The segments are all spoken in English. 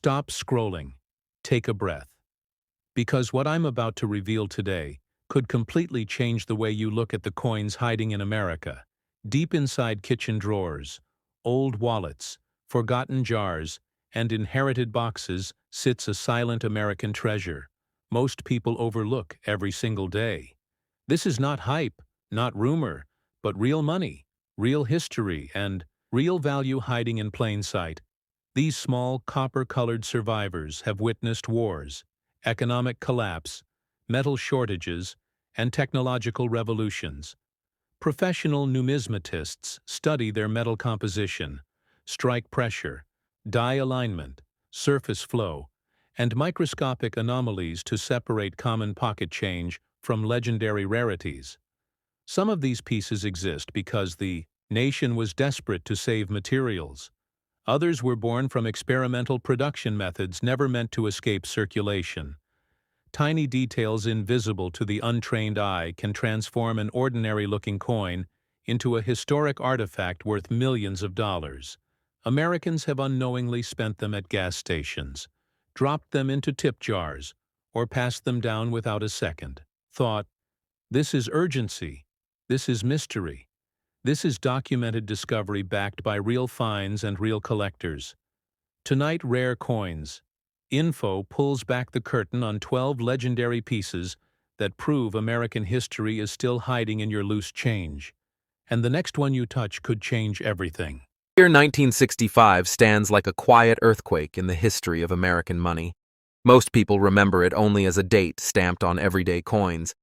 Stop scrolling. Take a breath. Because what I'm about to reveal today could completely change the way you look at the coins hiding in America. Deep inside kitchen drawers, old wallets, forgotten jars, and inherited boxes sits a silent American treasure most people overlook every single day. This is not hype, not rumor, but real money, real history, and real value hiding in plain sight. These small, copper-colored survivors have witnessed wars, economic collapse, metal shortages, and technological revolutions. Professional numismatists study their metal composition, strike pressure, die alignment, surface flow, and microscopic anomalies to separate common pocket change from legendary rarities. Some of these pieces exist because the nation was desperate to save materials. Others were born from experimental production methods never meant to escape circulation. Tiny details invisible to the untrained eye can transform an ordinary-looking coin into a historic artifact worth millions of dollars. Americans have unknowingly spent them at gas stations, dropped them into tip jars, or passed them down without a second thought. This is urgency. This is mystery. This is documented discovery backed by real finds and real collectors. Tonight, Rare Coins. Info pulls back the curtain on 12 legendary pieces that prove American history is still hiding in your loose change. And the next one you touch could change everything. Year 1965 stands like a quiet earthquake in the history of American money. Most people remember it only as a date stamped on everyday coins.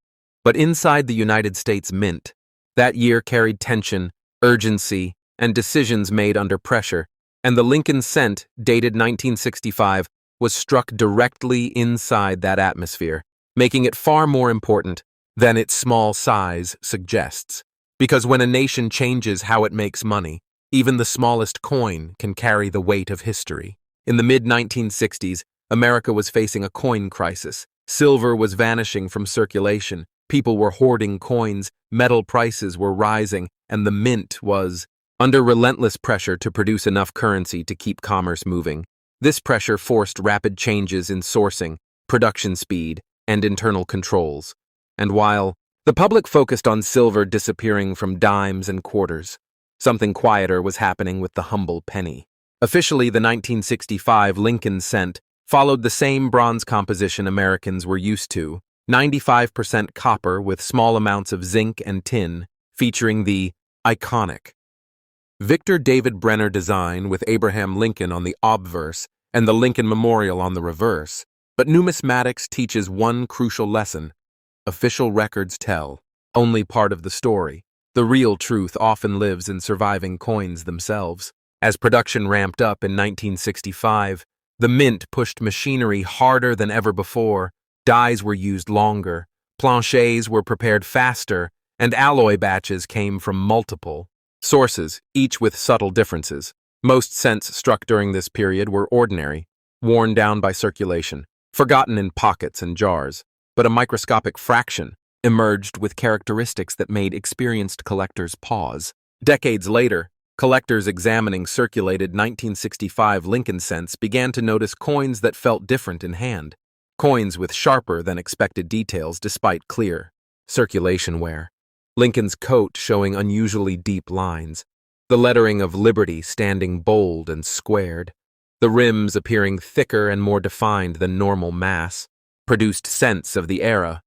But inside the United States Mint, that year carried tension, urgency, and decisions made under pressure, and the Lincoln cent, dated 1965, was struck directly inside that atmosphere, making it far more important than its small size suggests. Because when a nation changes how it makes money, even the smallest coin can carry the weight of history. In the mid-1960s, America was facing a coin crisis. Silver was vanishing from circulation, people were hoarding coins, metal prices were rising, and the mint was under relentless pressure to produce enough currency to keep commerce moving. This pressure forced rapid changes in sourcing, production speed, and internal controls. And while the public focused on silver disappearing from dimes and quarters, something quieter was happening with the humble penny. Officially, the 1965 Lincoln cent followed the same bronze composition Americans were used to, 95% copper with small amounts of zinc and tin, featuring the iconic Victor David Brenner design with Abraham Lincoln on the obverse and the Lincoln Memorial on the reverse. But numismatics teaches one crucial lesson. Official records tell only part of the story. The real truth often lives in surviving coins themselves. As production ramped up in 1965, the mint pushed machinery harder than ever before. Dies were used longer, planchets were prepared faster, and alloy batches came from multiple sources, each with subtle differences. Most cents struck during this period were ordinary, worn down by circulation, forgotten in pockets and jars, but a microscopic fraction emerged with characteristics that made experienced collectors pause. Decades later, collectors examining circulated 1965 Lincoln cents began to notice coins that felt different in hand. Coins with sharper than expected details despite clear circulation wear. Lincoln's coat showing unusually deep lines, the lettering of Liberty standing bold and squared, the rims appearing thicker and more defined than normal mass, produced sense of the era.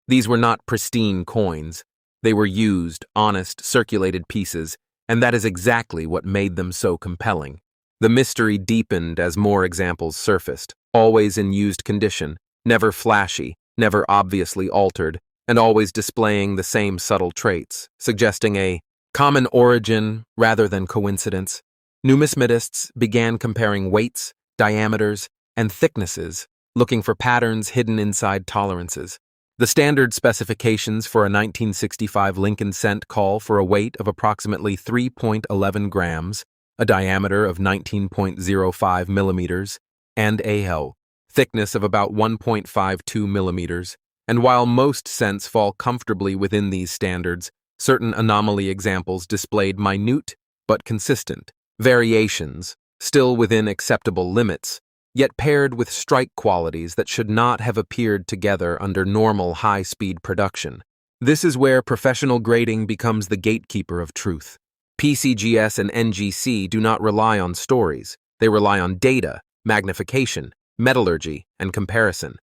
These were not pristine coins. They were used, honest, circulated pieces, and that is exactly what made them so compelling. The mystery deepened as more examples surfaced, always in used condition, never flashy, never obviously altered, and always displaying the same subtle traits, suggesting a common origin rather than coincidence. Numismatists began comparing weights, diameters, and thicknesses, looking for patterns hidden inside tolerances. The standard specifications for a 1965 Lincoln cent call for a weight of approximately 3.11 grams, a diameter of 19.05 millimeters, and a thickness of about 1.52 millimeters. And while most cents fall comfortably within these standards, certain anomaly examples displayed minute but consistent variations, still within acceptable limits. yet paired with strike qualities that should not have appeared together under normal high-speed production. This is where professional grading becomes the gatekeeper of truth. PCGS and NGC do not rely on stories. They rely on data, magnification, metallurgy, and comparison.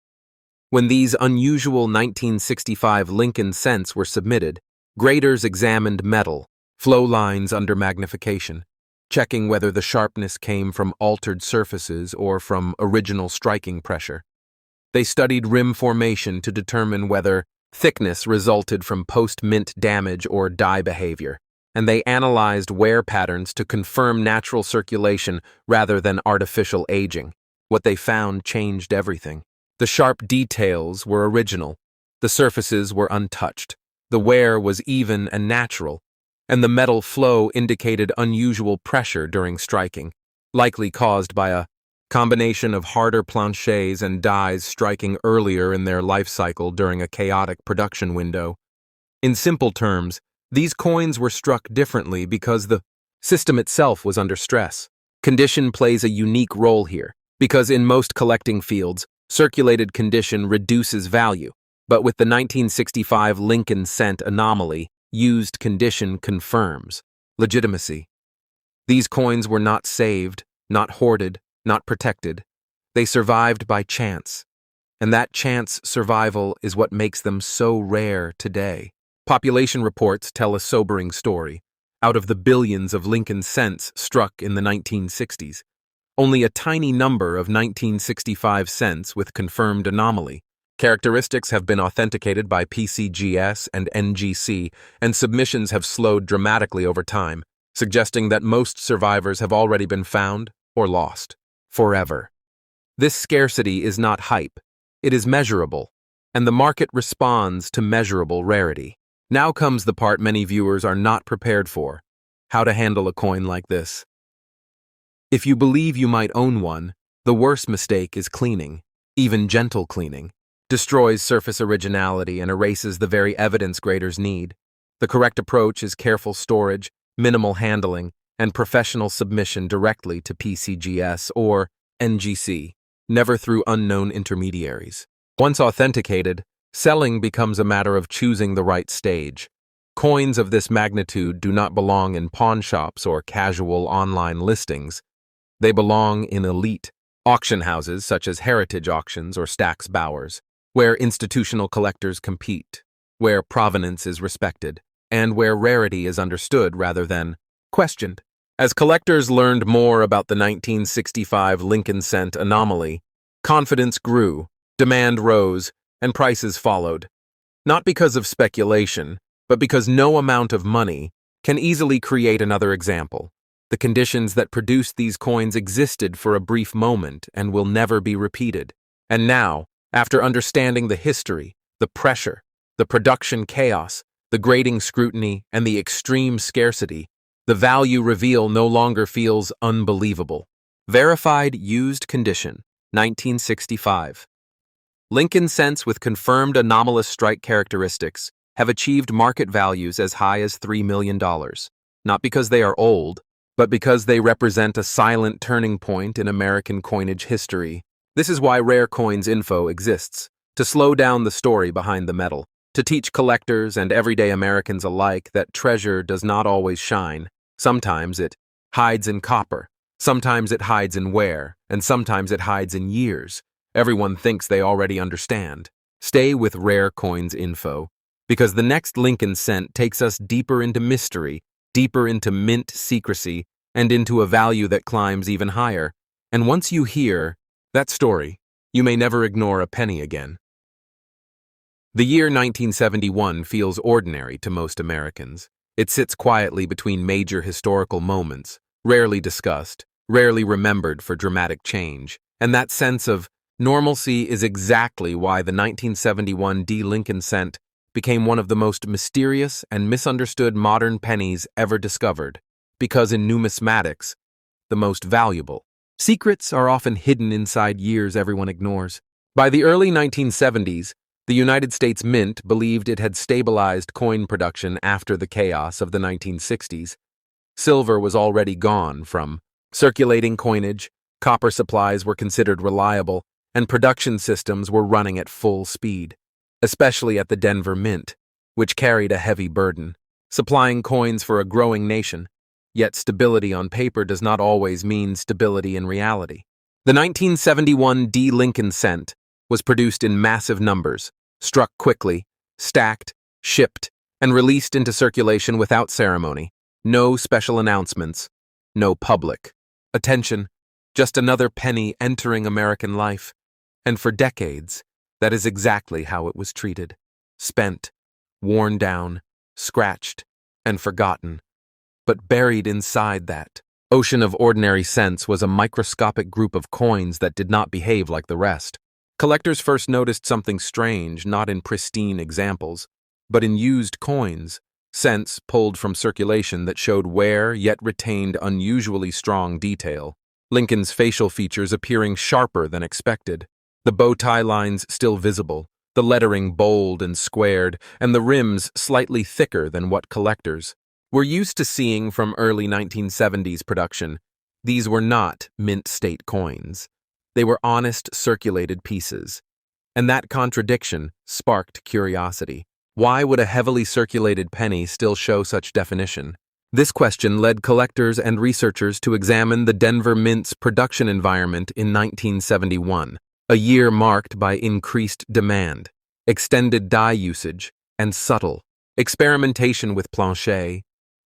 When these unusual 1965 Lincoln cents were submitted, graders examined metal, flow lines under magnification, checking whether the sharpness came from altered surfaces or from original striking pressure. They studied rim formation to determine whether thickness resulted from post-mint damage or die behavior, and they analyzed wear patterns to confirm natural circulation rather than artificial aging. What they found changed everything. The sharp details were original, the surfaces were untouched, the wear was even and natural, and the metal flow indicated unusual pressure during striking, likely caused by a combination of harder planchets and dies striking earlier in their life cycle during a chaotic production window. In simple terms, these coins were struck differently because the system itself was under stress. Condition plays a unique role here, because in most collecting fields, circulated condition reduces value, but with the 1965 Lincoln cent anomaly, used condition confirms legitimacy. These coins were not saved, not hoarded, not protected. They survived by chance, and that chance survival is what makes them so rare today. Population reports tell a sobering story. Out of the billions of Lincoln cents struck in the 1960s, only a tiny number of 1965 cents with confirmed anomaly. Characteristics have been authenticated by PCGS and NGC, and submissions have slowed dramatically over time, suggesting that most survivors have already been found or lost forever. This scarcity is not hype. It is measurable, and the market responds to measurable rarity. Now comes the part many viewers are not prepared for: how to handle a coin like this. If you believe you might own one, the worst mistake is cleaning. Even gentle cleaning destroys surface originality and erases the very evidence graders need. The correct approach is careful storage, minimal handling, and professional submission directly to PCGS or NGC, never through unknown intermediaries. Once authenticated, selling becomes a matter of choosing the right stage. Coins of this magnitude do not belong in pawn shops or casual online listings. They belong in elite auction houses such as Heritage Auctions or Stack's Bowers, where institutional collectors compete, where provenance is respected, and where rarity is understood rather than questioned. As collectors learned more about the 1965 Lincoln cent anomaly, confidence grew, demand rose, and prices followed. Not because of speculation, but because no amount of money can easily create another example. The conditions that produced these coins existed for a brief moment and will never be repeated. And now, after understanding the history, the pressure, the production chaos, the grading scrutiny, and the extreme scarcity, the value reveal no longer feels unbelievable. Verified used condition, 1965. Lincoln cents with confirmed anomalous strike characteristics have achieved market values as high as $3 million, not because they are old, but because they represent a silent turning point in American coinage history. This is why Rare Coins Info exists, to slow down the story behind the metal, to teach collectors and everyday Americans alike that treasure does not always shine. Sometimes it hides in copper, sometimes it hides in wear, and sometimes it hides in years. Everyone thinks they already understand. Stay with Rare Coins Info, because the next Lincoln cent takes us deeper into mystery, deeper into mint secrecy, and into a value that climbs even higher. And once you hear that story, you may never ignore a penny again. The year 1971 feels ordinary to most Americans. It sits quietly between major historical moments, rarely discussed, rarely remembered for dramatic change, and that sense of normalcy is exactly why the 1971 Lincoln cent became one of the most mysterious and misunderstood modern pennies ever discovered, because in numismatics, the most valuable. Secrets are often hidden inside years everyone ignores. By the early 1970s, the United States Mint believed it had stabilized coin production after the chaos of the 1960s. Silver was already gone from circulating coinage, Copper supplies were considered reliable, and production systems were running at full speed, especially at the Denver Mint, which carried a heavy burden, supplying coins for a growing nation. Yet stability on paper does not always mean stability in reality. The 1971 D. Lincoln cent was produced in massive numbers, struck quickly, stacked, shipped, and released into circulation without ceremony. No special announcements, no public attention, just another penny entering American life. And for decades, that is exactly how it was treated. Spent, worn down, scratched, and forgotten. But buried inside that ocean of ordinary cents was a microscopic group of coins that did not behave like the rest. Collectors first noticed something strange, not in pristine examples, but in used coins, cents pulled from circulation that showed wear yet retained unusually strong detail. Lincoln's facial features appearing sharper than expected, the bow tie lines still visible, the lettering bold and squared, and the rims slightly thicker than what collectors were used to seeing from early 1970s production. These were not mint state coins. They were honest, circulated pieces. And that contradiction sparked curiosity. Why would a heavily circulated penny still show such definition? This question led collectors and researchers to examine the Denver Mint's production environment in 1971, a year marked by increased demand, extended die usage, and subtle experimentation with planche,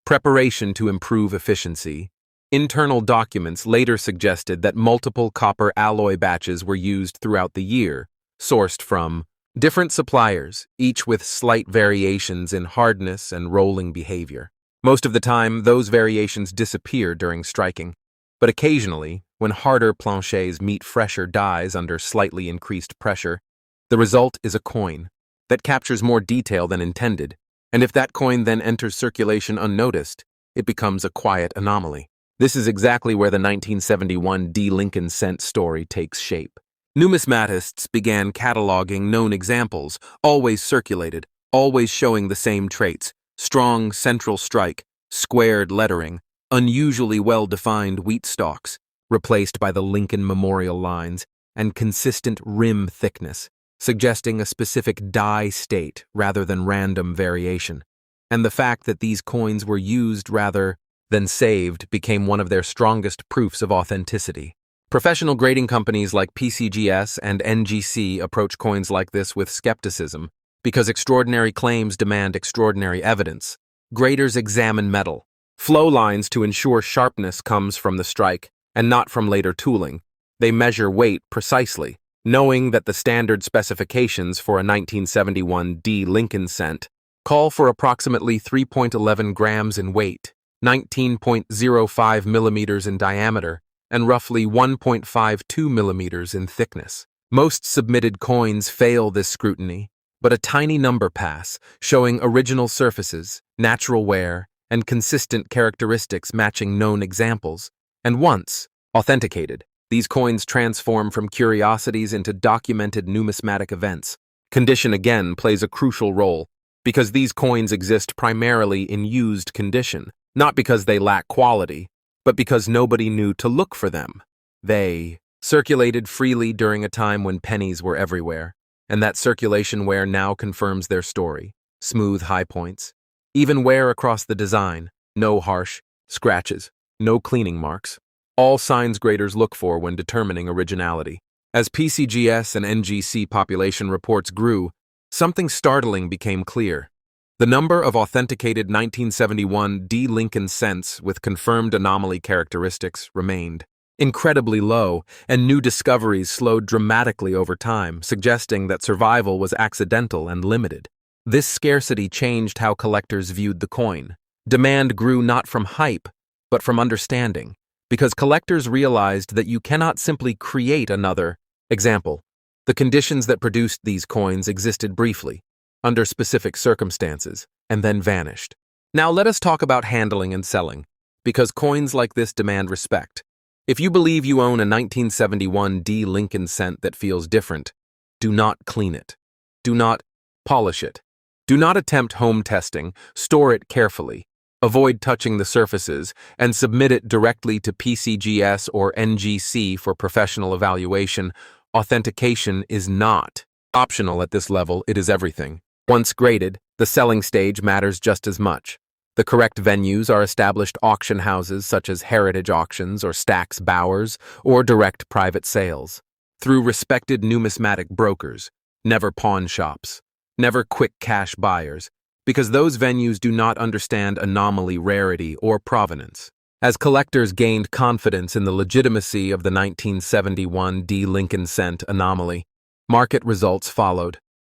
preparation to improve efficiency. Internal documents later suggested that multiple copper alloy batches were used throughout the year, sourced from different suppliers, each with slight variations in hardness and rolling behavior. Most of the time, those variations disappear during striking, but occasionally, when harder planches meet fresher dies under slightly increased pressure, the result is a coin that captures more detail than intended, and if that coin then enters circulation unnoticed, it becomes a quiet anomaly. This is exactly where the 1971 D. Lincoln cent story takes shape. Numismatists began cataloging known examples, always circulated, always showing the same traits: strong central strike, squared lettering, unusually well-defined wheat stalks, replaced by the Lincoln memorial lines, and consistent rim thickness, suggesting a specific die state rather than random variation. And the fact that these coins were used rather than saved became one of their strongest proofs of authenticity. Professional grading companies like PCGS and NGC approach coins like this with skepticism because extraordinary claims demand extraordinary evidence. Graders examine metal, flow lines to ensure sharpness comes from the strike and not from later tooling. They measure weight precisely, knowing that the standard specifications for a 1971 D. Lincoln cent call for approximately 3.11 grams in weight, 19.05 millimeters in diameter, and roughly 1.52 millimeters in thickness. Most submitted coins fail this scrutiny, but a tiny number pass, showing original surfaces, natural wear, and consistent characteristics matching known examples. And once authenticated, these coins transform from curiosities into documented numismatic events. Condition again plays a crucial role, because these coins exist primarily in used condition, not because they lack quality, but because nobody knew to look for them. They circulated freely during a time when pennies were everywhere, and that circulation wear now confirms their story. Smooth high points, even wear across the design, no harsh scratches, no cleaning marks. All signs graders look for when determining originality. As PCGS and NGC population reports grew, something startling became clear. The number of authenticated 1971 D. Lincoln cents with confirmed anomaly characteristics remained incredibly low, and new discoveries slowed dramatically over time, suggesting that survival was accidental and limited. This scarcity changed how collectors viewed the coin. Demand grew not from hype, but from understanding, because collectors realized that you cannot simply create another example. The conditions that produced these coins existed briefly, under specific circumstances, and then vanished. Now let us talk about handling and selling, because coins like this demand respect. If you believe you own a 1971 D. Lincoln cent that feels different, do not clean it. Do not polish it. Do not attempt home testing. Store it carefully. Avoid touching the surfaces and submit it directly to PCGS or NGC for professional evaluation. Authentication is not optional at this level, it is everything. Once graded, the selling stage matters just as much. The correct venues are established auction houses such as Heritage Auctions or Stack's Bowers, or direct private sales. Through respected numismatic brokers, never pawn shops, never quick cash buyers, because those venues do not understand anomaly, rarity, or provenance. As collectors gained confidence in the legitimacy of the 1971 D. Lincoln cent anomaly, market results followed.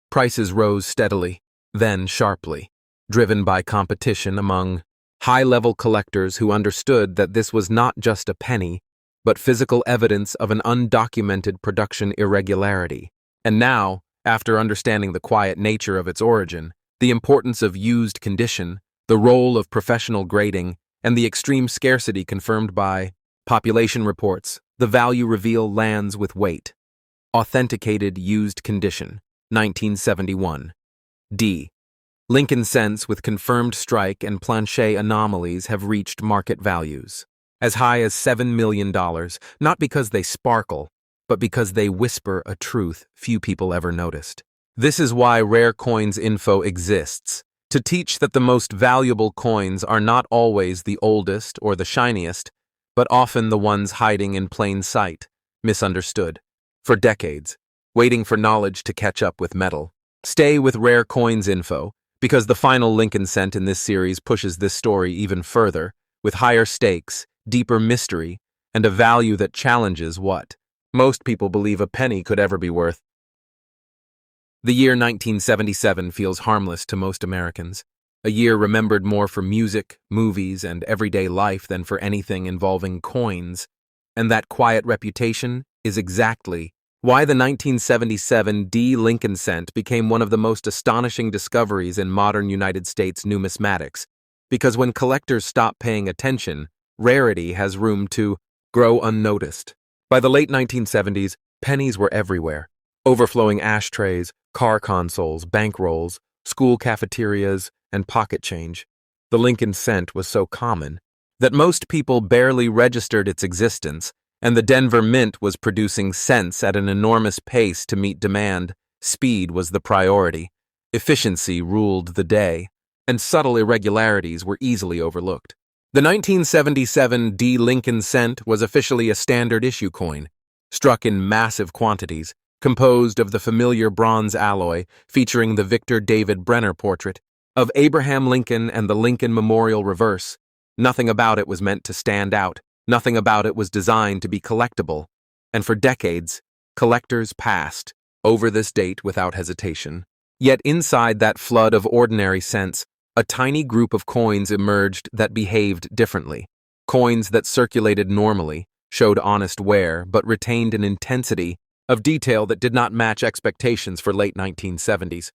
Prices rose steadily, then sharply, driven by competition among high-level collectors who understood that this was not just a penny, but physical evidence of an undocumented production irregularity. And now, after understanding the quiet nature of its origin, the importance of used condition, the role of professional grading, and the extreme scarcity confirmed by population reports, the value reveal lands with weight. Authenticated used condition, 1971. D. Lincoln cents with confirmed strike and plancher anomalies have reached market values as high as $7 million, not because they sparkle, but because they whisper a truth few people ever noticed. This is why Rare Coins Info exists, to teach that the most valuable coins are not always the oldest or the shiniest, but often the ones hiding in plain sight, misunderstood, for decades, waiting for knowledge to catch up with metal. Stay with Rare Coins Info, because the final Lincoln cent in this series pushes this story even further, with higher stakes, deeper mystery, and a value that challenges what most people believe a penny could ever be worth. The year 1977 feels harmless to most Americans, a year remembered more for music, movies, and everyday life than for anything involving coins, and that quiet reputation is exactly why the 1977 D. Lincoln cent became one of the most astonishing discoveries in modern United States numismatics, because when collectors stop paying attention, rarity has room to grow unnoticed. By the late 1970s, pennies were everywhere. Overflowing ashtrays, car consoles, bankrolls, school cafeterias, and pocket change. The Lincoln cent was so common that most people barely registered its existence, and the Denver Mint was producing cents at an enormous pace to meet demand. Speed was the priority. Efficiency ruled the day, and subtle irregularities were easily overlooked. The 1977 D. Lincoln cent was officially a standard issue coin, struck in massive quantities, composed of the familiar bronze alloy featuring the Victor David Brenner portrait of Abraham Lincoln and the Lincoln Memorial reverse. Nothing about it was meant to stand out. Nothing about it was designed to be collectible. And for decades, collectors passed over this date without hesitation. Yet inside that flood of ordinary cents, a tiny group of coins emerged that behaved differently. Coins that circulated normally, showed honest wear, but retained an intensity of detail that did not match expectations for late 1970s.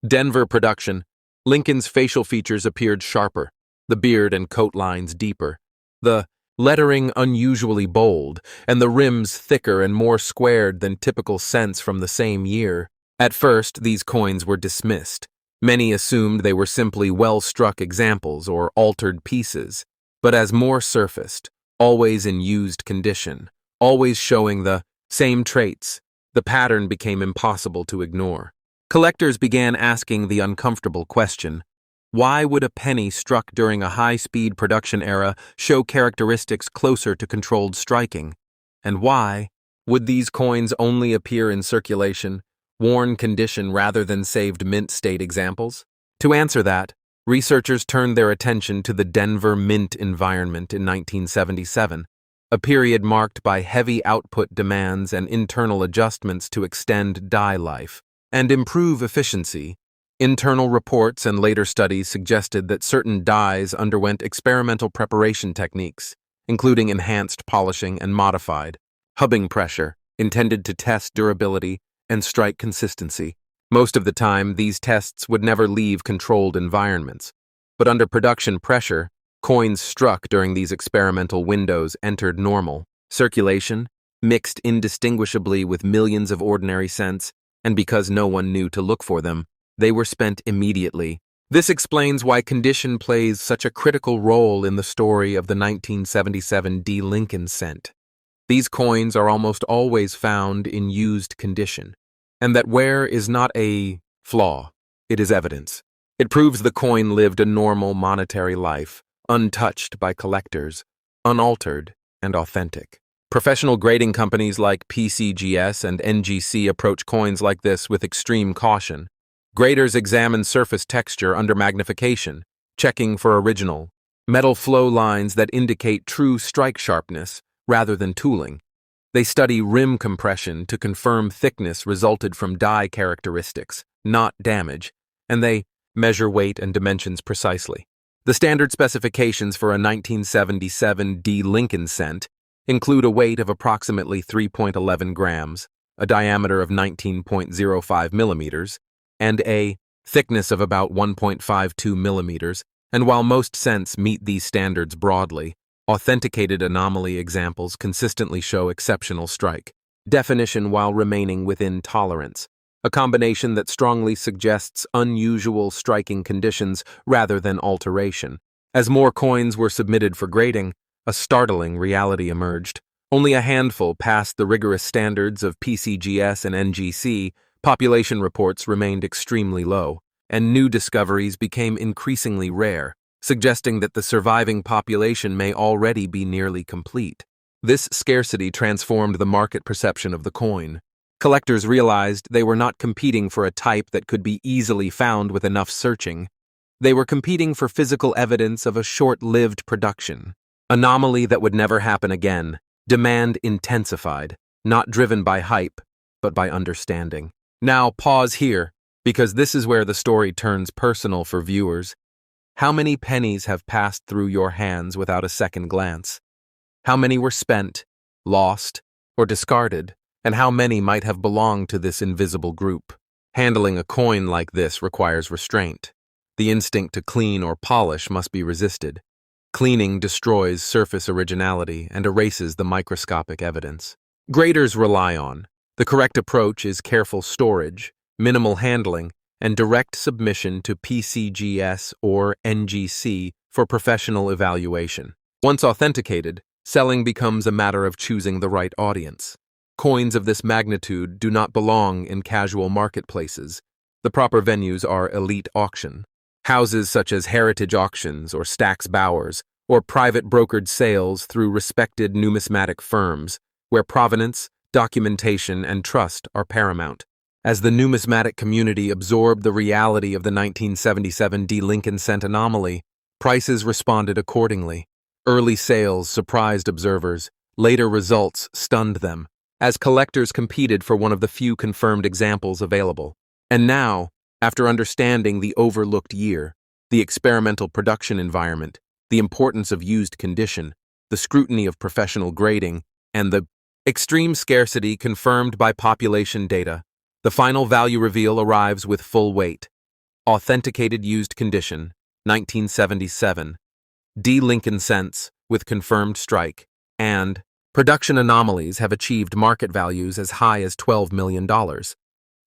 Denver production. Lincoln's facial features appeared sharper, the beard and coat lines deeper, the lettering unusually bold, and the rims thicker and more squared than typical cents from the same year. At first, these coins were dismissed. Many assumed they were simply well-struck examples or altered pieces, but as more surfaced, always in used condition, always showing the same traits, the pattern became impossible to ignore. Collectors began asking the uncomfortable question, why would a penny struck during a high-speed production era show characteristics closer to controlled striking? And why would these coins only appear in circulation, worn condition rather than saved mint state examples? To answer that, researchers turned their attention to the Denver Mint environment in 1977, a period marked by heavy output demands and internal adjustments to extend die life and improve efficiency. Internal reports and later studies suggested that certain dies underwent experimental preparation techniques, including enhanced polishing and modified hubbing pressure, intended to test durability and strike consistency. Most of the time, these tests would never leave controlled environments, but under production pressure, coins struck during these experimental windows entered normal circulation, mixed indistinguishably with millions of ordinary cents, and because no one knew to look for them, they were spent immediately, This explains why condition plays such a critical role in the story of the 1977 D. Lincoln cent. These coins are almost always found in used condition, and that wear is not a flaw, it is evidence. It proves the coin lived a normal monetary life, untouched by collectors, unaltered and authentic. Professional grading companies like PCGS and NGC approach coins like this with extreme caution. Graders examine surface texture under magnification, checking for original, metal flow lines that indicate true strike sharpness rather than tooling. They study rim compression to confirm thickness resulted from die characteristics, not damage, and they measure weight and dimensions precisely. The standard specifications for a 1977 D. Lincoln cent include a weight of approximately 3.11 grams, a diameter of 19.05 millimeters, and a thickness of about 1.52 millimeters, and while most cents meet these standards broadly, authenticated anomaly examples consistently show exceptional strike definition while remaining within tolerance, a combination that strongly suggests unusual striking conditions rather than alteration. As more coins were submitted for grading, a startling reality emerged. Only a handful passed the rigorous standards of PCGS and NGC. Population reports remained extremely low, and new discoveries became increasingly rare, suggesting that the surviving population may already be nearly complete. This scarcity transformed the market perception of the coin. Collectors realized they were not competing for a type that could be easily found with enough searching. They were competing for physical evidence of a short-lived production. Anomaly that would never happen again. Demand intensified, not driven by hype, but by understanding. Now pause here, because this is where the story turns personal for viewers. How many pennies have passed through your hands without a second glance? How many were spent, lost, or discarded, and how many might have belonged to this invisible group? Handling a coin like this requires restraint. The instinct to clean or polish must be resisted. Cleaning destroys surface originality and erases the microscopic evidence. Graders rely on. The correct approach is careful storage, minimal handling, and direct submission to PCGS or NGC for professional evaluation. Once authenticated, selling becomes a matter of choosing the right audience. Coins of this magnitude do not belong in casual marketplaces. The proper venues are elite auction. Houses such as Heritage Auctions or Stack's Bowers, or private brokered sales through respected numismatic firms, where provenance, documentation, and trust are paramount. As the numismatic community absorbed the reality of the 1977 D. Lincoln cent anomaly, prices responded accordingly. Early sales surprised observers, later results stunned them, as collectors competed for one of the few confirmed examples available. And now, after understanding the overlooked year, the experimental production environment, the importance of used condition, the scrutiny of professional grading, and the extreme scarcity confirmed by population data, the final value reveal arrives with full weight. Authenticated used condition, 1977, D. Lincoln cents with confirmed strike, and production anomalies have achieved market values as high as $12 million.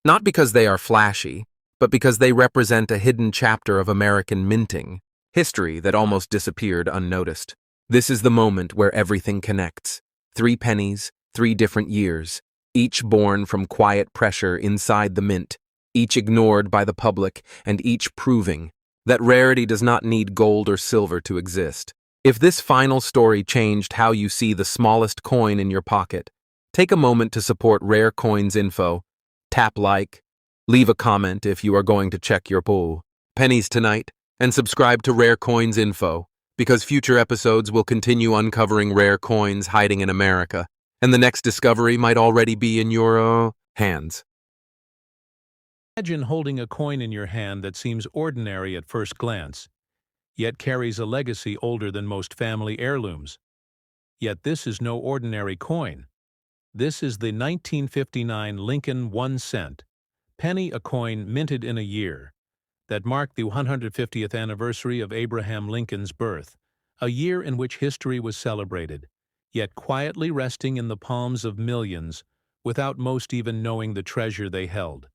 Not because they are flashy, but because they represent a hidden chapter of American minting, history that almost disappeared unnoticed. This is the moment where everything connects. 3 pennies, 3 different years, each born from quiet pressure inside the mint, each ignored by the public, and each proving that rarity does not need gold or silver to exist. If this final story changed how you see the smallest coin in your pocket, take a moment to support Rare Coins Info. Tap like, leave a comment if you are going to check your pool. Pennies tonight, and subscribe to Rare Coins Info, because future episodes will continue uncovering rare coins hiding in America, and the next discovery might already be in your hands. Imagine holding a coin in your hand that seems ordinary at first glance, yet carries a legacy older than most family heirlooms. Yet this is no ordinary coin. This is the 1959 Lincoln 1 cent, penny, a coin minted in a year that marked the 150th anniversary of Abraham Lincoln's birth, a year in which history was celebrated, yet quietly resting in the palms of millions without most even knowing the treasure they held.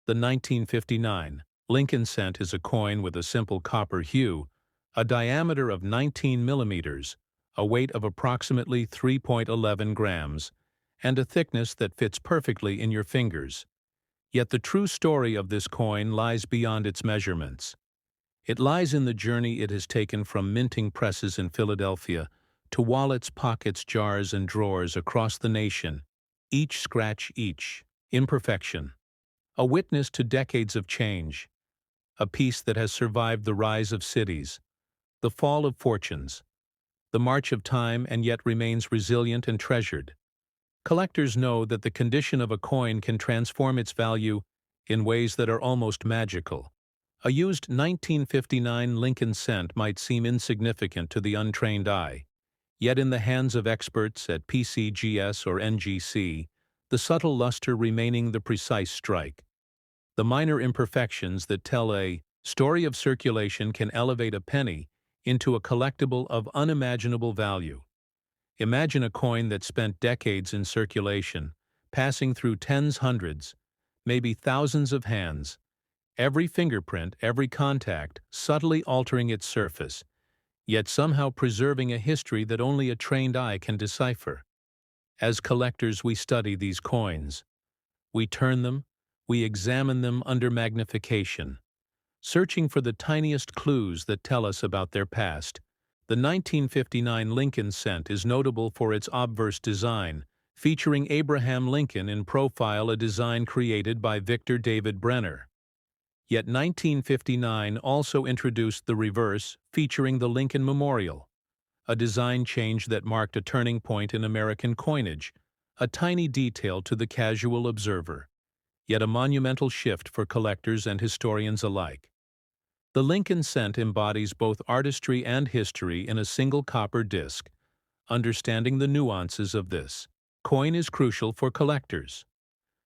The 1959 Lincoln cent is a coin with a simple copper hue, a diameter of 19 millimeters, a weight of approximately 3.11 grams, and a thickness that fits perfectly in your fingers. Yet the true story of this coin lies beyond its measurements. It lies in the journey it has taken from minting presses in Philadelphia to wallets, pockets, jars, and drawers across the nation, each scratch, each imperfection. A witness to decades of change, a piece that has survived the rise of cities, the fall of fortunes, the march of time, and yet remains resilient and treasured. Collectors know that the condition of a coin can transform its value in ways that are almost magical. A used 1959 Lincoln cent might seem insignificant to the untrained eye, yet in the hands of experts at PCGS or NGC, the subtle luster remaining the precise strike. The minor imperfections that tell a story of circulation can elevate a penny into a collectible of unimaginable value. Imagine a coin that spent decades in circulation, passing through tens, hundreds, maybe thousands of hands, every fingerprint, every contact, subtly altering its surface, yet somehow preserving a history that only a trained eye can decipher. As collectors, we study these coins. We turn them, we examine them under magnification, searching for the tiniest clues that tell us about their past. The 1959 Lincoln cent is notable for its obverse design, featuring Abraham Lincoln in profile, a design created by Victor David Brenner. Yet 1959 also introduced the reverse, featuring the Lincoln Memorial, a design change that marked a turning point in American coinage, a tiny detail to the casual observer, yet a monumental shift for collectors and historians alike. The Lincoln cent embodies both artistry and history in a single copper disc. Understanding the nuances of this coin is crucial for collectors.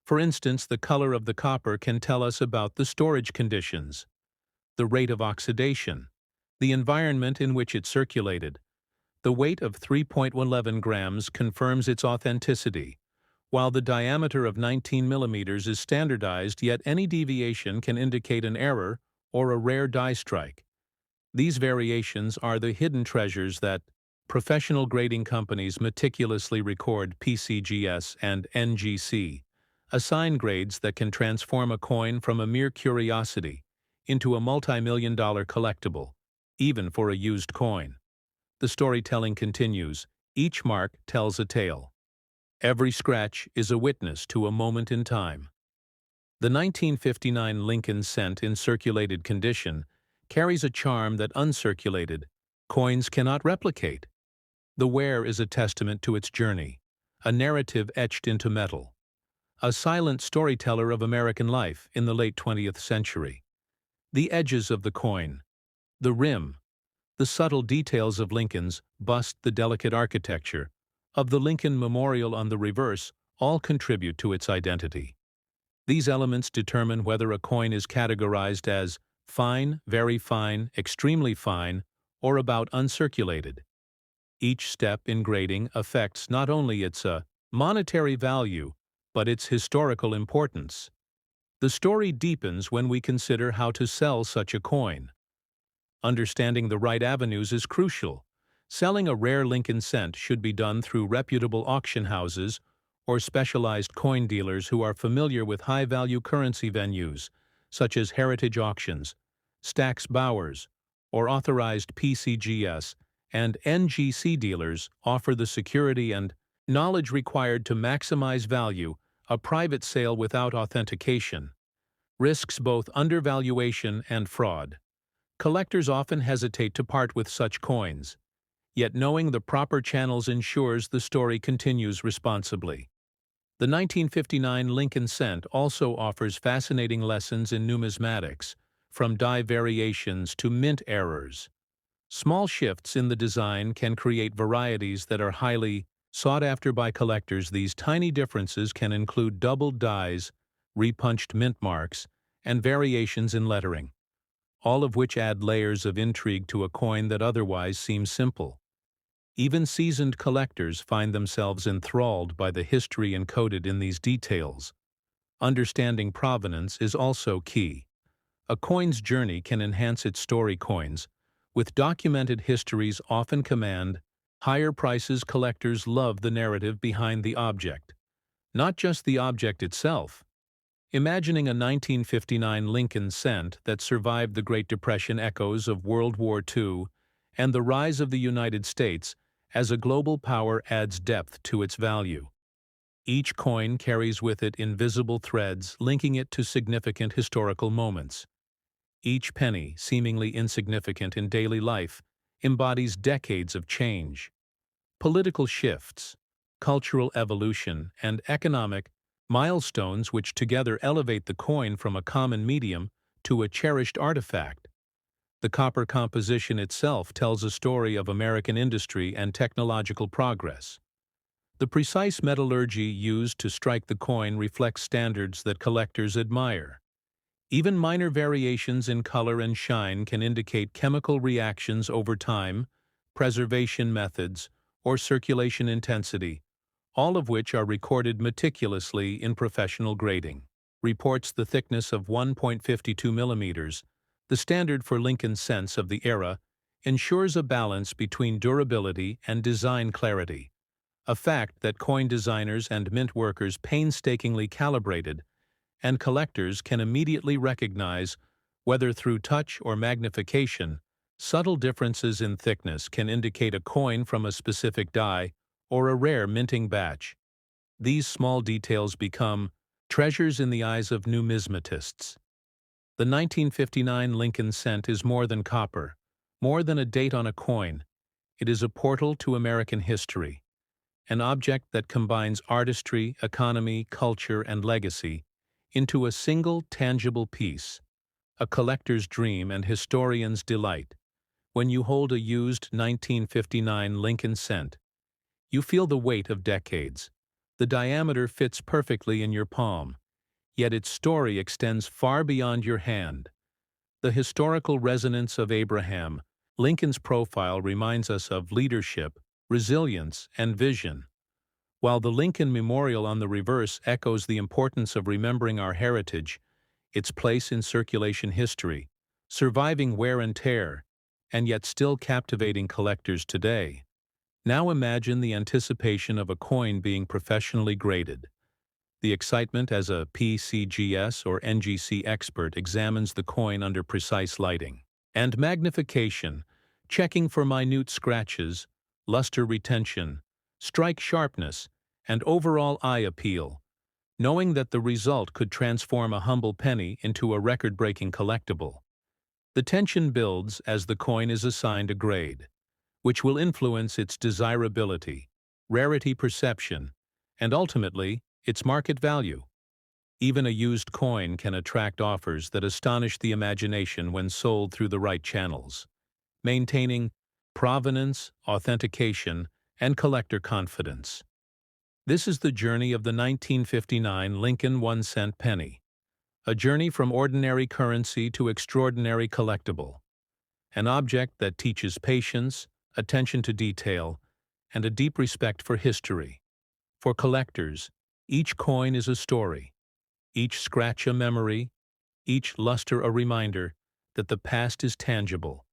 For instance, the color of the copper can tell us about the storage conditions, the rate of oxidation, the environment in which it circulated. The weight of 3.11 grams confirms its authenticity, while the diameter of 19 millimeters is standardized, yet any deviation can indicate an error or a rare die strike. These variations are the hidden treasures that professional grading companies meticulously record. PCGS and NGC assign grades that can transform a coin from a mere curiosity into a multi-million-dollar collectible, even for a used coin. The storytelling continues. Each mark tells a tale. Every scratch is a witness to a moment in time. The 1959 Lincoln cent in circulated condition carries a charm that uncirculated coins cannot replicate. The wear is a testament to its journey, a narrative etched into metal, a silent storyteller of American life in the late 20th century. The edges of the coin, the rim, the subtle details of Lincoln's bust, the delicate architecture of the Lincoln Memorial on the reverse all contribute to its identity. These elements determine whether a coin is categorized as fine, very fine, extremely fine, or about uncirculated. Each step in grading affects not only its monetary value, but its historical importance. The story deepens when we consider how to sell such a coin. Understanding the right avenues is crucial. Selling a rare Lincoln cent should be done through reputable auction houses or specialized coin dealers who are familiar with high-value currency venues, such as heritage auctions, Stack's Bowers, or authorized PCGS and NGC dealers offer the security and knowledge required to maximize value. A private sale without authentication risks both undervaluation and fraud. Collectors often hesitate to part with such coins, yet knowing the proper channels ensures the story continues responsibly. The 1959 Lincoln cent also offers fascinating lessons in numismatics, from die variations to mint errors. Small shifts in the design can create varieties that are highly sought after by collectors. These tiny differences can include doubled dies, repunched mint marks, and variations in lettering, all of which add layers of intrigue to a coin that otherwise seems simple. Even seasoned collectors find themselves enthralled by the history encoded in these details. Understanding provenance is also key. A coin's journey can enhance its story. Coins, with documented histories, often command higher prices. Collectors love the narrative behind the object, not just the object itself. Imagining a 1959 Lincoln cent that survived the Great Depression, echoes of World War II, and the rise of the United States as a global power adds depth to its value. Each coin carries with it invisible threads linking it to significant historical moments. Each penny, seemingly insignificant in daily life, embodies decades of change, political shifts, cultural evolution, and economic milestones which together elevate the coin from a common medium to a cherished artifact. The copper composition itself tells a story of American industry and technological progress. The precise metallurgy used to strike the coin reflects standards that collectors admire. Even minor variations in color and shine can indicate chemical reactions over time, preservation methods, or circulation intensity, all of which are recorded meticulously in professional grading. Reports the thickness of 1.52 millimeters, the standard for Lincoln cents of the era, ensures a balance between durability and design clarity, a fact that coin designers and mint workers painstakingly calibrated, and collectors can immediately recognize, whether through touch or magnification. Subtle differences in thickness can indicate a coin from a specific die or a rare minting batch. These small details become treasures in the eyes of numismatists. The 1959 Lincoln cent is more than copper, more than a date on a coin. It is a portal to American history, an object that combines artistry, economy, culture, and legacy into a single tangible piece, a collector's dream and historian's delight. When you hold a used 1959 Lincoln cent, you feel the weight of decades. The diameter fits perfectly in your palm, yet its story extends far beyond your hand. The historical resonance of Abraham Lincoln's profile reminds us of leadership, resilience, and vision, while the Lincoln Memorial on the reverse echoes the importance of remembering our heritage, its place in circulation history, surviving wear and tear, and yet still captivating collectors today. Now imagine the anticipation of a coin being professionally graded. The excitement as a PCGS or NGC expert examines the coin under precise lighting and magnification, checking for minute scratches, luster retention, strike sharpness, and overall eye appeal, knowing that the result could transform a humble penny into a record-breaking collectible. The tension builds as the coin is assigned a grade, which will influence its desirability, rarity perception, and ultimately, its market value. Even a used coin can attract offers that astonish the imagination when sold through the right channels, maintaining provenance, authentication, and collector confidence. This is the journey of the 1959 Lincoln 1-cent penny, a journey from ordinary currency to extraordinary collectible, an object that teaches patience, attention to detail, and a deep respect for history. For collectors, each coin is a story, each scratch a memory, each luster a reminder that the past is tangible,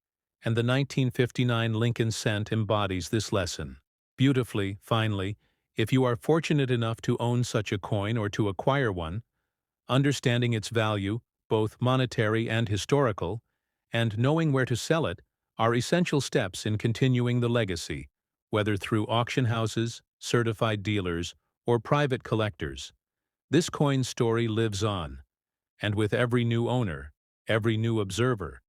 and the 1959 Lincoln cent embodies this lesson. Beautifully, finally, if you are fortunate enough to own such a coin or to acquire one, understanding its value, both monetary and historical, and knowing where to sell it are essential steps in continuing the legacy, whether through auction houses, certified dealers, or private collectors. This coin's story lives on, and with every new owner, every new observer,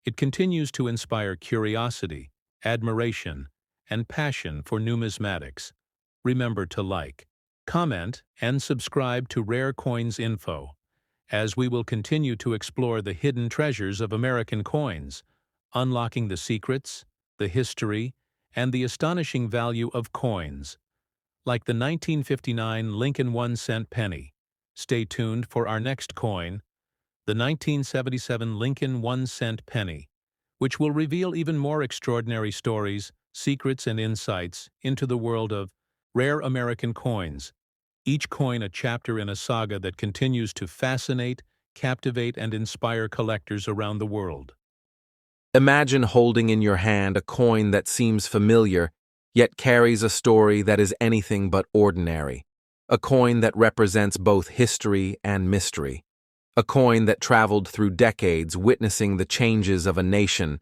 it continues to inspire curiosity, admiration, and passion for numismatics. Remember to like, comment, and subscribe to Rare Coins Info, as we will continue to explore the hidden treasures of American coins, unlocking the secrets, the history, and the astonishing value of coins. Like the 1959 Lincoln 1-cent penny. Stay tuned for our next coin, the 1977 Lincoln 1-cent penny, which will reveal even more extraordinary stories, secrets, and insights into the world of rare American coins, each coin a chapter in a saga that continues to fascinate, captivate and inspire collectors around the world. Imagine holding in your hand a coin that seems familiar, yet carries a story that is anything but ordinary. A coin that represents both history and mystery. A coin that traveled through decades witnessing the changes of a nation.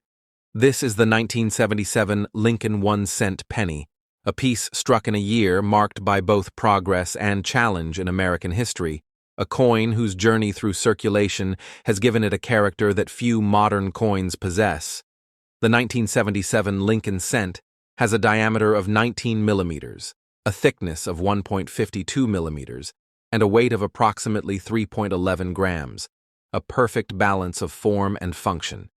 This is the 1977 Lincoln 1-cent penny, a piece struck in a year marked by both progress and challenge in American history, a coin whose journey through circulation has given it a character that few modern coins possess. The 1977 Lincoln cent has a diameter of 19 millimeters, a thickness of 1.52 millimeters, and a weight of approximately 3.11 grams, a perfect balance of form and function.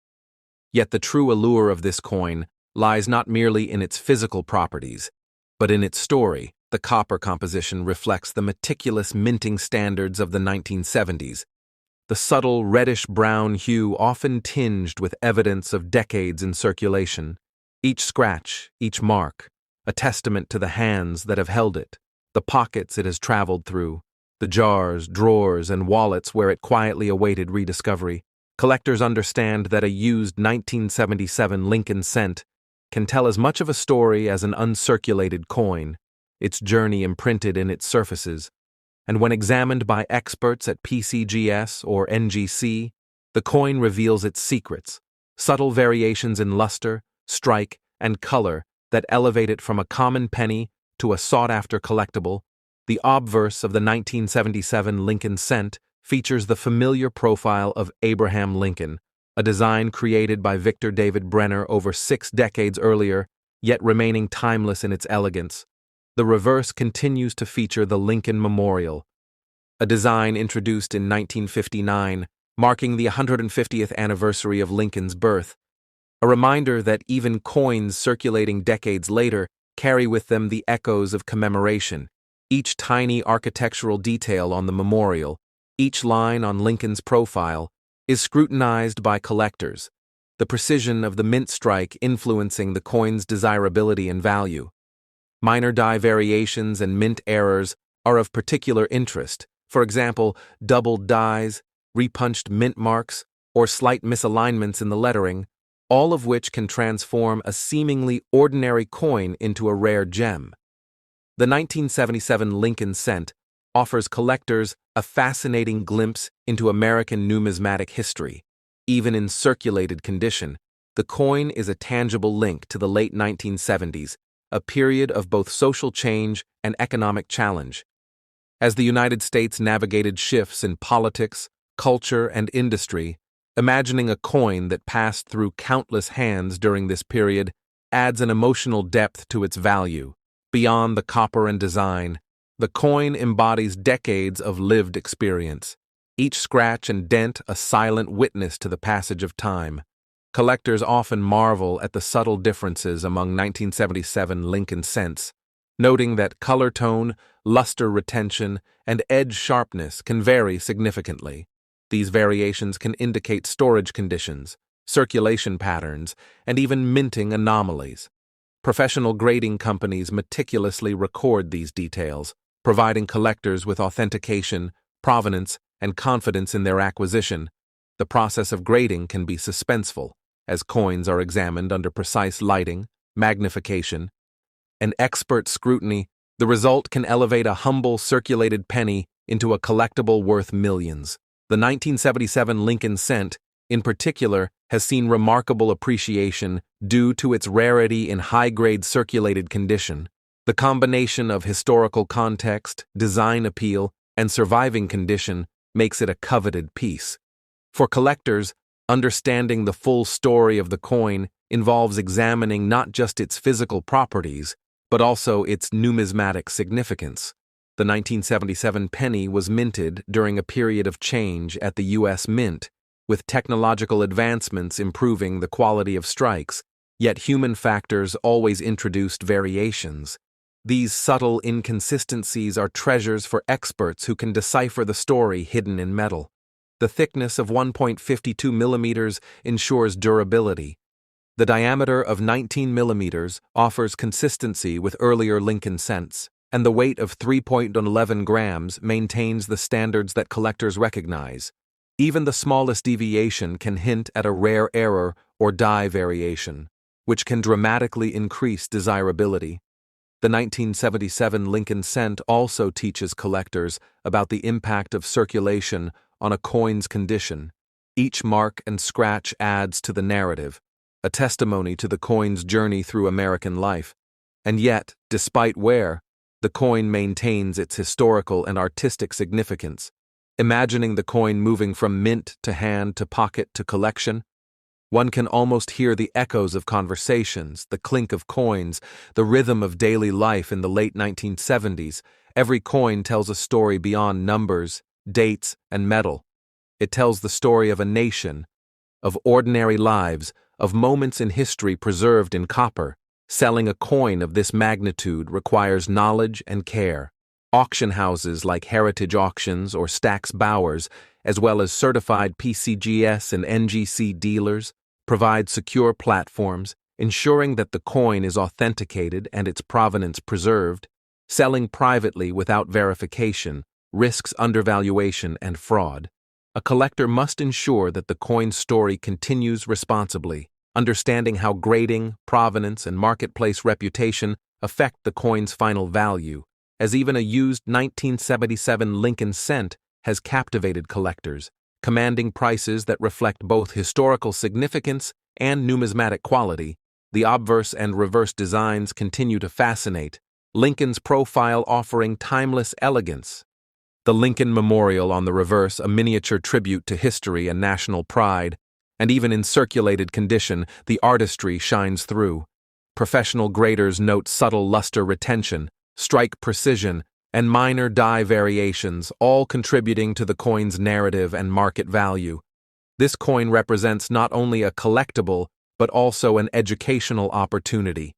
Yet the true allure of this coin lies not merely in its physical properties, but in its story. The copper composition reflects the meticulous minting standards of the 1970s, the subtle reddish-brown hue often tinged with evidence of decades in circulation. Each scratch, each mark, a testament to the hands that have held it, the pockets it has traveled through, the jars, drawers, and wallets where it quietly awaited rediscovery. Collectors understand that a used 1977 Lincoln cent can tell as much of a story as an uncirculated coin, its journey imprinted in its surfaces, and when examined by experts at PCGS or NGC, the coin reveals its secrets, subtle variations in luster, strike, and color that elevate it from a common penny to a sought-after collectible. The obverse of the 1977 Lincoln cent features the familiar profile of Abraham Lincoln, a design created by Victor David Brenner over 6 decades earlier, yet remaining timeless in its elegance. The reverse continues to feature the Lincoln Memorial, a design introduced in 1959, marking the 150th anniversary of Lincoln's birth, a reminder that even coins circulating decades later carry with them the echoes of commemoration. Each tiny architectural detail on the memorial, each line on Lincoln's profile, is scrutinized by collectors, the precision of the mint strike influencing the coin's desirability and value. Minor die variations and mint errors are of particular interest, for example, doubled dies, repunched mint marks, or slight misalignments in the lettering, all of which can transform a seemingly ordinary coin into a rare gem. The 1977 Lincoln cent offers collectors a fascinating glimpse into American numismatic history. Even in circulated condition, the coin is a tangible link to the late 1970s, a period of both social change and economic challenge. As the United States navigated shifts in politics, culture, and industry, imagining a coin that passed through countless hands during this period adds an emotional depth to its value. Beyond the copper and design, the coin embodies decades of lived experience, each scratch and dent a silent witness to the passage of time. Collectors often marvel at the subtle differences among 1977 Lincoln cents, noting that color tone, luster retention, and edge sharpness can vary significantly. These variations can indicate storage conditions, circulation patterns, and even minting anomalies. Professional grading companies meticulously record these details, providing collectors with authentication, provenance, and confidence in their acquisition. The process of grading can be suspenseful, as coins are examined under precise lighting, magnification, and expert scrutiny. The result can elevate a humble circulated penny into a collectible worth millions. The 1977 Lincoln cent, in particular, has seen remarkable appreciation due to its rarity in high-grade circulated condition. The combination of historical context, design appeal, and surviving condition makes it a coveted piece. For collectors, understanding the full story of the coin involves examining not just its physical properties, but also its numismatic significance. The 1977 penny was minted during a period of change at the U.S. Mint, with technological advancements improving the quality of strikes, yet human factors always introduced variations. These subtle inconsistencies are treasures for experts who can decipher the story hidden in metal. The thickness of 1.52 millimeters ensures durability. The diameter of 19 millimeters offers consistency with earlier Lincoln cents, and the weight of 3.11 grams maintains the standards that collectors recognize. Even the smallest deviation can hint at a rare error or die variation, which can dramatically increase desirability. The 1977 Lincoln cent also teaches collectors about the impact of circulation on a coin's condition. Each mark and scratch adds to the narrative, a testimony to the coin's journey through American life. And yet, despite wear, the coin maintains its historical and artistic significance. Imagining the coin moving from mint to hand to pocket to collection, one can almost hear the echoes of conversations, the clink of coins, the rhythm of daily life in the late 1970s. Every coin tells a story beyond numbers, dates, and metal. It tells the story of a nation, of ordinary lives, of moments in history preserved in copper. Selling a coin of this magnitude requires knowledge and care. Auction houses like Heritage Auctions or Stack's Bowers, as well as certified PCGS and NGC dealers, provide secure platforms, ensuring that the coin is authenticated and its provenance preserved. Selling privately without verification risks undervaluation and fraud. A collector must ensure that the coin's story continues responsibly, understanding how grading, provenance, and marketplace reputation affect the coin's final value, as even a used 1977 Lincoln cent has captivated collectors, commanding prices that reflect both historical significance and numismatic quality. The obverse and reverse designs continue to fascinate, Lincoln's profile offering timeless elegance. The Lincoln Memorial on the reverse, a miniature tribute to history and national pride, and even in circulated condition, the artistry shines through. Professional graders note subtle luster retention, strike precision, and minor die variations, all contributing to the coin's narrative and market value. This coin represents not only a collectible, but also an educational opportunity,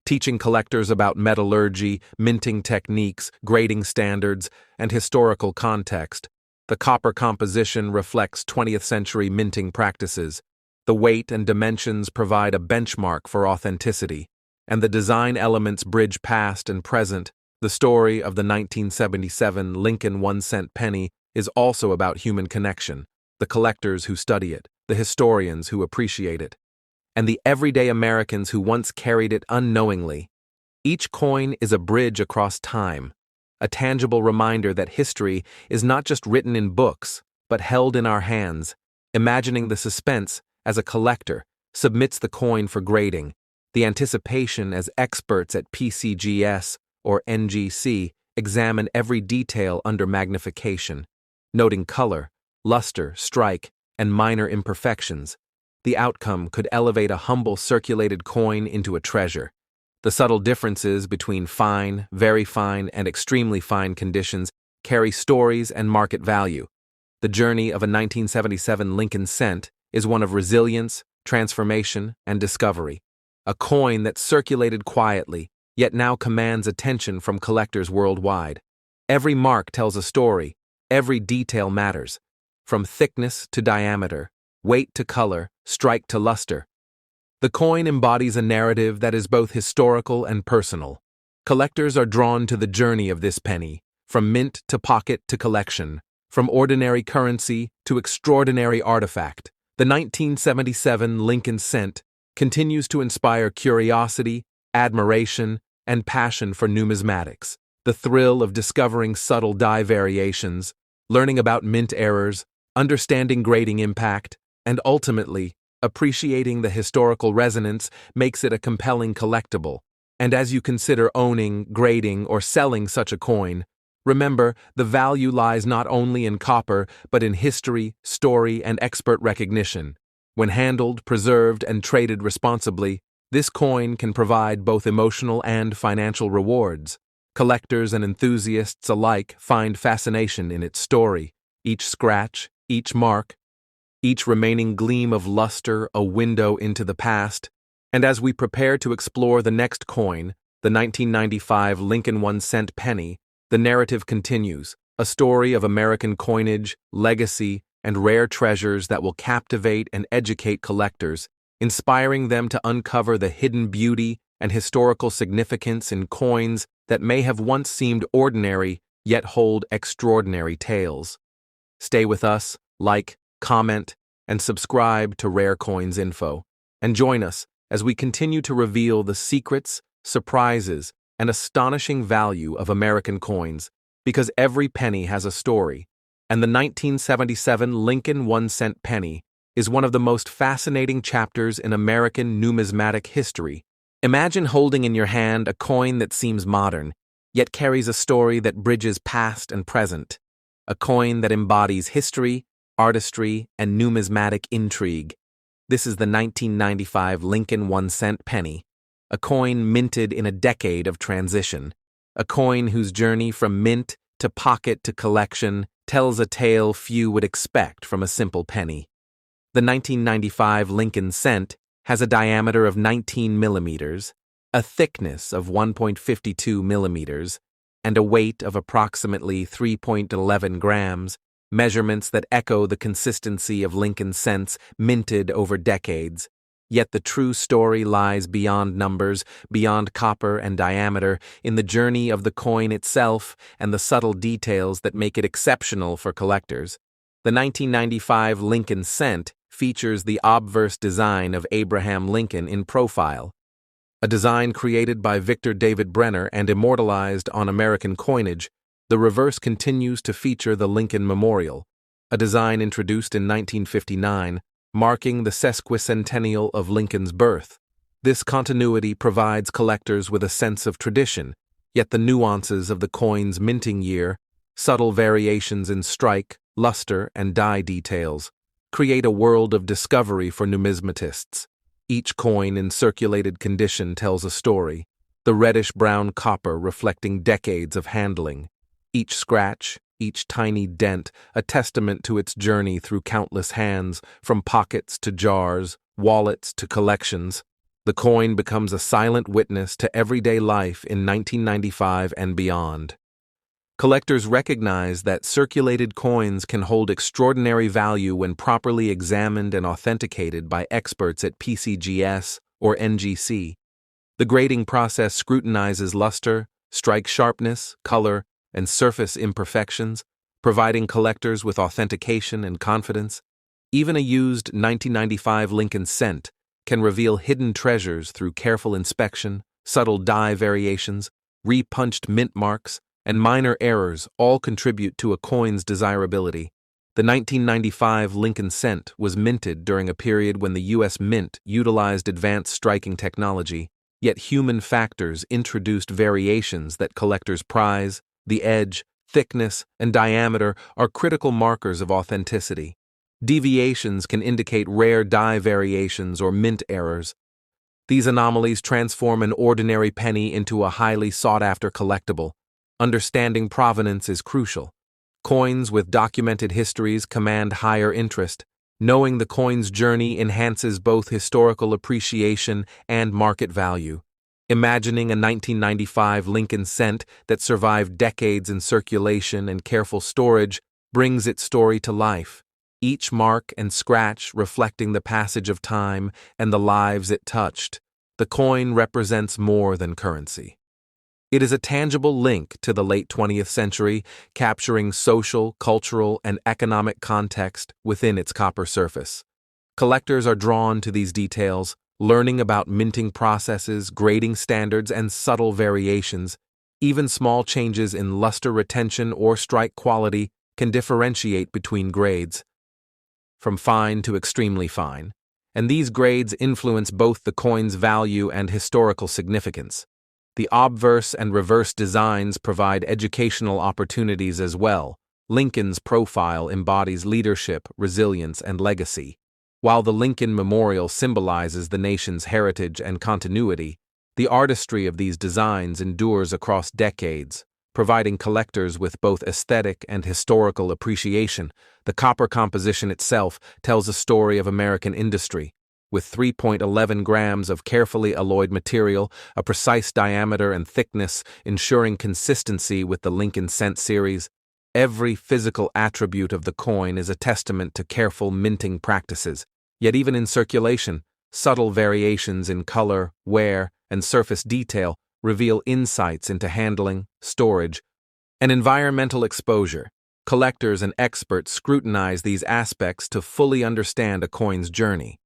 teaching collectors about metallurgy, minting techniques, grading standards, and historical context. The copper composition reflects 20th century minting practices. The weight and dimensions provide a benchmark for authenticity, and the design elements bridge past and present. The story of the 1977 Lincoln 1-cent penny is also about human connection, the collectors who study it, the historians who appreciate it, and the everyday Americans who once carried it unknowingly. Each coin is a bridge across time, a tangible reminder that history is not just written in books, but held in our hands. Imagining the suspense as a collector submits the coin for grading, the anticipation as experts at PCGS or NGC examine every detail under magnification, noting color, luster, strike, and minor imperfections. The outcome could elevate a humble circulated coin into a treasure. The subtle differences between fine, very fine, and extremely fine conditions carry stories and market value. The journey of a 1977 Lincoln cent is one of resilience, transformation, and discovery. A coin that circulated quietly, yet now commands attention from collectors worldwide. Every mark tells a story, every detail matters, from thickness to diameter, weight to color, strike to luster. The coin embodies a narrative that is both historical and personal. Collectors are drawn to the journey of this penny, from mint to pocket to collection, from ordinary currency to extraordinary artifact. The 1977 Lincoln cent continues to inspire curiosity, admiration, and passion for numismatics. The thrill of discovering subtle die variations, learning about mint errors, understanding grading impact, and ultimately, appreciating the historical resonance makes it a compelling collectible. And as you consider owning, grading, or selling such a coin, remember, the value lies not only in copper, but in history, story, and expert recognition. When handled, preserved, and traded responsibly, this coin can provide both emotional and financial rewards. Collectors and enthusiasts alike find fascination in its story, each scratch, each mark, each remaining gleam of luster a window into the past. And as we prepare to explore the next coin, the 1995 Lincoln 1-cent penny, the narrative continues, a story of American coinage, legacy, and rare treasures that will captivate and educate collectors, inspiring them to uncover the hidden beauty and historical significance in coins that may have once seemed ordinary yet hold extraordinary tales. Stay with us, like, comment, and subscribe to Rare Coins Info. And join us as we continue to reveal the secrets, surprises, and astonishing value of American coins, because every penny has a story, and the 1977 Lincoln 1-cent penny is one of the most fascinating chapters in American numismatic history. Imagine holding in your hand a coin that seems modern, yet carries a story that bridges past and present. A coin that embodies history, artistry, and numismatic intrigue. This is the 1995 Lincoln 1-cent penny, a coin minted in a decade of transition. A coin whose journey from mint to pocket to collection tells a tale few would expect from a simple penny. The 1995 Lincoln cent has a diameter of 19 millimeters, a thickness of 1.52 millimeters, and a weight of approximately 3.11 grams, measurements that echo the consistency of Lincoln cents minted over decades. Yet the true story lies beyond numbers, beyond copper and diameter, in the journey of the coin itself and the subtle details that make it exceptional for collectors. The 1995 Lincoln cent features the obverse design of Abraham Lincoln in profile, a design created by Victor David Brenner and immortalized on American coinage. The reverse continues to feature the Lincoln Memorial, a design introduced in 1959, marking the sesquicentennial of Lincoln's birth. This continuity provides collectors with a sense of tradition, yet the nuances of the coin's minting year, subtle variations in strike, luster, and die details, create a world of discovery for numismatists. Each coin in circulated condition tells a story, the reddish-brown copper reflecting decades of handling. Each scratch, each tiny dent, a testament to its journey through countless hands, from pockets to jars, wallets to collections. The coin becomes a silent witness to everyday life in 1995 and beyond. Collectors recognize that circulated coins can hold extraordinary value when properly examined and authenticated by experts at PCGS or NGC. The grading process scrutinizes luster, strike sharpness, color, and surface imperfections, providing collectors with authentication and confidence. Even a used 1995 Lincoln cent can reveal hidden treasures through careful inspection, subtle die variations, repunched mint marks, and minor errors all contribute to a coin's desirability. The 1995 Lincoln cent was minted during a period when the U.S. Mint utilized advanced striking technology, yet human factors introduced variations that collectors prize. The edge, thickness, and diameter are critical markers of authenticity. Deviations can indicate rare die variations or mint errors. These anomalies transform an ordinary penny into a highly sought-after collectible. Understanding provenance is crucial. Coins with documented histories command higher interest. Knowing the coin's journey enhances both historical appreciation and market value. Imagining a 1995 Lincoln cent that survived decades in circulation and careful storage brings its story to life, each mark and scratch reflecting the passage of time and the lives it touched. The coin represents more than currency. It is a tangible link to the late 20th century, capturing social, cultural, and economic context within its copper surface. Collectors are drawn to these details, learning about minting processes, grading standards, and subtle variations. Even small changes in luster retention or strike quality can differentiate between grades, from fine to extremely fine, and these grades influence both the coin's value and historical significance. The obverse and reverse designs provide educational opportunities as well. Lincoln's profile embodies leadership, resilience, and legacy. While the Lincoln Memorial symbolizes the nation's heritage and continuity, the artistry of these designs endures across decades, providing collectors with both aesthetic and historical appreciation. The copper composition itself tells a story of American industry. With 3.11 grams of carefully alloyed material, a precise diameter and thickness ensuring consistency with the Lincoln cent series, every physical attribute of the coin is a testament to careful minting practices. Yet even in circulation, subtle variations in color, wear, and surface detail reveal insights into handling, storage, and environmental exposure. Collectors and experts scrutinize these aspects to fully understand a coin's journey.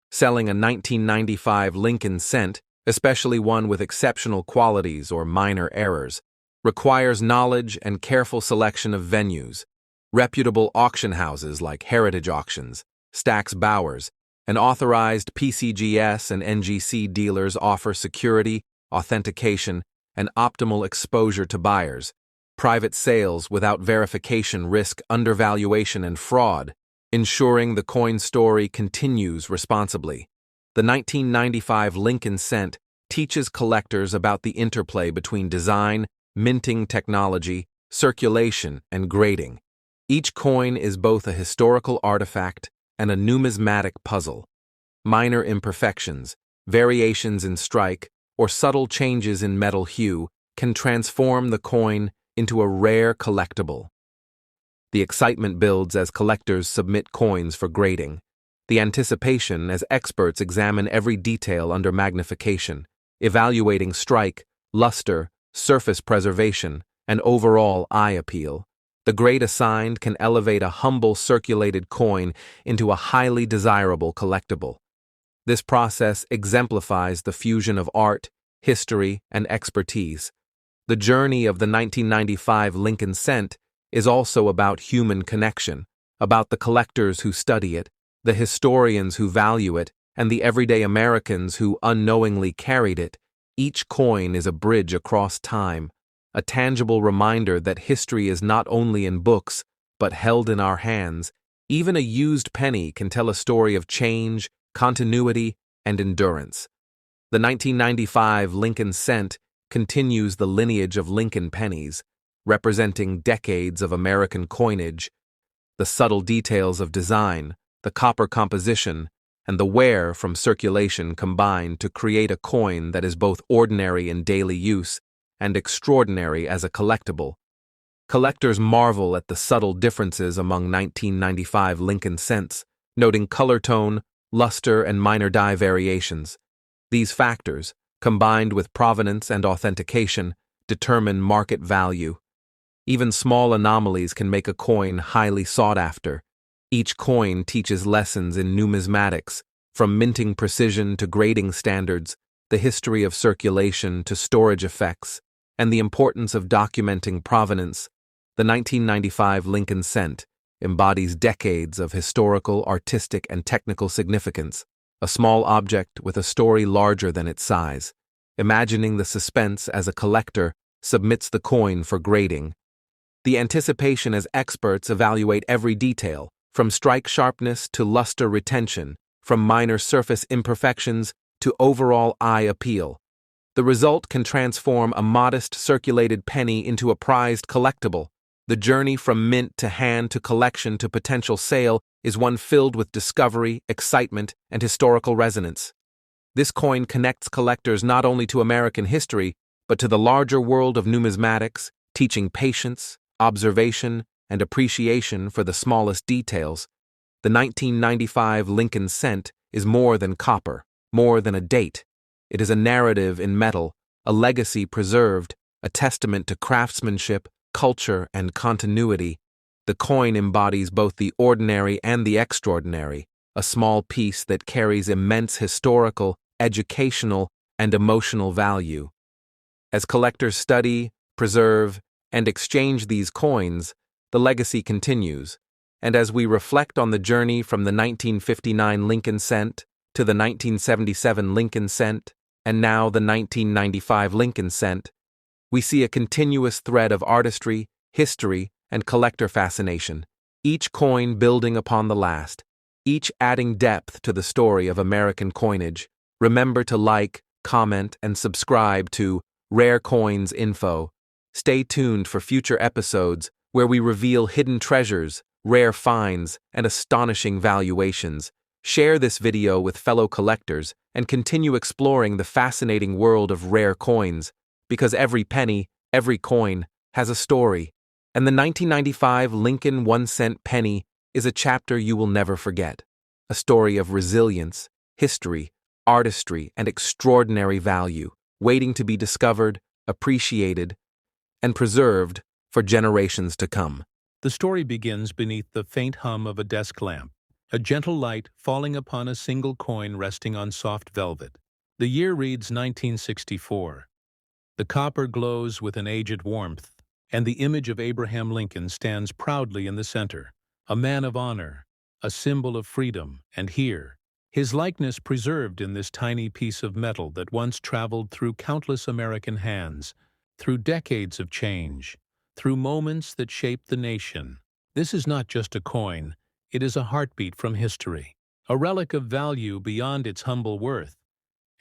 Selling a 1995 Lincoln cent, especially one with exceptional qualities or minor errors, requires knowledge and careful selection of venues. Reputable auction houses like Heritage Auctions, Stack's Bowers, and authorized PCGS and NGC dealers offer security, authentication, and optimal exposure to buyers. Private sales without verification risk undervaluation and fraud, ensuring the coin story continues responsibly. The 1995 Lincoln cent teaches collectors about the interplay between design, minting technology, circulation, and grading. Each coin is both a historical artifact and a numismatic puzzle. Minor imperfections, variations in strike, or subtle changes in metal hue can transform the coin into a rare collectible. The excitement builds as collectors submit coins for grading. The anticipation as experts examine every detail under magnification, evaluating strike, luster, surface preservation, and overall eye appeal. The grade assigned can elevate a humble circulated coin into a highly desirable collectible. This process exemplifies the fusion of art, history, and expertise. The journey of the 1995 Lincoln cent is also about human connection, about the collectors who study it, the historians who value it, and the everyday Americans who unknowingly carried it. Each coin is a bridge across time, a tangible reminder that history is not only in books, but held in our hands. Even a used penny can tell a story of change, continuity, and endurance. The 1995 Lincoln cent continues the lineage of Lincoln pennies, representing decades of American coinage. The subtle details of design, the copper composition, and the wear from circulation combine to create a coin that is both ordinary in daily use and extraordinary as a collectible. Collectors marvel at the subtle differences among 1995 Lincoln cents, noting color tone, luster, and minor die variations. These factors, combined with provenance and authentication, determine market value. Even small anomalies can make a coin highly sought after. Each coin teaches lessons in numismatics, from minting precision to grading standards, the history of circulation to storage effects, and the importance of documenting provenance. The 1995 Lincoln cent embodies decades of historical, artistic, and technical significance, a small object with a story larger than its size. Imagining the suspense as a collector submits the coin for grading. The anticipation as experts evaluate every detail, from strike sharpness to luster retention, from minor surface imperfections to overall eye appeal. The result can transform a modest circulated penny into a prized collectible. The journey from mint to hand to collection to potential sale is one filled with discovery, excitement, and historical resonance. This coin connects collectors not only to American history, but to the larger world of numismatics, teaching patience, observation, and appreciation for the smallest details. The 1995 Lincoln cent is more than copper, more than a date. It is a narrative in metal, a legacy preserved, a testament to craftsmanship, culture, and continuity. The coin embodies both the ordinary and the extraordinary, a small piece that carries immense historical, educational, and emotional value. As collectors study, preserve, and exchange these coins, the legacy continues, and as we reflect on the journey from the 1959 Lincoln cent to the 1977 Lincoln cent, and now the 1995 Lincoln cent, we see a continuous thread of artistry, history, and collector fascination, each coin building upon the last, each adding depth to the story of American coinage. Remember to like, comment, and subscribe to Rare Coins Info. Stay tuned for future episodes where we reveal hidden treasures, rare finds, and astonishing valuations. Share this video with fellow collectors and continue exploring the fascinating world of rare coins, because every penny, every coin, has a story, and the 1995 Lincoln 1-cent penny is a chapter you will never forget. A story of resilience, history, artistry, and extraordinary value, waiting to be discovered, appreciated, and preserved for generations to come. The story begins beneath the faint hum of a desk lamp, a gentle light falling upon a single coin resting on soft velvet. The year reads 1964. The copper glows with an aged warmth, and the image of Abraham Lincoln stands proudly in the center, a man of honor, a symbol of freedom, and here, his likeness preserved in this tiny piece of metal that once traveled through countless American hands, through decades of change, through moments that shaped the nation. This is not just a coin, it is a heartbeat from history, a relic of value beyond its humble worth.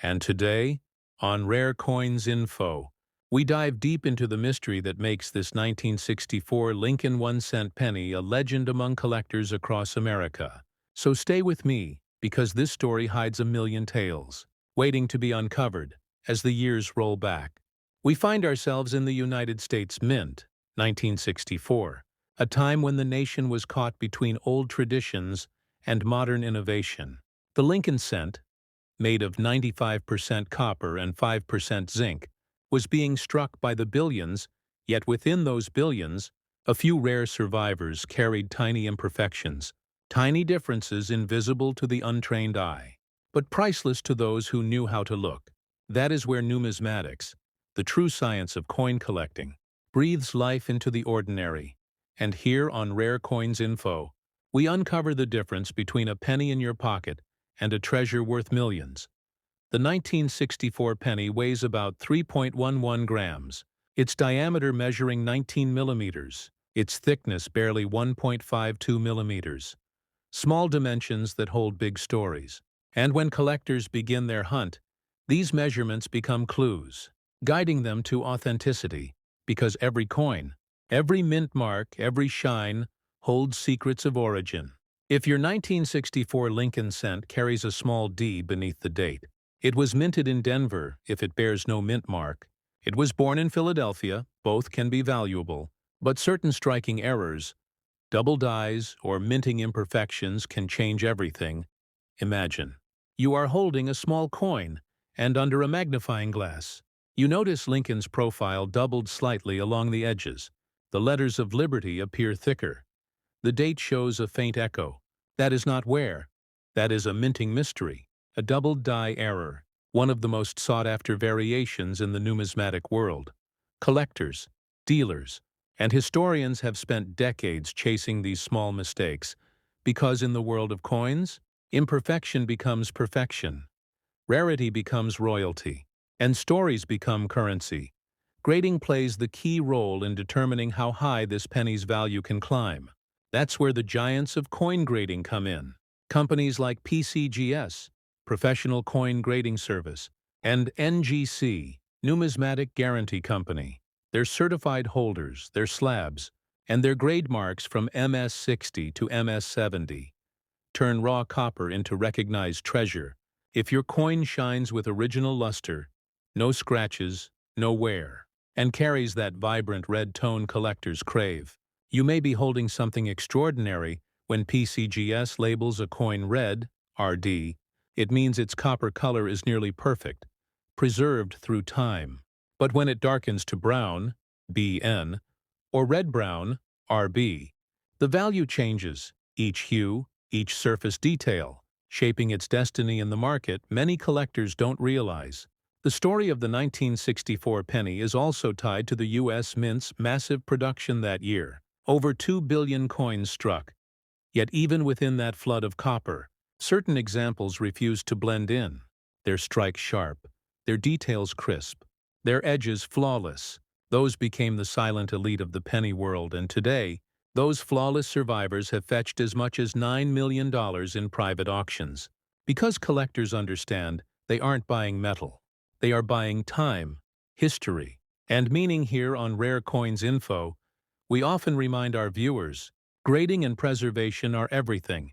And today, on Rare Coins Info, we dive deep into the mystery that makes this 1964 Lincoln 1-cent penny a legend among collectors across America. So stay with me, because this story hides a million tales, waiting to be uncovered as the years roll back. We find ourselves in the United States Mint, 1964, a time when the nation was caught between old traditions and modern innovation. The Lincoln cent, made of 95% copper and 5% zinc, was being struck by the billions, yet within those billions, a few rare survivors carried tiny imperfections, tiny differences invisible to the untrained eye, but priceless to those who knew how to look. That is where numismatics, the true science of coin collecting, breathes life into the ordinary. And here on Rare Coins Info, we uncover the difference between a penny in your pocket and a treasure worth millions. The 1964 penny weighs about 3.11 grams, its diameter measuring 19 millimeters, its thickness barely 1.52 millimeters. Small dimensions that hold big stories. And when collectors begin their hunt, these measurements become clues, guiding them to authenticity, because every coin, every mint mark, every shine, holds secrets of origin. If your 1964 Lincoln cent carries a small D beneath the date, it was minted in Denver. If it bears no mint mark, it was born in Philadelphia. Both can be valuable, but certain striking errors, double dies, or minting imperfections can change everything. Imagine, you are holding a small coin, and under a magnifying glass, you notice Lincoln's profile doubled slightly along the edges. The letters of liberty appear thicker. The date shows a faint echo. That is not wear. That is a minting mystery, a doubled die error, one of the most sought-after variations in the numismatic world. Collectors, dealers, and historians have spent decades chasing these small mistakes, because in the world of coins, imperfection becomes perfection, rarity becomes royalty, and stories become currency. Grading plays the key role in determining how high this penny's value can climb. That's where the giants of coin grading come in. Companies like PCGS, Professional Coin Grading Service, and NGC, Numismatic Guarantee Company. They're certified holders, their slabs, and their grade marks from MS-60 to MS-70 turn raw copper into recognized treasure. If your coin shines with original luster, no scratches, no wear, and carries that vibrant red tone collectors crave, you may be holding something extraordinary. When PCGS labels a coin red, RD, it means its copper color is nearly perfect, preserved through time. But when it darkens to brown, BN, or red-brown, RB, the value changes. Each hue, each surface detail, shaping its destiny in the market many collectors don't realize. The story of the 1964 penny is also tied to the U.S. Mint's massive production that year. Over 2 billion coins struck. Yet even within that flood of copper, certain examples refuse to blend in. Their strike sharp, their details crisp, their edges flawless. Those became the silent elite of the penny world, and today, those flawless survivors have fetched as much as $9 million in private auctions. Because collectors understand, they aren't buying metal. They are buying time, history, and meaning. Here on Rare Coins Info, we often remind our viewers, grading and preservation are everything,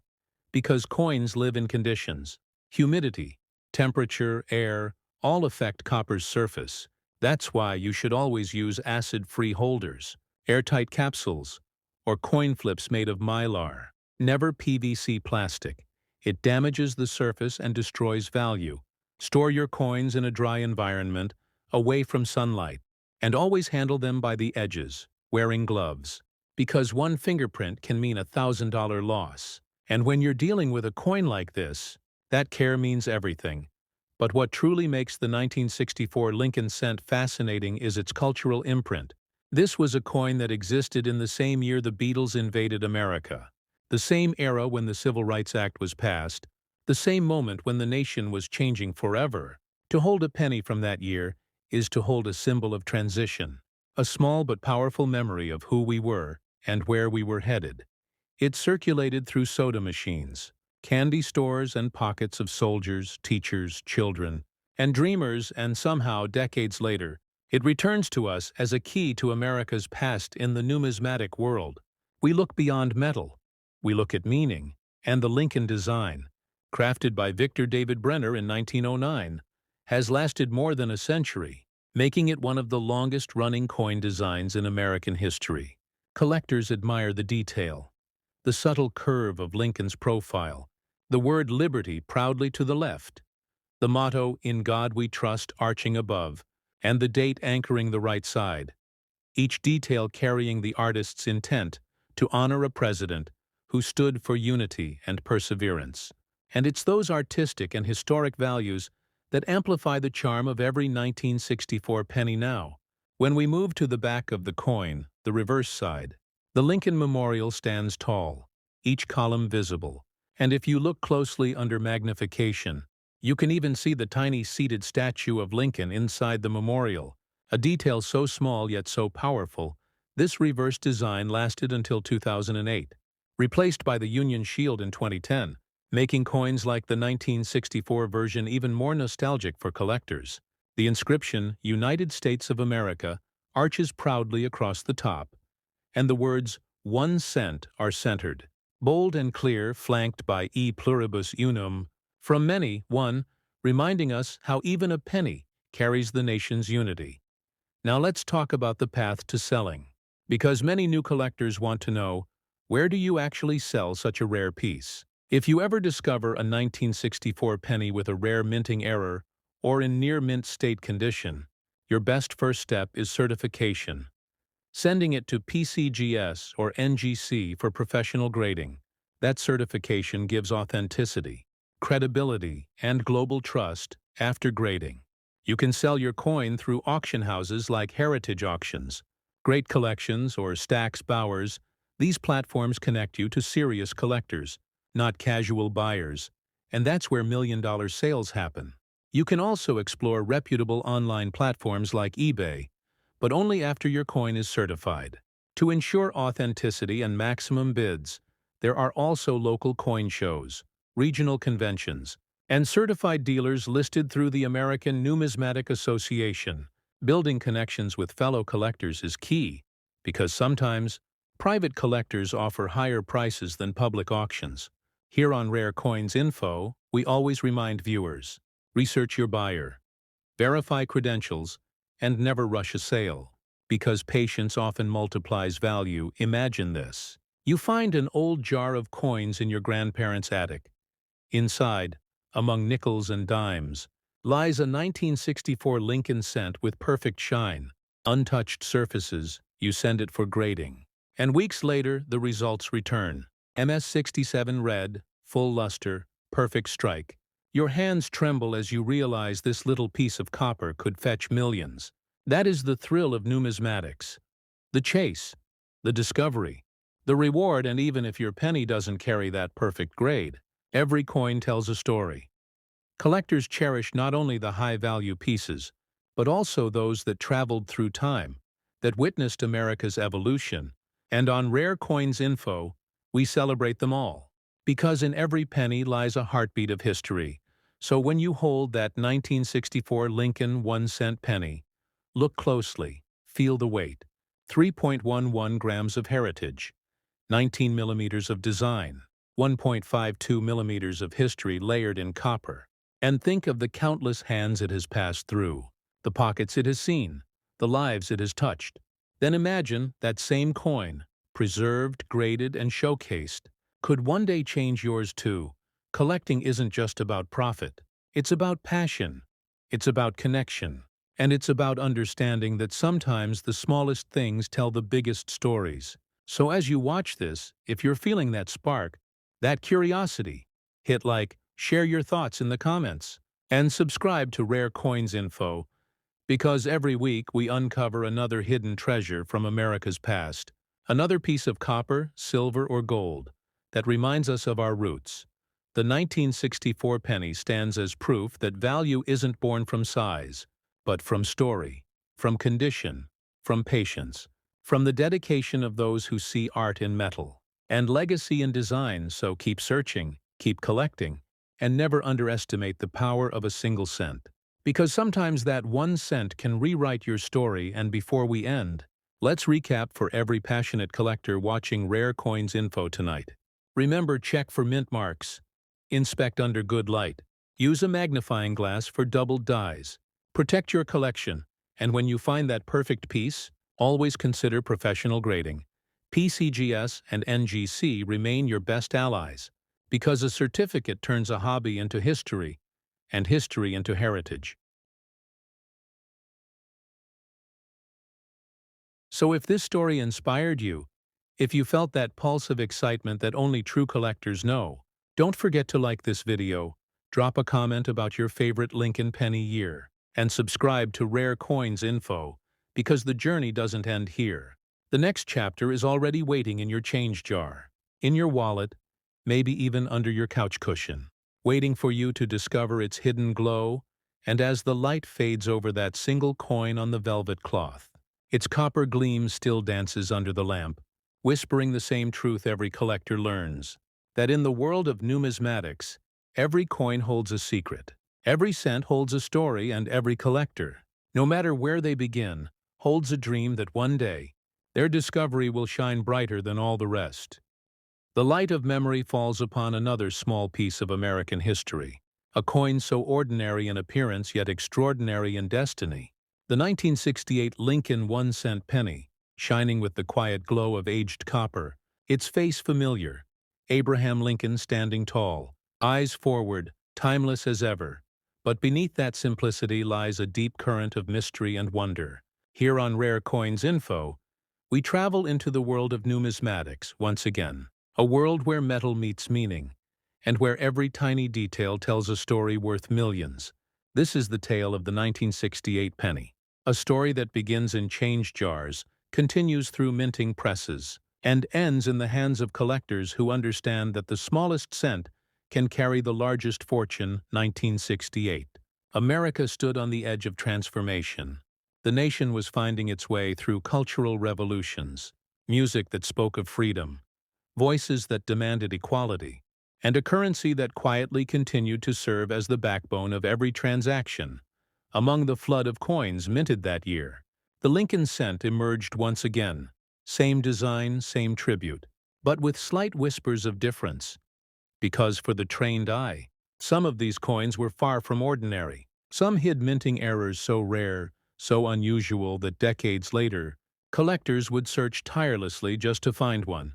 because coins live in conditions. Humidity, temperature, air, all affect copper's surface. That's why you should always use acid-free holders, airtight capsules, or coin flips made of mylar. Never PVC plastic. It damages the surface and destroys value. Store your coins in a dry environment, away from sunlight, and always handle them by the edges, wearing gloves. because one fingerprint can mean $1,000 loss. And when you're dealing with a coin like this, that care means everything. But what truly makes the 1964 Lincoln cent fascinating is its cultural imprint. This was a coin that existed in the same year the Beatles invaded America, the same era when the Civil Rights Act was passed, the same moment when the nation was changing forever. To hold a penny from that year is to hold a symbol of transition, a small but powerful memory of who we were and where we were headed. It circulated through soda machines, candy stores, and pockets of soldiers, teachers, children, and dreamers, and somehow, decades later, it returns to us as a key to America's past in the numismatic world. We look beyond metal. We look at meaning, and the Lincoln design, crafted by Victor David Brenner in 1909, has lasted more than a century, making it one of the longest-running coin designs in American history. Collectors admire the detail, the subtle curve of Lincoln's profile, the word liberty proudly to the left, the motto, "In God We Trust," arching above, and the date anchoring the right side, each detail carrying the artist's intent to honor a president who stood for unity and perseverance. And it's those artistic and historic values that amplify the charm of every 1964 penny now. When we move to the back of the coin, the reverse side, the Lincoln Memorial stands tall, each column visible, and if you look closely under magnification, you can even see the tiny seated statue of Lincoln inside the memorial, a detail so small yet so powerful. This reverse design lasted until 2008, replaced by the Union Shield in 2010, making coins like the 1964 version even more nostalgic for collectors. The inscription, "United States of America," arches proudly across the top, and the words, "1 cent," are centered, bold and clear, flanked by "E pluribus unum," from many, one, reminding us how even a penny carries the nation's unity. Now let's talk about the path to selling, because many new collectors want to know, where do you actually sell such a rare piece? If you ever discover a 1964 penny with a rare minting error or in near-mint state condition, your best first step is certification, sending it to PCGS or NGC for professional grading. That certification gives authenticity, credibility, and global trust after grading. You can sell your coin through auction houses like Heritage Auctions, Great Collections, or Stax Bowers. These platforms connect you to serious collectors, not casual buyers, and that's where million-dollar sales happen. You can also explore reputable online platforms like eBay, but only after your coin is certified. To ensure authenticity and maximum bids, there are also local coin shows, regional conventions, and certified dealers listed through the American Numismatic Association. Building connections with fellow collectors is key, because sometimes private collectors offer higher prices than public auctions. Here on Rare Coins Info, we always remind viewers, research your buyer, verify credentials, and never rush a sale. Because patience often multiplies value. Imagine this. You find an old jar of coins in your grandparents' attic. Inside, among nickels and dimes, lies a 1964 Lincoln cent with perfect shine, untouched surfaces. You send it for grading. And weeks later, the results return. MS-67 red, full luster, perfect strike. Your hands tremble as you realize this little piece of copper could fetch millions. That is the thrill of numismatics. The chase, the discovery, the reward, and even if your penny doesn't carry that perfect grade, every coin tells a story. Collectors cherish not only the high-value pieces, but also those that traveled through time, that witnessed America's evolution, and on Rare Coins Info, we celebrate them all. Because in every penny lies a heartbeat of history. So when you hold that 1964 Lincoln 1-cent penny, look closely, feel the weight. 3.11 grams of heritage, 19 millimeters of design, 1.52 millimeters of history layered in copper. And think of the countless hands it has passed through, the pockets it has seen, the lives it has touched. Then imagine that same coin, preserved, graded, and showcased, could one day change yours too. Collecting isn't just about profit. It's about passion. It's about connection. And it's about understanding that sometimes the smallest things tell the biggest stories. So as you watch this, if you're feeling that spark, that curiosity, hit like, share your thoughts in the comments, and subscribe to Rare Coins Info, because every week we uncover another hidden treasure from America's past, another piece of copper, silver, or gold that reminds us of our roots. The 1964 penny stands as proof that value isn't born from size, but from story, from condition, from patience, from the dedication of those who see art in metal, and legacy in design. So keep searching, keep collecting, and never underestimate the power of a single cent. Because sometimes that 1 cent can rewrite your story. And before we end, let's recap for every passionate collector watching Rare Coins Info tonight. Remember, check for mint marks. Inspect under good light. Use a magnifying glass for doubled dies. Protect your collection, and when you find that perfect piece, always consider professional grading. PCGS and NGC remain your best allies, because a certificate turns a hobby into history, and history into heritage. So if this story inspired you, if you felt that pulse of excitement that only true collectors know, don't forget to like this video, drop a comment about your favorite Lincoln penny year, and subscribe to Rare Coins Info, because the journey doesn't end here. The next chapter is already waiting in your change jar, in your wallet, maybe even under your couch cushion, waiting for you to discover its hidden glow. And as the light fades over that single coin on the velvet cloth, its copper gleam still dances under the lamp, whispering the same truth every collector learns, that in the world of numismatics, every coin holds a secret, every cent holds a story, and every collector, no matter where they begin, holds a dream that one day, their discovery will shine brighter than all the rest. The light of memory falls upon another small piece of American history, a coin so ordinary in appearance yet extraordinary in destiny. The 1968 Lincoln 1-cent penny, shining with the quiet glow of aged copper, its face familiar, Abraham Lincoln standing tall, eyes forward, timeless as ever. But beneath that simplicity lies a deep current of mystery and wonder. Here on Rare Coins Info, we travel into the world of numismatics once again, a world where metal meets meaning, and where every tiny detail tells a story worth millions. This is the tale of the 1968 penny. A story that begins in change jars, continues through minting presses, and ends in the hands of collectors who understand that the smallest cent can carry the largest fortune. 1968. America stood on the edge of transformation. The nation was finding its way through cultural revolutions, music that spoke of freedom, voices that demanded equality, and a currency that quietly continued to serve as the backbone of every transaction. Among the flood of coins minted that year, the Lincoln cent emerged once again, same design, same tribute, but with slight whispers of difference. Because for the trained eye, some of these coins were far from ordinary. Some hid minting errors so rare, so unusual that decades later, collectors would search tirelessly just to find one.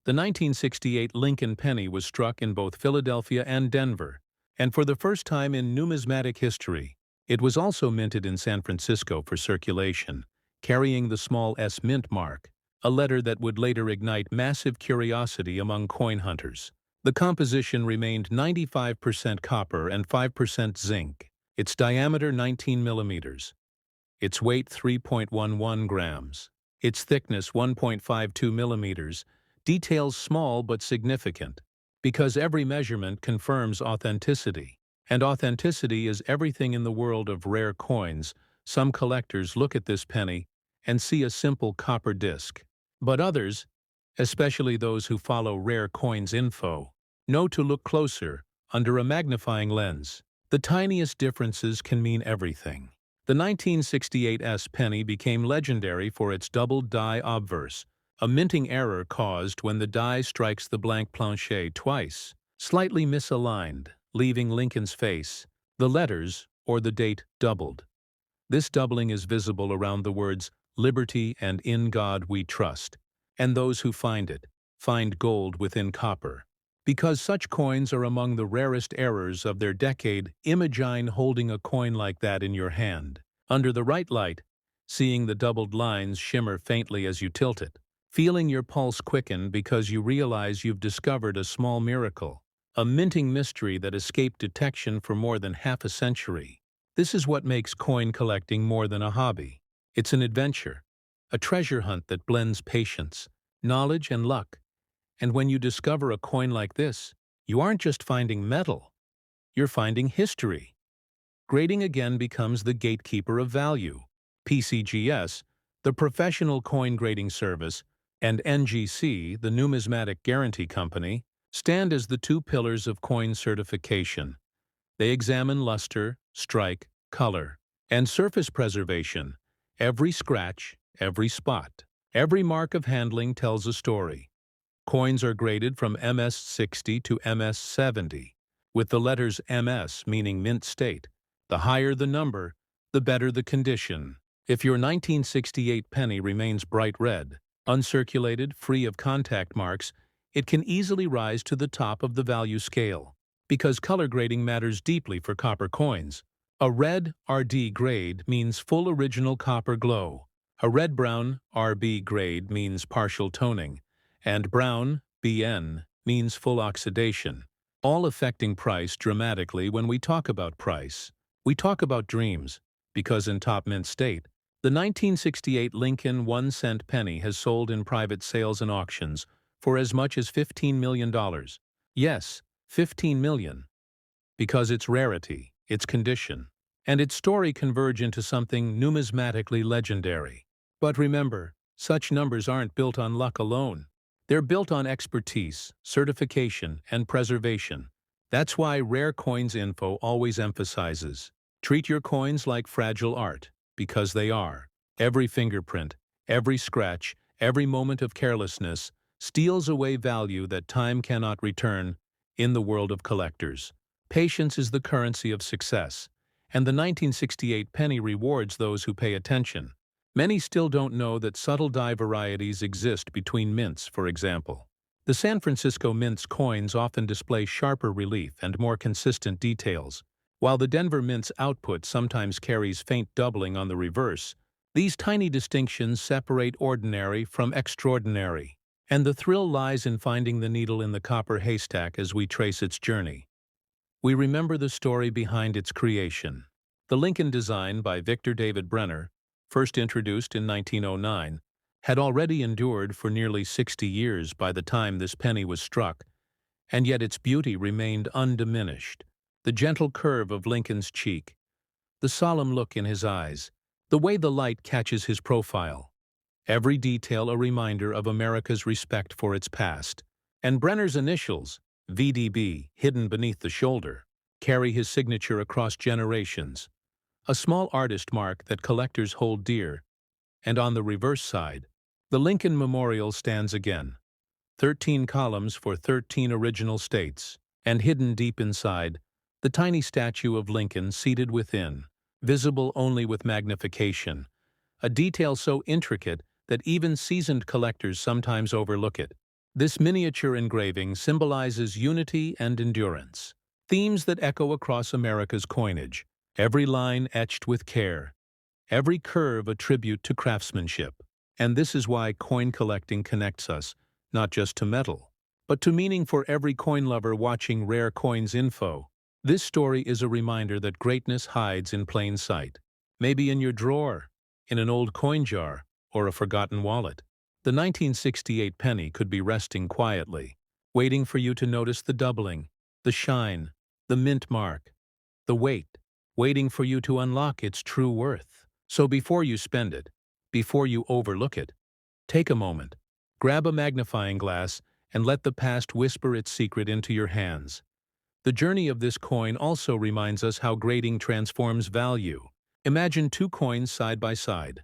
The 1968 Lincoln penny was struck in both Philadelphia and Denver, and for the first time in numismatic history, it was also minted in San Francisco for circulation, carrying the small S mint mark, a letter that would later ignite massive curiosity among coin hunters. The composition remained 95% copper and 5% zinc, its diameter 19 millimeters, its weight 3.11 grams, its thickness 1.52 millimeters, details small but significant, because every measurement confirms authenticity. And authenticity is everything in the world of rare coins. Some collectors look at this penny and see a simple copper disc. But others, especially those who follow Rare Coins Info, know to look closer, under a magnifying lens. The tiniest differences can mean everything. The 1968 S penny became legendary for its doubled die obverse, a minting error caused when the die strikes the blank plancher twice, slightly misaligned, leaving Lincoln's face, the letters, or the date doubled. This doubling is visible around the words "Liberty" and "In God We Trust," and those who find it find gold within copper. Because such coins are among the rarest errors of their decade, imagine holding a coin like that in your hand, under the right light, seeing the doubled lines shimmer faintly as you tilt it, feeling your pulse quicken because you realize you've discovered a small miracle, a minting mystery that escaped detection for more than half a century. This is what makes coin collecting more than a hobby. It's an adventure, a treasure hunt that blends patience, knowledge, and luck. And when you discover a coin like this, you aren't just finding metal, you're finding history. Grading again becomes the gatekeeper of value. PCGS, the professional coin grading service, and NGC, the numismatic guarantee company, stand as the two pillars of coin certification. They examine luster, strike, color, and surface preservation. Every scratch, every spot, every mark of handling tells a story. Coins are graded from MS-60 to MS-70, with the letters MS meaning mint state. The higher the number, the better the condition. If your 1968 penny remains bright red, uncirculated, free of contact marks, it can easily rise to the top of the value scale. Because color grading matters deeply for copper coins. A red RD grade means full original copper glow. A red-brown RB grade means partial toning, and brown BN means full oxidation, all affecting price dramatically. When we talk about price, we talk about dreams, because in top mint state, the 1968 Lincoln 1-cent penny has sold in private sales and auctions for as much as $15 million. Yes, $15 million. Because its rarity, its condition, and its story converge into something numismatically legendary. But remember, such numbers aren't built on luck alone. They're built on expertise, certification, and preservation. That's why Rare Coins Info always emphasizes, treat your coins like fragile art, because they are. Every fingerprint, every scratch, every moment of carelessness steals away value that time cannot return. In the world of collectors, patience is the currency of success, and the 1968 penny rewards those who pay attention. Many still don't know that subtle die varieties exist between mints, for example. The San Francisco Mint's coins often display sharper relief and more consistent details, while the Denver Mint's output sometimes carries faint doubling on the reverse. These tiny distinctions separate ordinary from extraordinary, and the thrill lies in finding the needle in the copper haystack as we trace its journey. We remember the story behind its creation. The Lincoln design by Victor David Brenner, first introduced in 1909, had already endured for nearly 60 years by the time this penny was struck, and yet its beauty remained undiminished. The gentle curve of Lincoln's cheek, the solemn look in his eyes, the way the light catches his profile. Every detail a reminder of America's respect for its past. And Brenner's initials, VDB, hidden beneath the shoulder, carry his signature across generations. A small artist mark that collectors hold dear. And on the reverse side, the Lincoln Memorial stands again. 13 columns for 13 original states, and hidden deep inside, the tiny statue of Lincoln seated within, visible only with magnification. A detail so intricate that even seasoned collectors sometimes overlook it. This miniature engraving symbolizes unity and endurance, themes that echo across America's coinage, every line etched with care, every curve a tribute to craftsmanship. And this is why coin collecting connects us, not just to metal, but to meaning. For every coin lover watching Rare Coins Info, this story is a reminder that greatness hides in plain sight, maybe in your drawer, in an old coin jar, or a forgotten wallet. The 1968 penny could be resting quietly, waiting for you to notice the doubling, the shine, the mint mark, the weight, waiting for you to unlock its true worth. So before you spend it, before you overlook it, take a moment, grab a magnifying glass, and let the past whisper its secret into your hands. The journey of this coin also reminds us how grading transforms value. Imagine two coins side by side,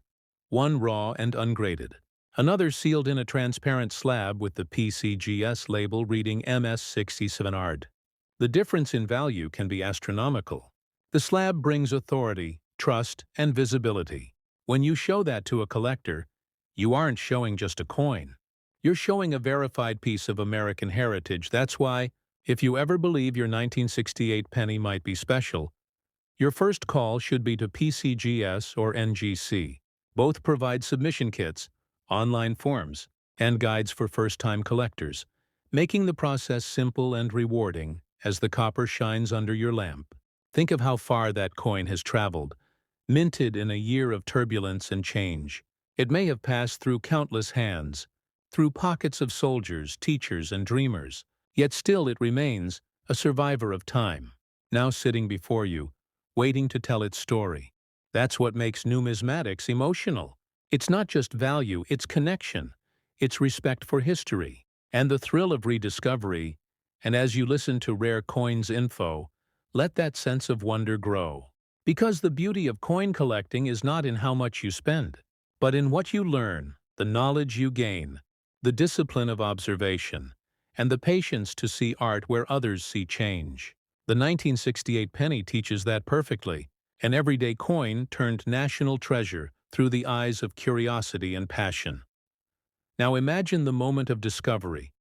one raw and ungraded, another sealed in a transparent slab with the PCGS label reading MS-67 ARD. The difference in value can be astronomical. The slab brings authority, trust, and visibility. When you show that to a collector, you aren't showing just a coin. You're showing a verified piece of American heritage. That's why, if you ever believe your 1968 penny might be special, your first call should be to PCGS or NGC. Both provide submission kits, online forms, and guides for first-time collectors, making the process simple and rewarding as the copper shines under your lamp. Think of how far that coin has traveled, minted in a year of turbulence and change. It may have passed through countless hands, through pockets of soldiers, teachers, and dreamers, yet still it remains a survivor of time, now sitting before you, waiting to tell its story. That's what makes numismatics emotional. It's not just value, it's connection, it's respect for history, and the thrill of rediscovery. And as you listen to Rare Coins info, let that sense of wonder grow. Because the beauty of coin collecting is not in how much you spend, but in what you learn, the knowledge you gain, the discipline of observation, and the patience to see art where others see change. The 1968 penny teaches that perfectly, an everyday coin turned national treasure through the eyes of curiosity and passion. Now imagine the moment of discovery.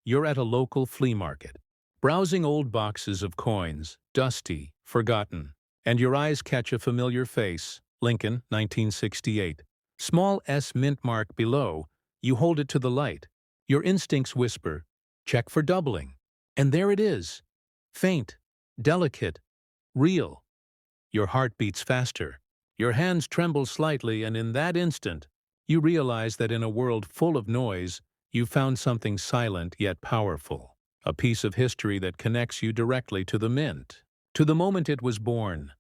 You're at a local flea market, browsing old boxes of coins, dusty, forgotten, and your eyes catch a familiar face, Lincoln, 1968. Small S mint mark below, you hold it to the light. Your instincts whisper, check for doubling. And there it is. Faint, delicate, real. Your heart beats faster. Your hands tremble slightly, and in that instant, you realize that in a world full of noise, you found something silent yet powerful. A piece of history that connects you directly to the mint, to the moment it was born.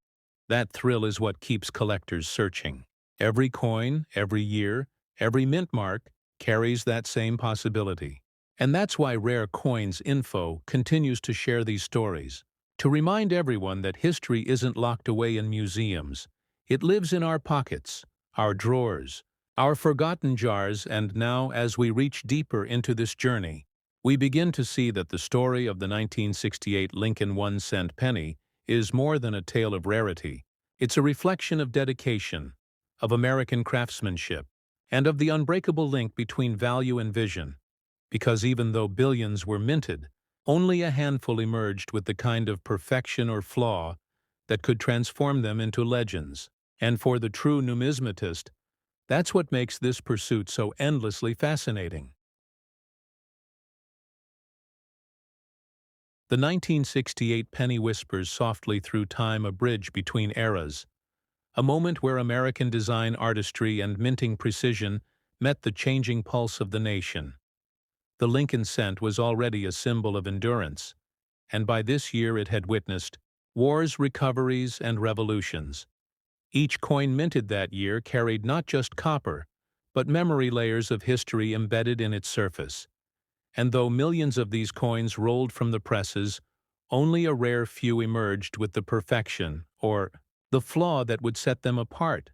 That thrill is what keeps collectors searching. Every coin, every year, every mint mark carries that same possibility. And that's why Rare Coins Info continues to share these stories, to remind everyone that history isn't locked away in museums. It lives in our pockets, our drawers, our forgotten jars, and now, as we reach deeper into this journey, we begin to see that the story of the 1968 Lincoln 1-cent penny is more than a tale of rarity. It's a reflection of dedication, of American craftsmanship, and of the unbreakable link between value and vision. Because even though billions were minted, only a handful emerged with the kind of perfection or flaw that could transform them into legends. And for the true numismatist, that's what makes this pursuit so endlessly fascinating. The 1968 penny whispers softly through time, a bridge between eras, a moment where American design artistry and minting precision met the changing pulse of the nation. The Lincoln cent was already a symbol of endurance, and by this year it had witnessed wars, recoveries, and revolutions. Each coin minted that year carried not just copper, but memory layers of history embedded in its surface. And though millions of these coins rolled from the presses, only a rare few emerged with the perfection, or the flaw that would set them apart.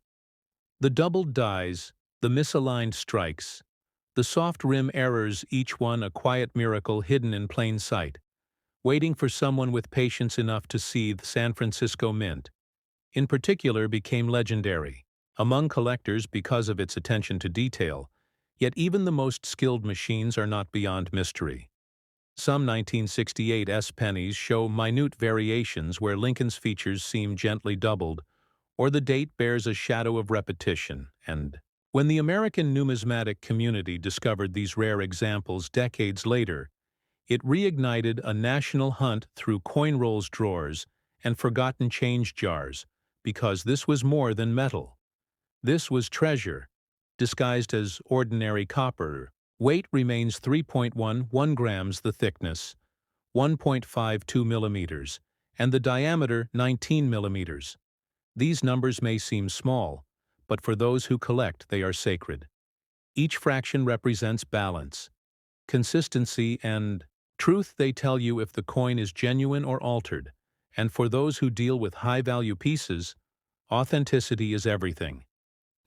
The doubled dies, the misaligned strikes, the soft rim errors, each one a quiet miracle hidden in plain sight, waiting for someone with patience enough to see. The San Francisco Mint, in particular, became legendary among collectors because of its attention to detail, yet even the most skilled machines are not beyond mystery. Some 1968 S pennies show minute variations where Lincoln's features seem gently doubled, or the date bears a shadow of repetition, and when the American numismatic community discovered these rare examples decades later, it reignited a national hunt through coin rolls drawers and forgotten change jars, because this was more than metal. This was treasure, disguised as ordinary copper. Weight remains 3.11 grams, the thickness 1.52 millimeters, and the diameter 19 millimeters. These numbers may seem small, but for those who collect, they are sacred. Each fraction represents balance, consistency, and truth. They tell you if the coin is genuine or altered, and for those who deal with high-value pieces, authenticity is everything.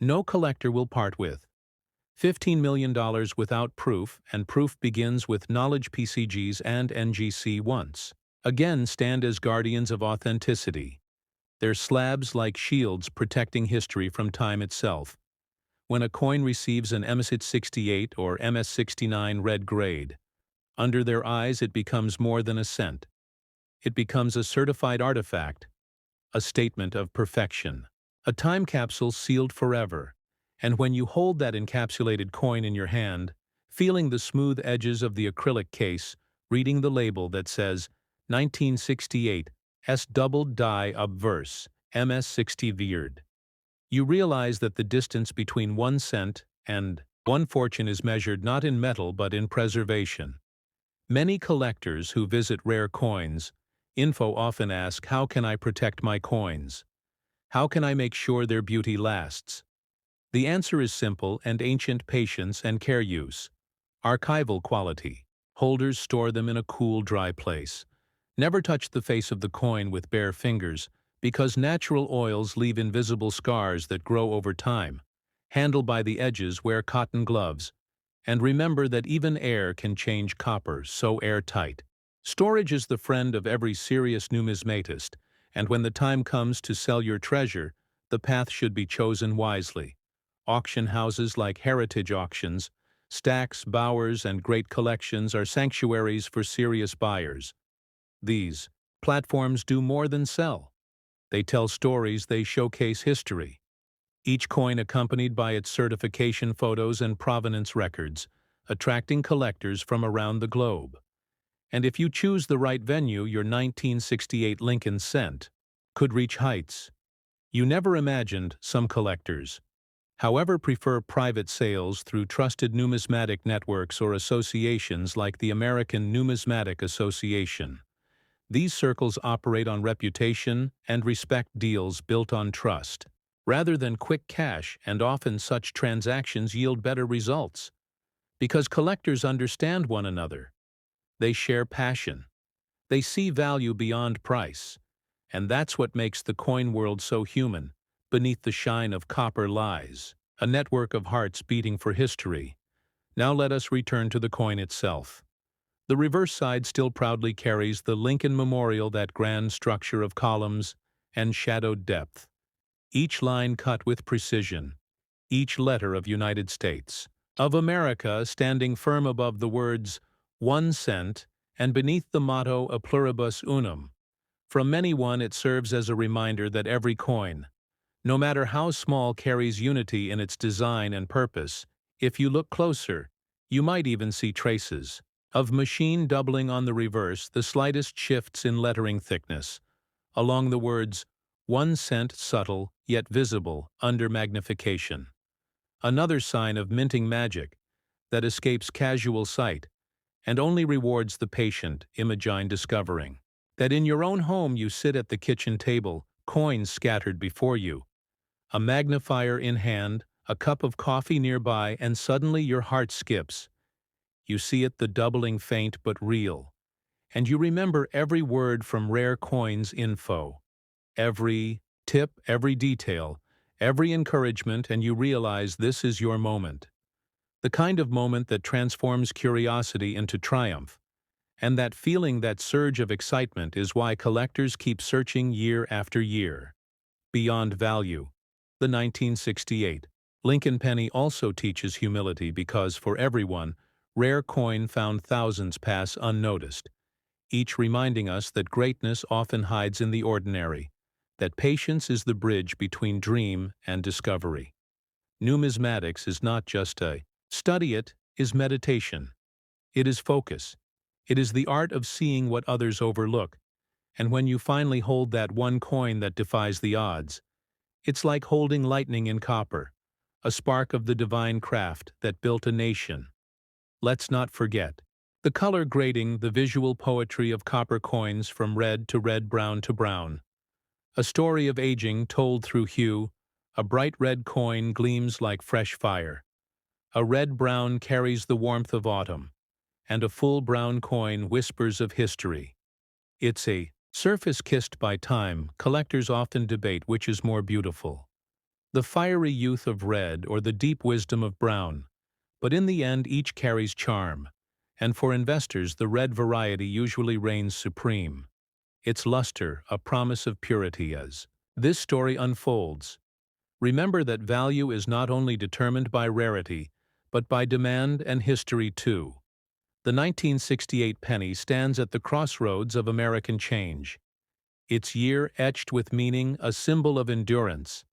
No collector will part with $15 million without proof, and proof begins with knowledge. PCGs and NGC once again stand as guardians of authenticity, their slabs like shields protecting history from time itself. When a coin receives an MS-68 or MS-69 red grade, under their eyes it becomes more than a cent. It becomes a certified artifact, a statement of perfection, a time capsule sealed forever. And when you hold that encapsulated coin in your hand, feeling the smooth edges of the acrylic case, reading the label that says 1968 S double die obverse MS60 Veerd. You realize that the distance between 1 cent and 1 fortune is measured not in metal but in preservation. Many collectors who visit rare coins info often ask, how can I protect my coins? How can I make sure their beauty lasts? The answer is simple and ancient: patience and care use. Archival quality. Holders store them in a cool, dry place. Never touch the face of the coin with bare fingers, because natural oils leave invisible scars that grow over time. Handle by the edges, wear cotton gloves. And remember that even air can change copper, so airtight. Storage is the friend of every serious numismatist, and when the time comes to sell your treasure, the path should be chosen wisely. Auction houses like Heritage Auctions, Stacks, Bowers, and Great Collections are sanctuaries for serious buyers. These platforms do more than sell. They tell stories, they showcase history. Each coin accompanied by its certification photos and provenance records, attracting collectors from around the globe. And if you choose the right venue, your 1968 Lincoln cent could reach heights you never imagined. Some collectors, however, prefer private sales through trusted numismatic networks or associations like the American Numismatic Association. These circles operate on reputation and respect deals built on trust, rather than quick cash, and often such transactions yield better results. Because collectors understand one another. They share passion. They see value beyond price. And that's what makes the coin world so human. Beneath the shine of copper lies a network of hearts beating for history. Now let us return to the coin itself. The reverse side still proudly carries the Lincoln Memorial, that grand structure of columns and shadowed depth. Each line cut with precision, each letter of United States of America standing firm above the words 1 cent and beneath the motto A pluribus unum. From many one, it serves as a reminder that every coin, no matter how small, carries unity in its design and purpose. If you look closer, you might even see traces of machine doubling on the reverse, the slightest shifts in lettering thickness. Along the words 1 cent, subtle yet visible under magnification. Another sign of minting magic that escapes casual sight and only rewards the patient. Imagine discovering that in your own home you sit at the kitchen table, coins scattered before you, a magnifier in hand, a cup of coffee nearby, and suddenly your heart skips. You see it, the doubling, faint but real, and you remember every word from Rare Coins info, every tip, every detail, every encouragement, and you realize this is your moment. The kind of moment that transforms curiosity into triumph. And that feeling, that surge of excitement, is why collectors keep searching year after year. Beyond value. The 1968 Lincoln penny also teaches humility, because for everyone, rare coin found thousands pass unnoticed, each reminding us that greatness often hides in the ordinary, that patience is the bridge between dream and discovery. Numismatics is not just a study, it is meditation. It is focus. It is the art of seeing what others overlook. And when you finally hold that one coin that defies the odds, it's like holding lightning in copper, a spark of the divine craft that built a nation. Let's not forget the color grading, the visual poetry of copper coins, from red to red, brown to brown. A story of aging told through hue. A bright red coin gleams like fresh fire. A red brown carries the warmth of autumn, and a full brown coin whispers of history. It's a surface kissed by time. Collectors often debate which is more beautiful, the fiery youth of red or the deep wisdom of brown. But in the end, each carries charm, and for investors, the red variety usually reigns supreme. Its luster, a promise of purity. As this story unfolds, remember that value is not only determined by rarity, but by demand and history too. The 1968 penny stands at the crossroads of American change. Its year etched with meaning, a symbol of endurance.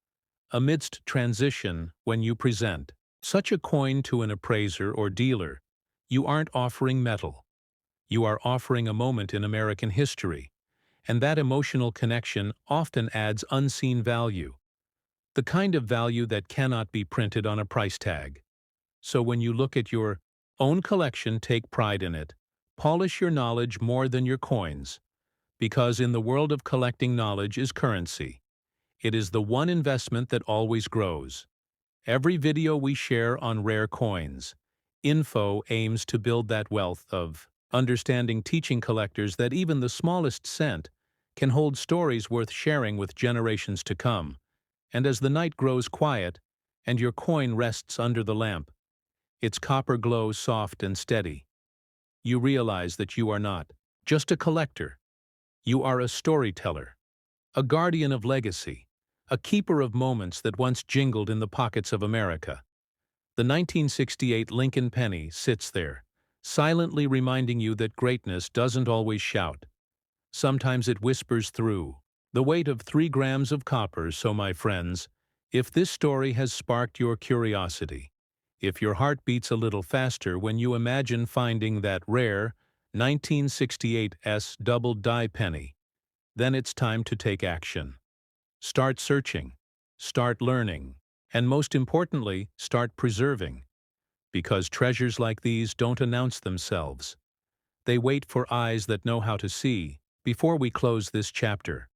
Amidst transition, when you present such a coin to an appraiser or dealer, You aren't offering metal. You are offering a moment in American history, and that emotional connection often adds unseen value, the kind of value that cannot be printed on a price tag. So when you look at your own collection, take pride in it. Polish your knowledge more than your coins, because in the world of collecting, knowledge is currency. It is the one investment that always grows. Every video we share on rare coins, info aims to build that wealth of understanding, teaching collectors that even the smallest cent can hold stories worth sharing with generations to come. And as the night grows quiet and your coin rests under the lamp, its copper glows soft and steady, you realize that you are not just a collector. You are a storyteller, a guardian of legacy, a keeper of moments that once jingled in the pockets of America. The 1968 Lincoln penny sits there, silently reminding you that greatness doesn't always shout. Sometimes it whispers through. The weight of 3 grams of copper. So, my friends, if this story has sparked your curiosity, if your heart beats a little faster when you imagine finding that rare 1968 double die penny, then it's time to take action. Start searching, start learning, and most importantly, start preserving. Because treasures like these don't announce themselves. They wait for eyes that know how to see. Before we close this chapter,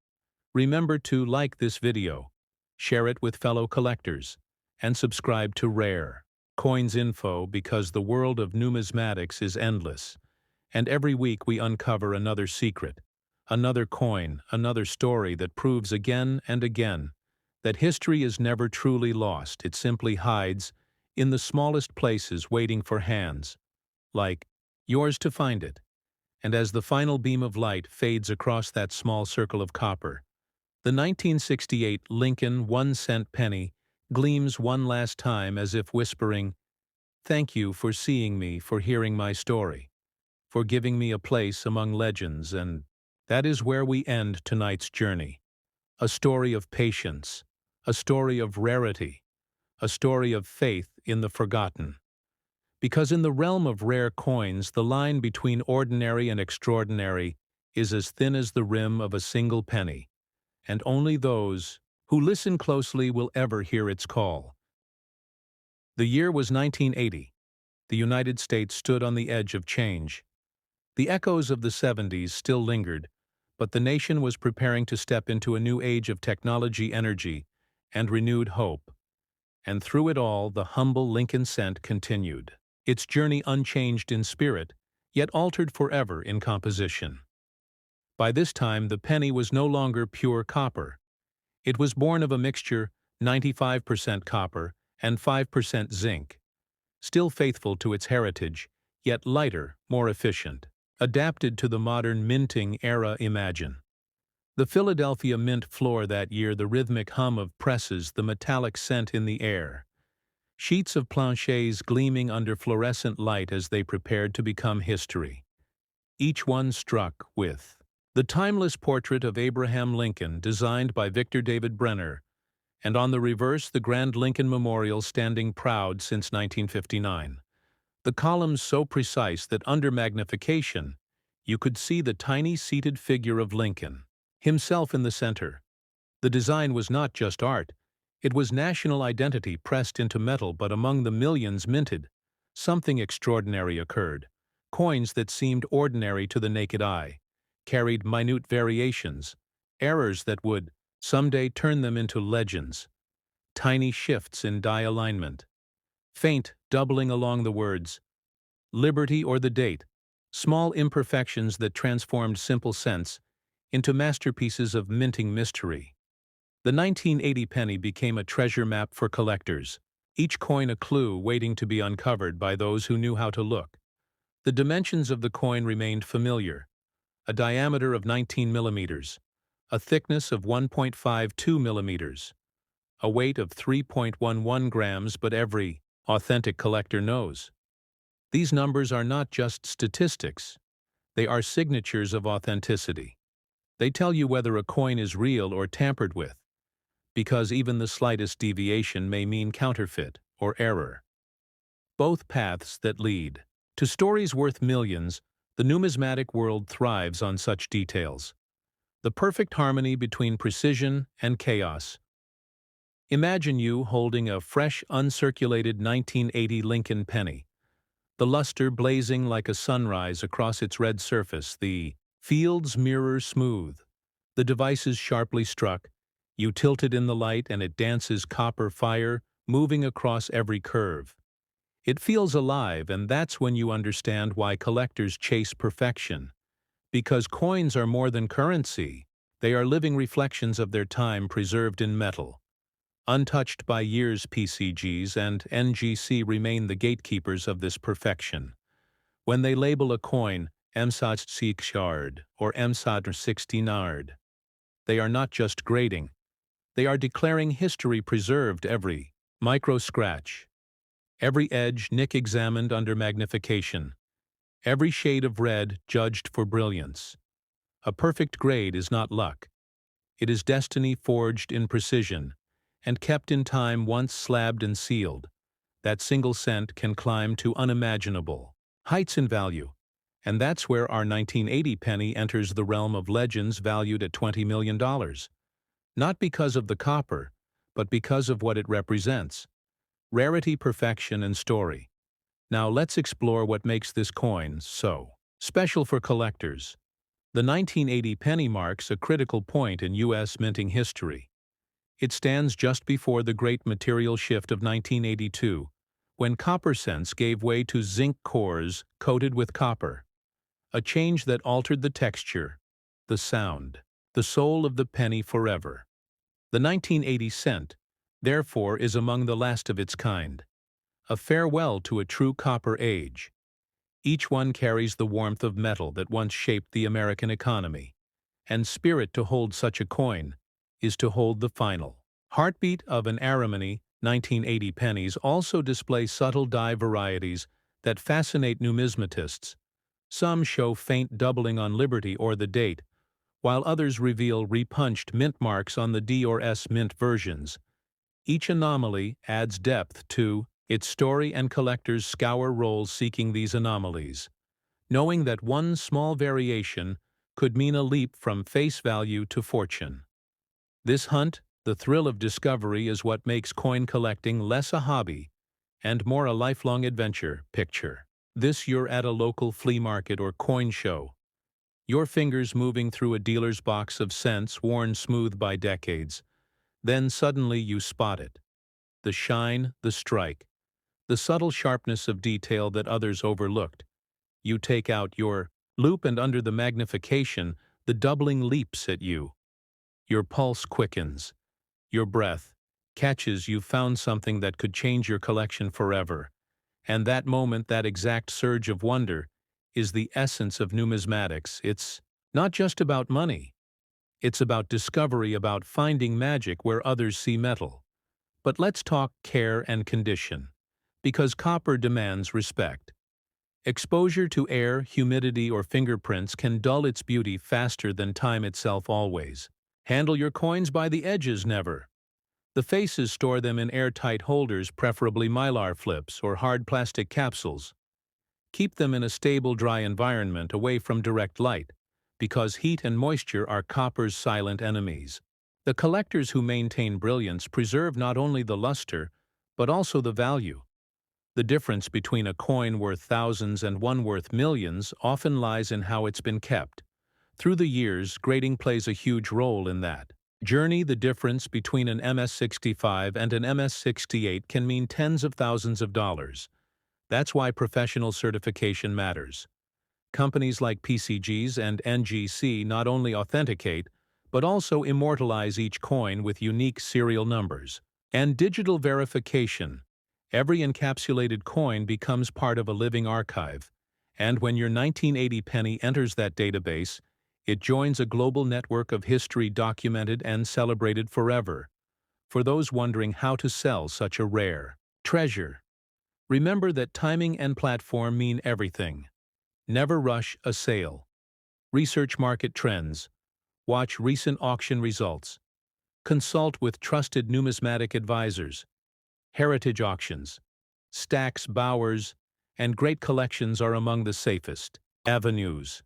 remember to like this video, share it with fellow collectors, and subscribe to Rare Coins Info, because the world of numismatics is endless, and every week we uncover another secret, another coin, another story that proves again and again that history is never truly lost. It simply hides in the smallest places, waiting for hands like yours to find it. And as the final beam of light fades across that small circle of copper, the 1968 Lincoln 1-cent penny gleams one last time, as if whispering, "Thank you for seeing me, for hearing my story, for giving me a place among legends." And that is where we end tonight's journey. A story of patience, a story of rarity, a story of faith in the forgotten. Because in the realm of rare coins, the line between ordinary and extraordinary is as thin as the rim of a single penny, and only those who listen closely will ever hear its call. The year was 1980. The United States stood on the edge of change. The echoes of the 70s still lingered, but the nation was preparing to step into a new age of technology, energy, and renewed hope. And through it all, the humble Lincoln cent continued, its journey unchanged in spirit, yet altered forever in composition. By this time, the penny was no longer pure copper. It was born of a mixture 95% copper and 5% zinc, still faithful to its heritage, yet lighter, more efficient, adapted to the modern minting era. Imagine the Philadelphia Mint floor that year, the rhythmic hum of presses, the metallic scent in the air. Sheets of planchets gleaming under fluorescent light as they prepared to become history. Each one struck with the timeless portrait of Abraham Lincoln, designed by Victor David Brenner, and on the reverse the Grand Lincoln Memorial, standing proud since 1959. The columns so precise that under magnification you could see the tiny seated figure of Lincoln, himself in the center. The design was not just art, it was national identity pressed into metal. But among the millions minted, something extraordinary occurred. Coins that seemed ordinary to the naked eye carried minute variations, errors that would someday turn them into legends. Tiny shifts in die alignment, faint doubling along the words, liberty or the date, small imperfections that transformed simple cents into masterpieces of minting mystery. The 1980 penny became a treasure map for collectors, each coin a clue waiting to be uncovered by those who knew how to look. The dimensions of the coin remained familiar: a diameter of 19 millimeters, a thickness of 1.52 millimeters, a weight of 3.11 grams. But every authentic collector knows these numbers are not just statistics, they are signatures of authenticity. They tell you whether a coin is real or tampered with, because even the slightest deviation may mean counterfeit or error. Both paths that lead To stories worth millions, the numismatic world thrives on such details. The perfect harmony between precision and chaos. Imagine you holding a fresh, uncirculated 1980 Lincoln penny, the luster blazing like a sunrise across its red surface, the field's mirror smooth. The device is sharply struck. You tilt it in the light and it dances copper fire, moving across every curve. It feels alive, and that's when you understand why collectors chase perfection. Because coins are more than currency. They are living reflections of their time preserved in metal. Untouched by years, PCGs and NGC remain the gatekeepers of this perfection. When they label a coin M60 or M60, they are not just grading. They are declaring history preserved, every micro-scratch, every edge nick examined under magnification, every shade of red judged for brilliance. A perfect grade is not luck. It is destiny forged in precision, and kept in time. Once slabbed and sealed, that single cent can climb to unimaginable heights in value. And that's where our 1980 penny enters the realm of legends, valued at $20 million. Not because of the copper, but because of what it represents: rarity, perfection, and story. Now let's explore what makes this coin so special for collectors. The 1980 penny marks a critical point in U.S. minting history. It stands just before the great material shift of 1982, when copper cents gave way to zinc cores coated with copper. A change that altered the texture, the sound, the soul of the penny forever. The 1980 cent, therefore, is among the last of its kind. A farewell to a true copper age. Each one carries the warmth of metal that once shaped the American economy. And spirit to hold such a coin is to hold the final heartbeat of an Aramony. 1980 pennies also display subtle die varieties that fascinate numismatists. Some show faint doubling on Liberty or the date, while others reveal repunched mint marks on the D or S mint versions. Each anomaly adds depth to its story, and collectors scour rolls seeking these anomalies, knowing that one small variation could mean a leap from face value to fortune. This hunt, the thrill of discovery, is what makes coin collecting less a hobby and more a lifelong adventure. Picture this: you're at a local flea market or coin show, your fingers moving through a dealer's box of cents worn smooth by decades. Then suddenly you spot it. The shine, the strike, the subtle sharpness of detail that others overlooked. You take out your loop, and under the magnification, the doubling leaps at you. Your pulse quickens. Your breath catches. You've found something that could change your collection forever. And that moment, that exact surge of wonder, is the essence of numismatics. It's not just about money. It's about discovery, about finding magic where others see metal. But let's talk care and condition, because copper demands respect. Exposure to air, humidity, or fingerprints can dull its beauty faster than time itself always. Handle your coins by the edges, never. The faces, store them in airtight holders, preferably mylar flips or hard plastic capsules. Keep them in a stable, dry environment away from direct light, because heat and moisture are copper's silent enemies. The collectors who maintain brilliance preserve not only the luster, but also the value. The difference between a coin worth thousands and one worth millions often lies in how it's been kept. Through the years, grading plays a huge role in that journey. The difference between an MS-65 and an MS-68 can mean tens of thousands of dollars. That's why professional certification matters. Companies like PCGs and NGC not only authenticate, but also immortalize each coin with unique serial numbers and digital verification. Every encapsulated coin becomes part of a living archive, and when your 1980 penny enters that database, it joins a global network of history documented and celebrated forever. For those wondering how to sell such a rare treasure, remember that timing and platform mean everything. Never rush a sale. Research market trends. Watch recent auction results. Consult with trusted numismatic advisors. Heritage auctions, Stacks, Bowers, And great collections are among the safest avenues.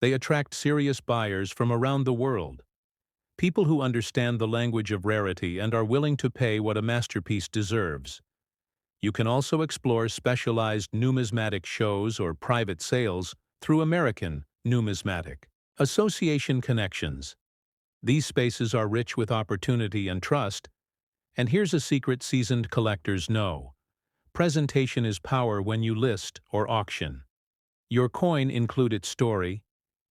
They attract serious buyers from around the world, people who understand the language of rarity and are willing to pay what a masterpiece deserves. You can also explore specialized numismatic shows or private sales through American Numismatic Association connections. These spaces are rich with opportunity and trust, and here's a secret seasoned collectors know. Presentation is power when you list or auction. Your coin include its story,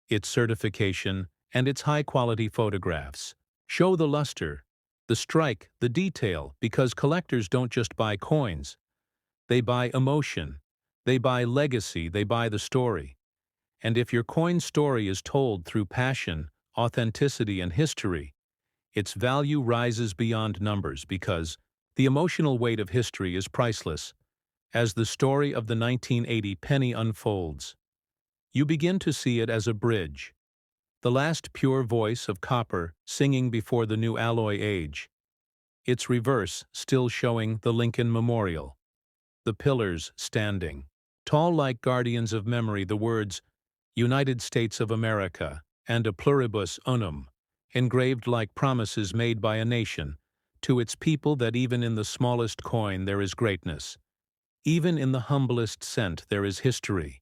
its certification, and its high-quality photographs. Show the luster, the strike, the detail, because collectors don't just buy coins. They buy emotion. They buy legacy. They buy the story. And if your coin story is told through passion, authenticity, and history, its value rises beyond numbers because the emotional weight of history is priceless. As the story of the 1980 penny unfolds, you begin to see it as a bridge, the last pure voice of copper singing before the new alloy age. Its reverse still showing the Lincoln Memorial, the pillars standing, tall like guardians of memory, the words United States of America and a pluribus unum, engraved like promises made by a nation to its people that even in the smallest coin there is greatness. Even in the humblest cent there is history.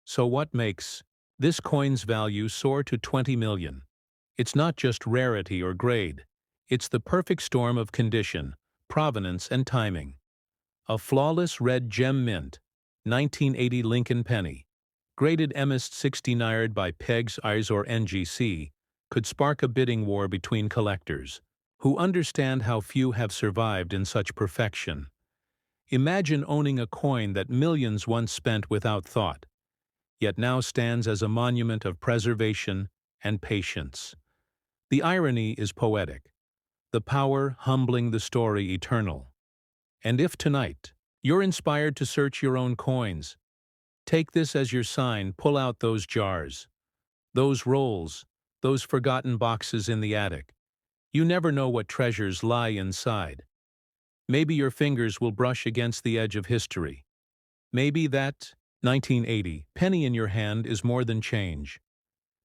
So what makes this coin's value soar to 20 million? It's not just rarity or grade. It's the perfect storm of condition, provenance, and timing. A flawless red gem mint, 1980 Lincoln penny, graded Emist 69 by Pegs Eyes or NGC, could spark a bidding war between collectors, who understand how few have survived in such perfection. Imagine owning a coin that millions once spent without thought, yet now stands as a monument of preservation and patience. The irony is poetic, the power humbling, the story eternal. And if tonight you're inspired to search your own coins, take this as your sign. Pull out those jars, those rolls, those forgotten boxes in the attic. You never know what treasures lie inside. Maybe your fingers will brush against the edge of history. Maybe that 1980 penny in your hand is more than change.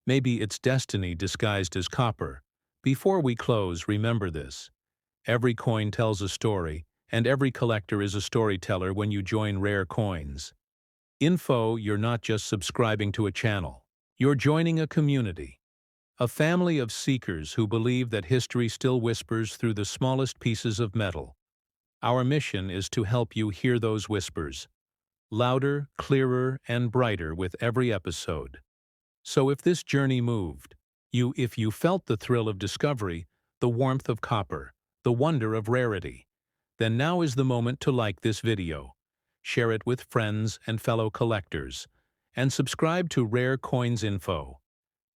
Maybe it's destiny disguised as copper. Before we close, remember this. Every coin tells a story, and every collector is a storyteller when you join Rare Coins. You're not just subscribing to a channel. You're joining a community. A family of seekers who believe that history still whispers through the smallest pieces of metal. Our mission is to help you hear those whispers, louder, clearer, and brighter with every episode. So if this journey moved if you felt the thrill of discovery, the warmth of copper, the wonder of rarity, then now is the moment to like this video, share it with friends and fellow collectors, and subscribe to Rare Coins Info.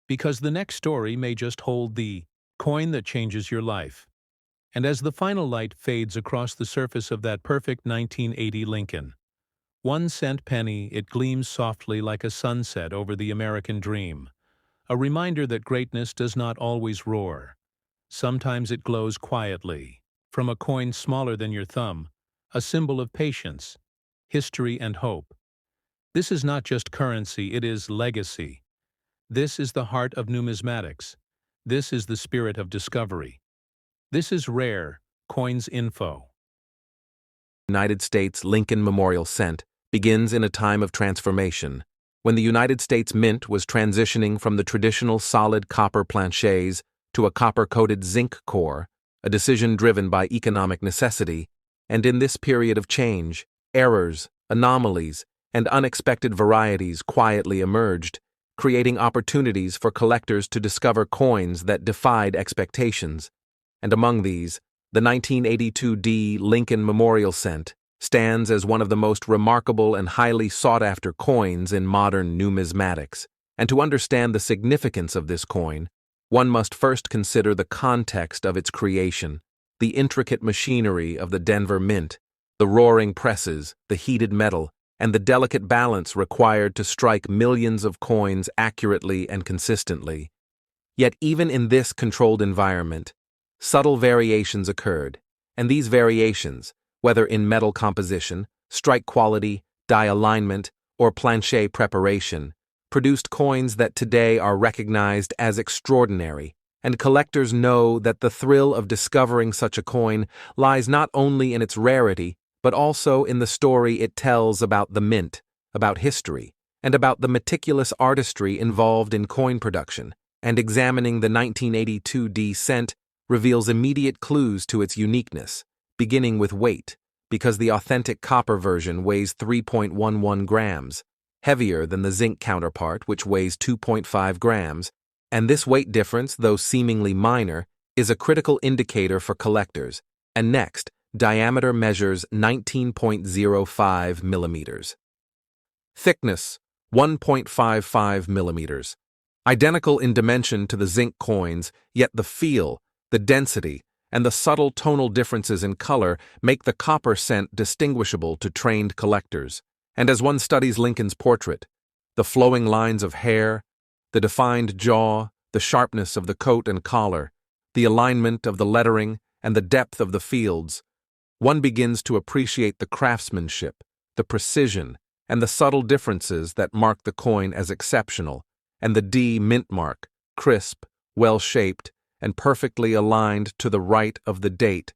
Because the next story may just hold the coin that changes your life. And as the final light fades across the surface of that perfect 1980 Lincoln, 1 cent penny, it gleams softly like a sunset over the American dream. A reminder that greatness does not always roar. Sometimes it glows quietly, from a coin smaller than your thumb, a symbol of patience, history, and hope. This is not just currency, it is legacy. This is the heart of numismatics. This is the spirit of discovery. This is Rare Coins Info. United States Lincoln Memorial Cent begins in a time of transformation, when the United States Mint was transitioning from the traditional solid copper planchets to a copper-coated zinc core, a decision driven by economic necessity, and in this period of change, errors, anomalies, and unexpected varieties quietly emerged, creating opportunities for collectors to discover coins that defied expectations. And among these, the 1982 D Lincoln Memorial Cent stands as one of the most remarkable and highly sought-after coins in modern numismatics. And to understand the significance of this coin, one must first consider the context of its creation, the intricate machinery of the Denver Mint, the roaring presses, the heated metal, and the delicate balance required to strike millions of coins accurately and consistently. Yet even in this controlled environment, subtle variations occurred, and these variations, whether in metal composition, strike quality, die alignment, or plancher preparation, produced coins that today are recognized as extraordinary, and collectors know that the thrill of discovering such a coin lies not only in its rarity, but also in the story it tells about the mint, about history, and about the meticulous artistry involved in coin production. And examining the 1982 D cent reveals immediate clues to its uniqueness, beginning with weight, because the authentic copper version weighs 3.11 grams, heavier than the zinc counterpart, which weighs 2.5 grams, and this weight difference, though seemingly minor, is a critical indicator for collectors. And next, diameter measures 19.05 millimeters. Thickness, 1.55 millimeters. Identical in dimension to the zinc coins, yet the feel, the density, and the subtle tonal differences in color make the copper cent distinguishable to trained collectors. And as one studies Lincoln's portrait, the flowing lines of hair, the defined jaw, the sharpness of the coat and collar, the alignment of the lettering, and the depth of the fields, one begins to appreciate the craftsmanship, the precision, and the subtle differences that mark the coin as exceptional, and the D mint mark, crisp, well-shaped, and perfectly aligned to the right of the date,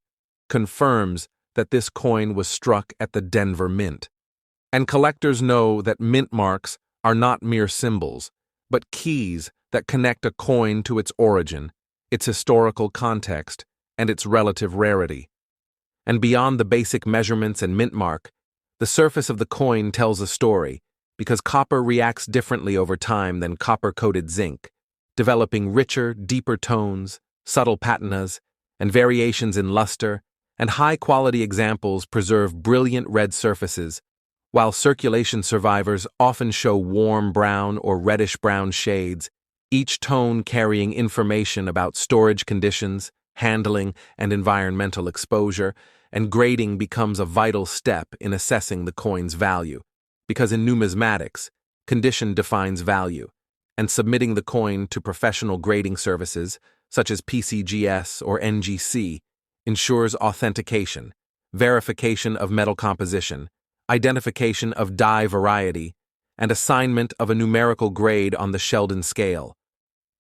confirms that this coin was struck at the Denver Mint. And collectors know that mint marks are not mere symbols, but keys that connect a coin to its origin, its historical context, and its relative rarity. And beyond the basic measurements and mint mark, the surface of the coin tells a story, because copper reacts differently over time than copper-coated zinc, developing richer, deeper tones, subtle patinas, and variations in luster, and high-quality examples preserve brilliant red surfaces, while circulation survivors often show warm brown or reddish-brown shades, each tone carrying information about storage conditions, handling, and environmental exposure, and grading becomes a vital step in assessing the coin's value, because in numismatics, condition defines value, and submitting the coin to professional grading services, such as PCGS or NGC, ensures authentication, verification of metal composition, identification of die variety, and assignment of a numerical grade on the Sheldon scale.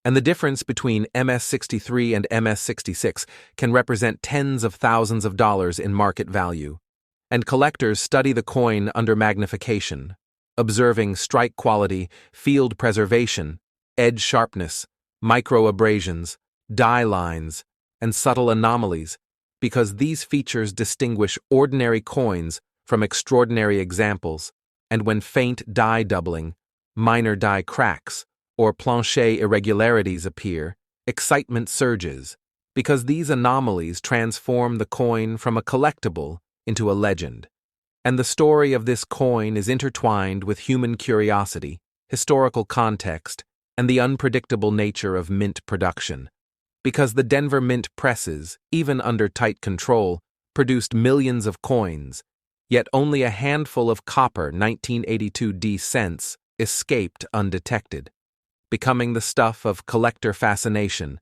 And the difference between MS-63 and MS-66 can represent tens of thousands of dollars in market value. And collectors study the coin under magnification, observing strike quality, field preservation, edge sharpness, micro-abrasions, die lines, and subtle anomalies, because these features distinguish ordinary coins from extraordinary examples, and when faint die doubling, minor die cracks, or plancher irregularities appear, excitement surges, because these anomalies transform the coin from a collectible into a legend. And the story of this coin is intertwined with human curiosity, historical context, and the unpredictable nature of mint production. Because the Denver Mint presses, even under tight control, produced millions of coins, yet only a handful of copper 1982 D cents escaped undetected, becoming the stuff of collector fascination.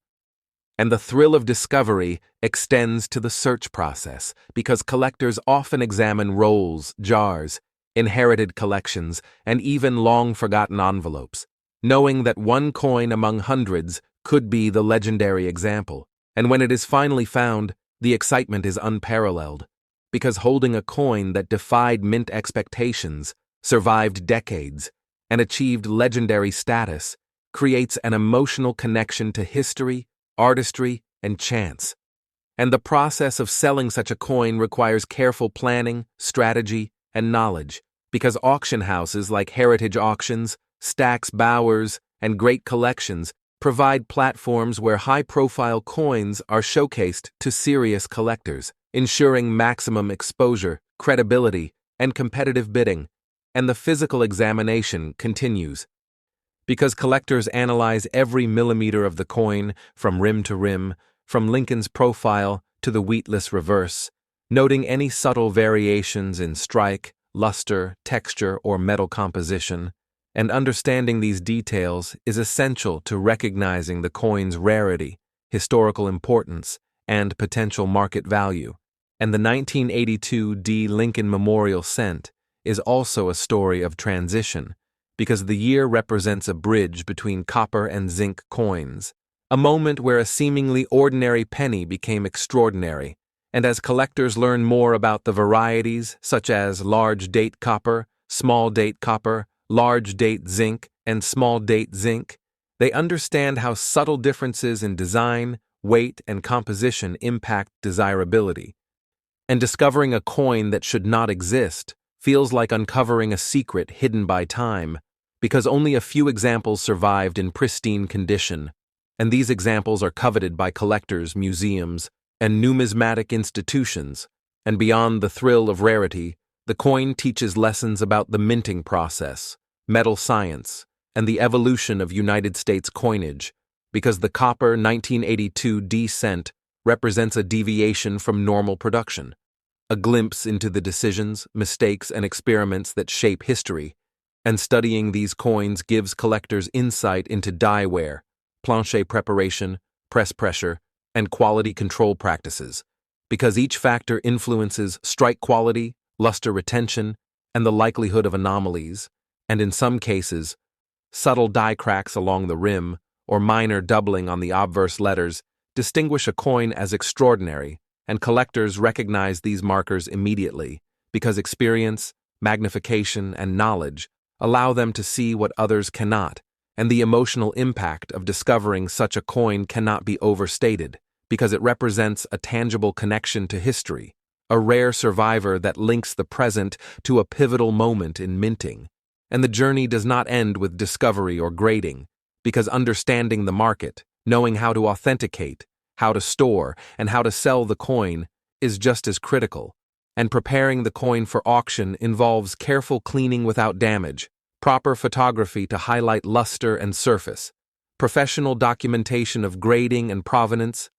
And the thrill of discovery extends to the search process, because collectors often examine rolls, jars, inherited collections, and even long-forgotten envelopes, knowing that one coin among hundreds could be the legendary example. And when it is finally found, the excitement is unparalleled, because holding a coin that defied mint expectations, survived decades, and achieved legendary status creates an emotional connection to history, artistry, and chance. And the process of selling such a coin requires careful planning, strategy, and knowledge, because auction houses like Heritage Auctions, Stack's Bowers, and Great Collections provide platforms where high-profile coins are showcased to serious collectors, ensuring maximum exposure, credibility, and competitive bidding. And the physical examination continues, because collectors analyze every millimeter of the coin from rim to rim, from Lincoln's profile to the wheatless reverse, noting any subtle variations in strike, luster, texture, or metal composition. And understanding these details is essential to recognizing the coin's rarity, historical importance, and potential market value. And the 1982 D. Lincoln Memorial Cent is also a story of transition, because the year represents a bridge between copper and zinc coins, a moment where a seemingly ordinary penny became extraordinary, and as collectors learn more about the varieties such as large date copper, small date copper, large date zinc, and small date zinc, they understand how subtle differences in design, weight, and composition impact desirability. And discovering a coin that should not exist feels like uncovering a secret hidden by time, because only a few examples survived in pristine condition, and these examples are coveted by collectors, museums, and numismatic institutions. And beyond the thrill of rarity, the coin teaches lessons about the minting process, metal science, and the evolution of United States coinage, because the copper 1982 D cent represents a deviation from normal production, a glimpse into the decisions, mistakes, and experiments that shape history, and studying these coins gives collectors insight into die wear, planche preparation, press pressure, and quality control practices, because each factor influences strike quality, luster retention, and the likelihood of anomalies, and in some cases, subtle die cracks along the rim or minor doubling on the obverse letters distinguish a coin as extraordinary, and collectors recognize these markers immediately because experience, magnification, and knowledge allow them to see what others cannot, and the emotional impact of discovering such a coin cannot be overstated because it represents a tangible connection to history, a rare survivor that links the present to a pivotal moment in minting. And the journey does not end with discovery or grading, because understanding the market, knowing how to authenticate, how to store, and how to sell the coin is just as critical. And preparing the coin for auction involves careful cleaning without damage, proper photography to highlight luster and surface, professional documentation of grading and provenance,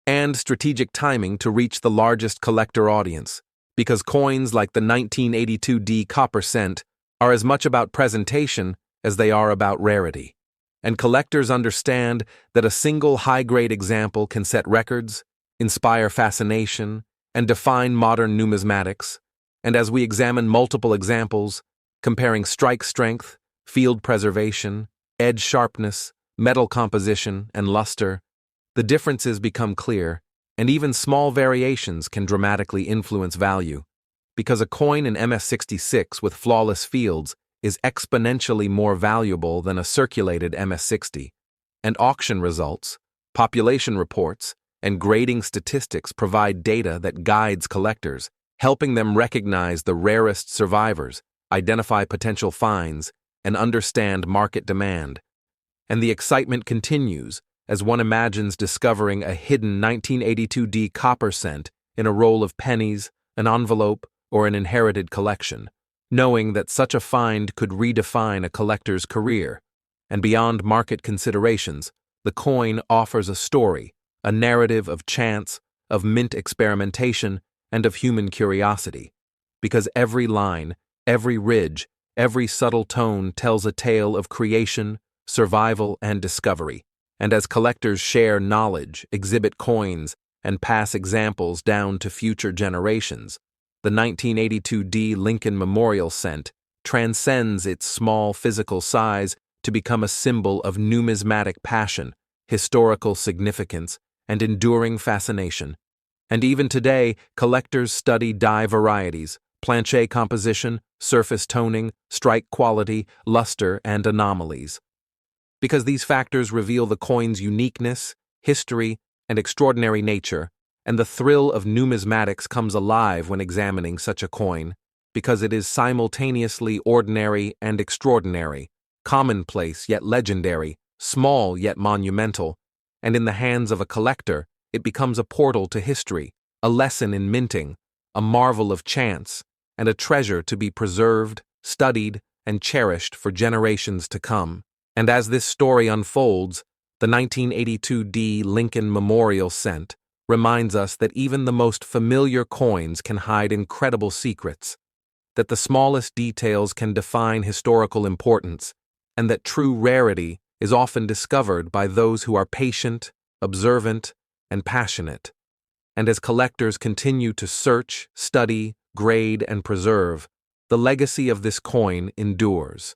and strategic timing to reach the largest collector audience, because coins like the 1982 D copper cent are as much about presentation as they are about rarity. And collectors understand that a single high-grade example can set records, inspire fascination, and define modern numismatics. And as we examine multiple examples, comparing strike strength, field preservation, edge sharpness, metal composition, and luster, the differences become clear, and even small variations can dramatically influence value, because a coin in MS-66 with flawless fields is exponentially more valuable than a circulated MS-60, and auction results, population reports, and grading statistics provide data that guides collectors, helping them recognize the rarest survivors, identify potential finds, and understand market demand. And the excitement continues as one imagines discovering a hidden 1982 D copper cent in a roll of pennies, an envelope, or an inherited collection, knowing that such a find could redefine a collector's career. And beyond market considerations, the coin offers a story, a narrative of chance, of mint experimentation, and of human curiosity. Because every line, every ridge, every subtle tone tells a tale of creation, survival, and discovery. And as collectors share knowledge, exhibit coins, and pass examples down to future generations, the 1982 D Lincoln Memorial Cent transcends its small physical size to become a symbol of numismatic passion, historical significance, and enduring fascination. And even today, collectors study die varieties, planche composition, surface toning, strike quality, luster, and anomalies. Because these factors reveal the coin's uniqueness, history, and extraordinary nature, and the thrill of numismatics comes alive when examining such a coin, because it is simultaneously ordinary and extraordinary, commonplace yet legendary, small yet monumental, and in the hands of a collector, it becomes a portal to history, a lesson in minting, a marvel of chance, and a treasure to be preserved, studied, and cherished for generations to come. And as this story unfolds, the 1982 D Lincoln Memorial Cent reminds us that even the most familiar coins can hide incredible secrets, that the smallest details can define historical importance, and that true rarity is often discovered by those who are patient, observant, and passionate. And as collectors continue to search, study, grade, and preserve, the legacy of this coin endures,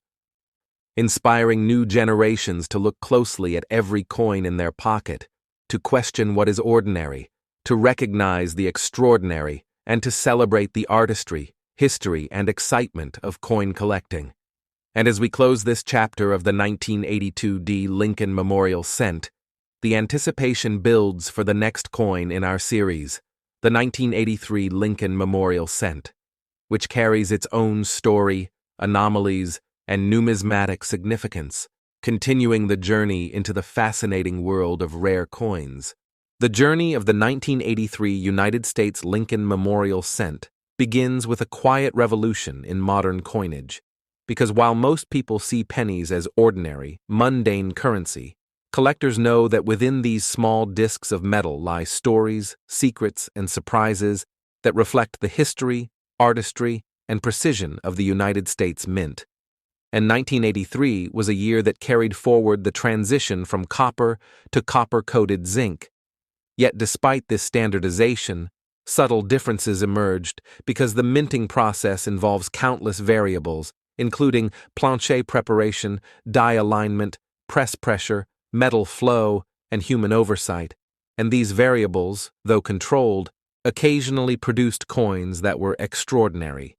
inspiring new generations to look closely at every coin in their pocket, to question what is ordinary, to recognize the extraordinary, and to celebrate the artistry, history, and excitement of coin collecting. And as we close this chapter of the 1982 Lincoln Memorial Cent, the anticipation builds for the next coin in our series, the 1983 Lincoln Memorial Cent, which carries its own story, anomalies, and numismatic significance, continuing the journey into the fascinating world of rare coins. The journey of the 1983 United States Lincoln Memorial Cent begins with a quiet revolution in modern coinage, because while most people see pennies as ordinary, mundane currency, collectors know that within these small discs of metal lie stories, secrets, and surprises that reflect the history, artistry, and precision of the United States Mint. And 1983 was a year that carried forward the transition from copper to copper-coated zinc. Yet despite this standardization, subtle differences emerged because the minting process involves countless variables, including plancher preparation, die alignment, press pressure, metal flow, and human oversight. And these variables, though controlled, occasionally produced coins that were extraordinary.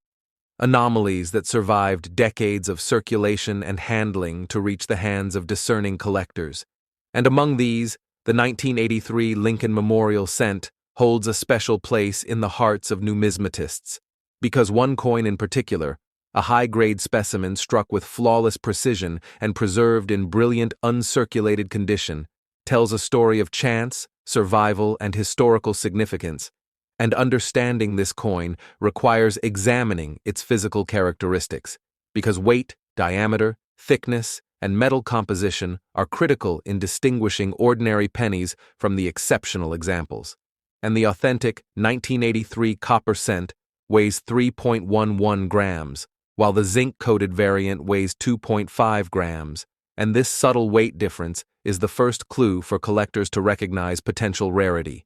Anomalies that survived decades of circulation and handling to reach the hands of discerning collectors. And among these, the 1983 Lincoln Memorial Cent holds a special place in the hearts of numismatists, because one coin in particular, a high-grade specimen struck with flawless precision and preserved in brilliant uncirculated condition, tells a story of chance, survival, and historical significance. And understanding this coin requires examining its physical characteristics, because weight, diameter, thickness, and metal composition are critical in distinguishing ordinary pennies from the exceptional examples. And the authentic 1983 copper cent weighs 3.11 grams, while the zinc-coated variant weighs 2.5 grams, and this subtle weight difference is the first clue for collectors to recognize potential rarity.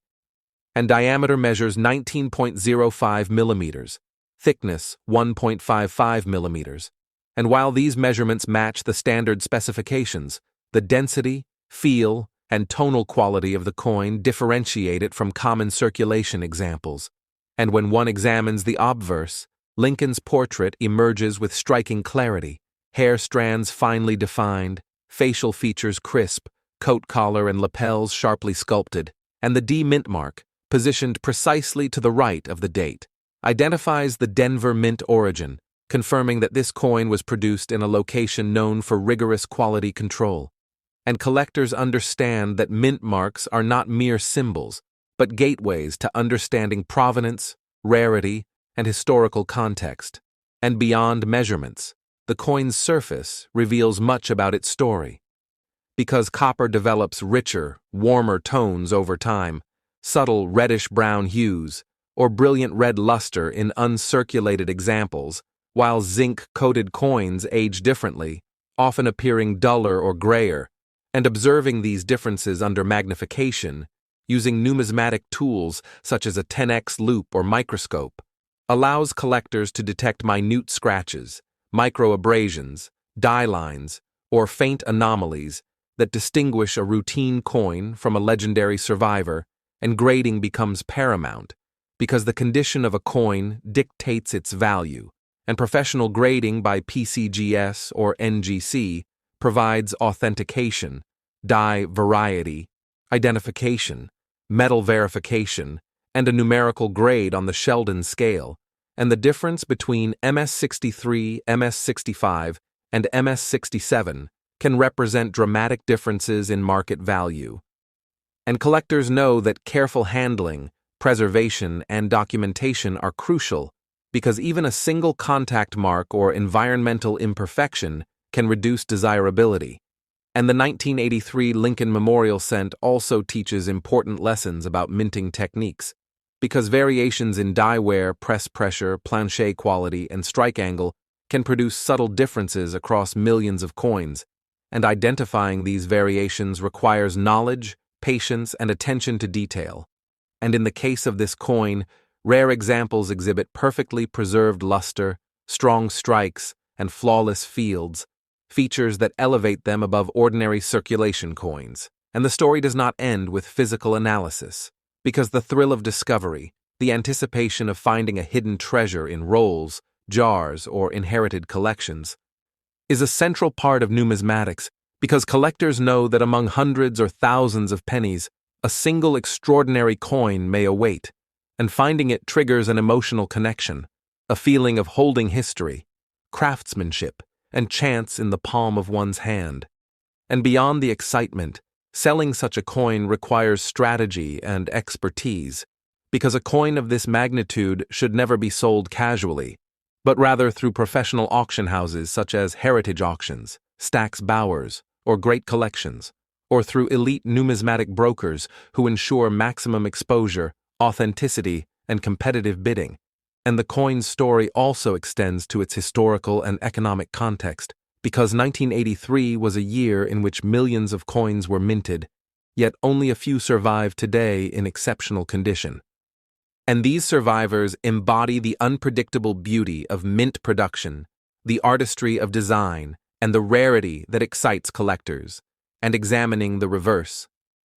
And diameter measures 19.05 millimeters, thickness 1.55 millimeters. And while these measurements match the standard specifications, the density, feel, and tonal quality of the coin differentiate it from common circulation examples. And when one examines the obverse, Lincoln's portrait emerges with striking clarity, hair strands finely defined, facial features crisp, coat collar and lapels sharply sculpted, and the D mint mark, positioned precisely to the right of the date, identifies the Denver Mint origin, confirming that this coin was produced in a location known for rigorous quality control. And collectors understand that mint marks are not mere symbols, but gateways to understanding provenance, rarity, and historical context. And beyond measurements, the coin's surface reveals much about its story. Because copper develops richer, warmer tones over time, subtle reddish-brown hues, or brilliant red luster in uncirculated examples, while zinc-coated coins age differently, often appearing duller or grayer, and observing these differences under magnification, using numismatic tools such as a 10x loupe or microscope, allows collectors to detect minute scratches, microabrasions, die lines, or faint anomalies that distinguish a routine coin from a legendary survivor, and grading becomes paramount, because the condition of a coin dictates its value, and professional grading by PCGS or NGC provides authentication, die variety, identification, metal verification, and a numerical grade on the Sheldon scale, and the difference between MS63, MS65, and MS67 can represent dramatic differences in market value. And collectors know that careful handling, preservation, and documentation are crucial, because even a single contact mark or environmental imperfection can reduce desirability. And the 1983 Lincoln Memorial Cent also teaches important lessons about minting techniques, because variations in die wear, press pressure, plancher quality, and strike angle can produce subtle differences across millions of coins, and identifying these variations requires knowledge, patience, and attention to detail. And in the case of this coin, rare examples exhibit perfectly preserved luster, strong strikes, and flawless fields, features that elevate them above ordinary circulation coins. And the story does not end with physical analysis, because the thrill of discovery, the anticipation of finding a hidden treasure in rolls, jars, or inherited collections, is a central part of numismatics, because collectors know that among hundreds or thousands of pennies, a single extraordinary coin may await, and finding it triggers an emotional connection, a feeling of holding history, craftsmanship, and chance in the palm of one's hand. And beyond the excitement, selling such a coin requires strategy and expertise, because a coin of this magnitude should never be sold casually, but rather through professional auction houses such as Heritage Auctions, Stack's Bowers, or Great Collections, or through elite numismatic brokers who ensure maximum exposure, authenticity, and competitive bidding. And the coin's story also extends to its historical and economic context, because 1983 was a year in which millions of coins were minted, yet only a few survive today in exceptional condition. And these survivors embody the unpredictable beauty of mint production, the artistry of design, and the rarity that excites collectors. And examining the reverse,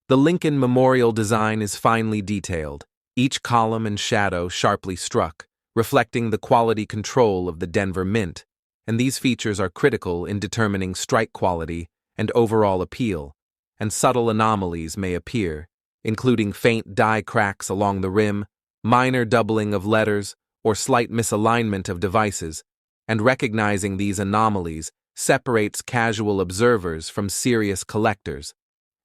the Lincoln Memorial design is finely detailed, each column and shadow sharply struck, reflecting the quality control of the Denver Mint, and these features are critical in determining strike quality and overall appeal, and subtle anomalies may appear, including faint die cracks along the rim, minor doubling of letters, or slight misalignment of devices, and recognizing these anomalies separates casual observers from serious collectors.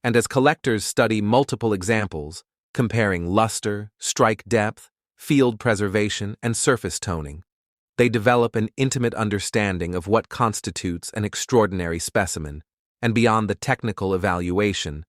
And as collectors study multiple examples, comparing luster, strike depth, field preservation, and surface toning, they develop an intimate understanding of what constitutes an extraordinary specimen. And beyond the technical evaluation,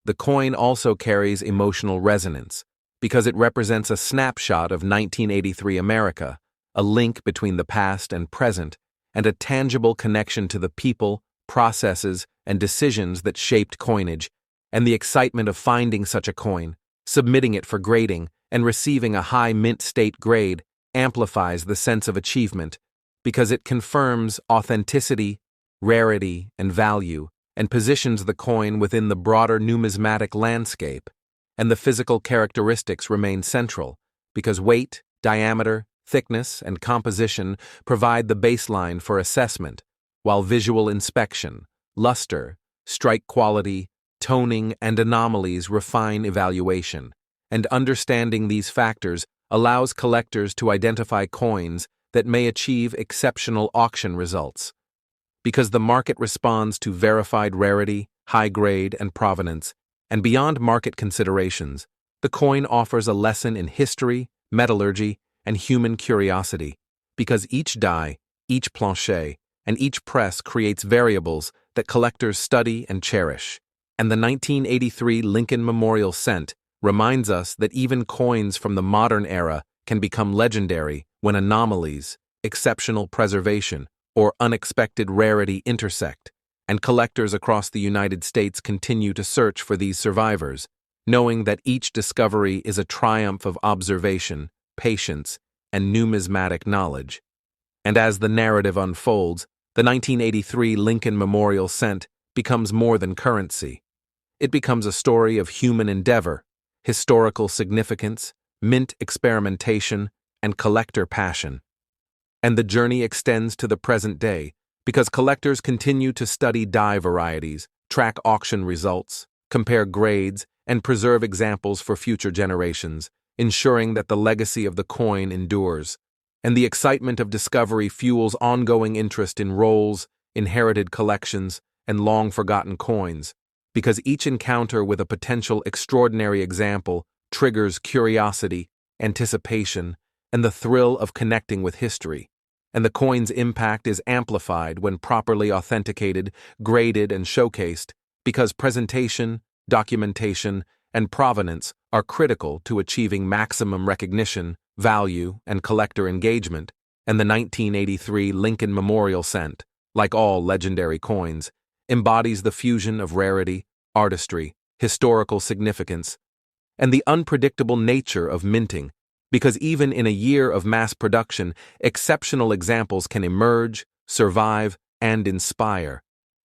the coin also carries emotional resonance, because it represents a snapshot of 1983 America, a link between the past and present, and a tangible connection to the people, processes, and decisions that shaped coinage, and the excitement of finding such a coin, submitting it for grading, and receiving a high mint state grade amplifies the sense of achievement, because it confirms authenticity, rarity, and value, and positions the coin within the broader numismatic landscape. And the physical characteristics remain central, because weight, diameter, thickness, and composition provide the baseline for assessment, while visual inspection, luster, strike quality, toning, and anomalies refine evaluation. And understanding these factors allows collectors to identify coins that may achieve exceptional auction results. Because the market responds to verified rarity, high grade, and provenance, and beyond market considerations, the coin offers a lesson in history, metallurgy, and human curiosity, because each die, each planchet, and each press creates variables that collectors study and cherish. And the 1983 Lincoln Memorial cent reminds us that even coins from the modern era can become legendary when anomalies, exceptional preservation, or unexpected rarity intersect, and collectors across the United States continue to search for these survivors, knowing that each discovery is a triumph of observation, patience, and numismatic knowledge. And as the narrative unfolds, the 1983 Lincoln Memorial cent becomes more than currency. It becomes a story of human endeavor, historical significance, mint experimentation, and collector passion. And the journey extends to the present day, because collectors continue to study die varieties, track auction results, compare grades, and preserve examples for future generations, ensuring that the legacy of the coin endures. And the excitement of discovery fuels ongoing interest in rolls, inherited collections, and long-forgotten coins, because each encounter with a potential extraordinary example triggers curiosity, anticipation, and the thrill of connecting with history. And the coin's impact is amplified when properly authenticated, graded, and showcased, because presentation, documentation, and provenance are critical to achieving maximum recognition, value, and collector engagement. And the 1983 Lincoln Memorial cent, like all legendary coins, embodies the fusion of rarity, artistry, historical significance, and the unpredictable nature of minting, Because even in a year of mass production, exceptional examples can emerge, survive, and inspire.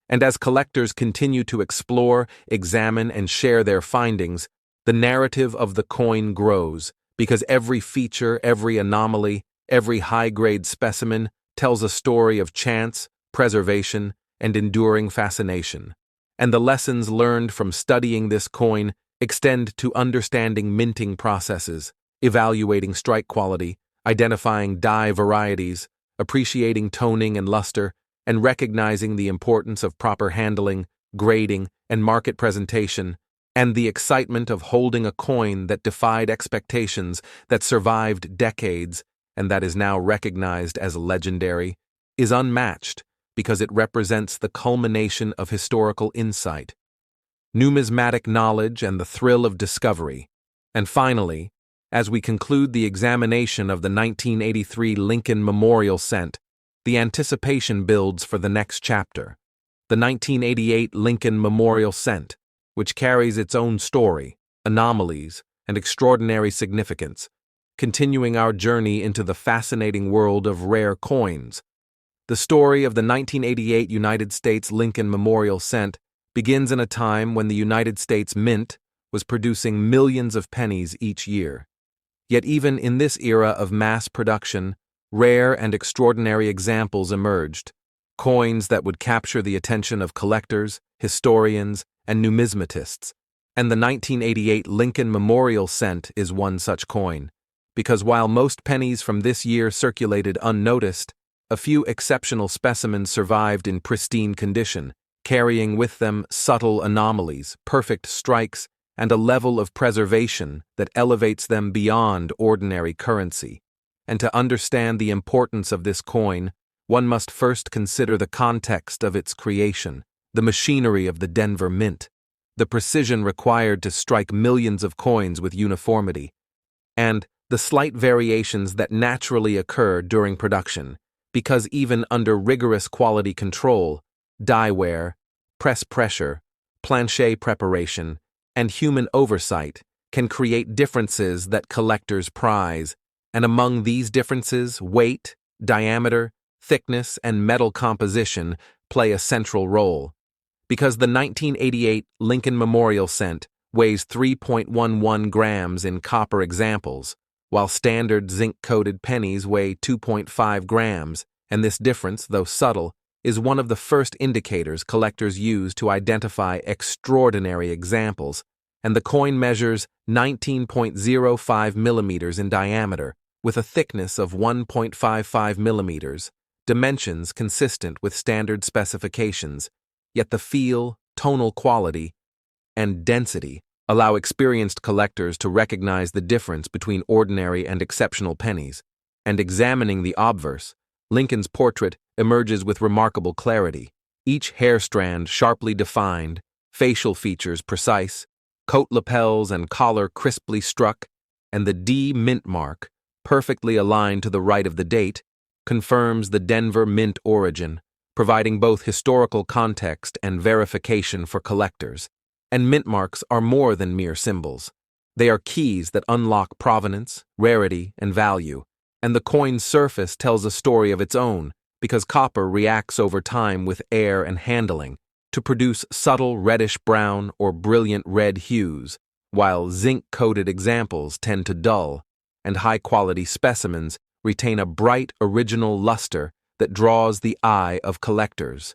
And as collectors continue to explore, examine, and share their findings, the narrative of the coin grows, because every feature, every anomaly, every high-grade specimen tells a story of chance, preservation, and enduring fascination. And the lessons learned from studying this coin extend to understanding minting processes, evaluating strike quality, identifying die varieties, appreciating toning and luster, and recognizing the importance of proper handling, grading, and market presentation, and the excitement of holding a coin that defied expectations, that survived decades, and that is now recognized as legendary, is unmatched because it represents the culmination of historical insight, numismatic knowledge, and the thrill of discovery. And finally, as we conclude the examination of the 1983 Lincoln Memorial Cent, the anticipation builds for the next chapter, the 1988 Lincoln Memorial Cent, which carries its own story, anomalies, and extraordinary significance, continuing our journey into the fascinating world of rare coins. The story of the 1988 United States Lincoln Memorial Cent begins in a time when the United States Mint was producing millions of pennies each year. Yet even in this era of mass production, rare and extraordinary examples emerged, coins that would capture the attention of collectors, historians, and numismatists. And the 1988 Lincoln Memorial Cent is one such coin, because while most pennies from this year circulated unnoticed, a few exceptional specimens survived in pristine condition, carrying with them subtle anomalies, perfect strikes, and a level of preservation that elevates them beyond ordinary currency. And to understand the importance of this coin, one must first consider the context of its creation, the machinery of the Denver Mint, the precision required to strike millions of coins with uniformity, and the slight variations that naturally occur during production, because even under rigorous quality control, die wear, press pressure, plancher preparation, and human oversight can create differences that collectors prize, and among these differences, weight, diameter, thickness, and metal composition play a central role. Because the 1988 Lincoln Memorial Cent weighs 3.11 grams in copper examples, while standard zinc-coated pennies weigh 2.5 grams, and this difference, though subtle, is one of the first indicators collectors use to identify extraordinary examples, and the coin measures 19.05 millimeters in diameter, with a thickness of 1.55 millimeters, dimensions consistent with standard specifications, yet the feel, tonal quality, and density allow experienced collectors to recognize the difference between ordinary and exceptional pennies, and examining the obverse, Lincoln's portrait emerges with remarkable clarity, each hair strand sharply defined, facial features precise, coat lapels and collar crisply struck, and the D mint mark, perfectly aligned to the right of the date, confirms the Denver Mint origin, providing both historical context and verification for collectors. And mint marks are more than mere symbols. They are keys that unlock provenance, rarity, and value, and the coin's surface tells a story of its own, because copper reacts over time with air and handling to produce subtle reddish-brown or brilliant red hues, while zinc-coated examples tend to dull, and high-quality specimens retain a bright original luster that draws the eye of collectors.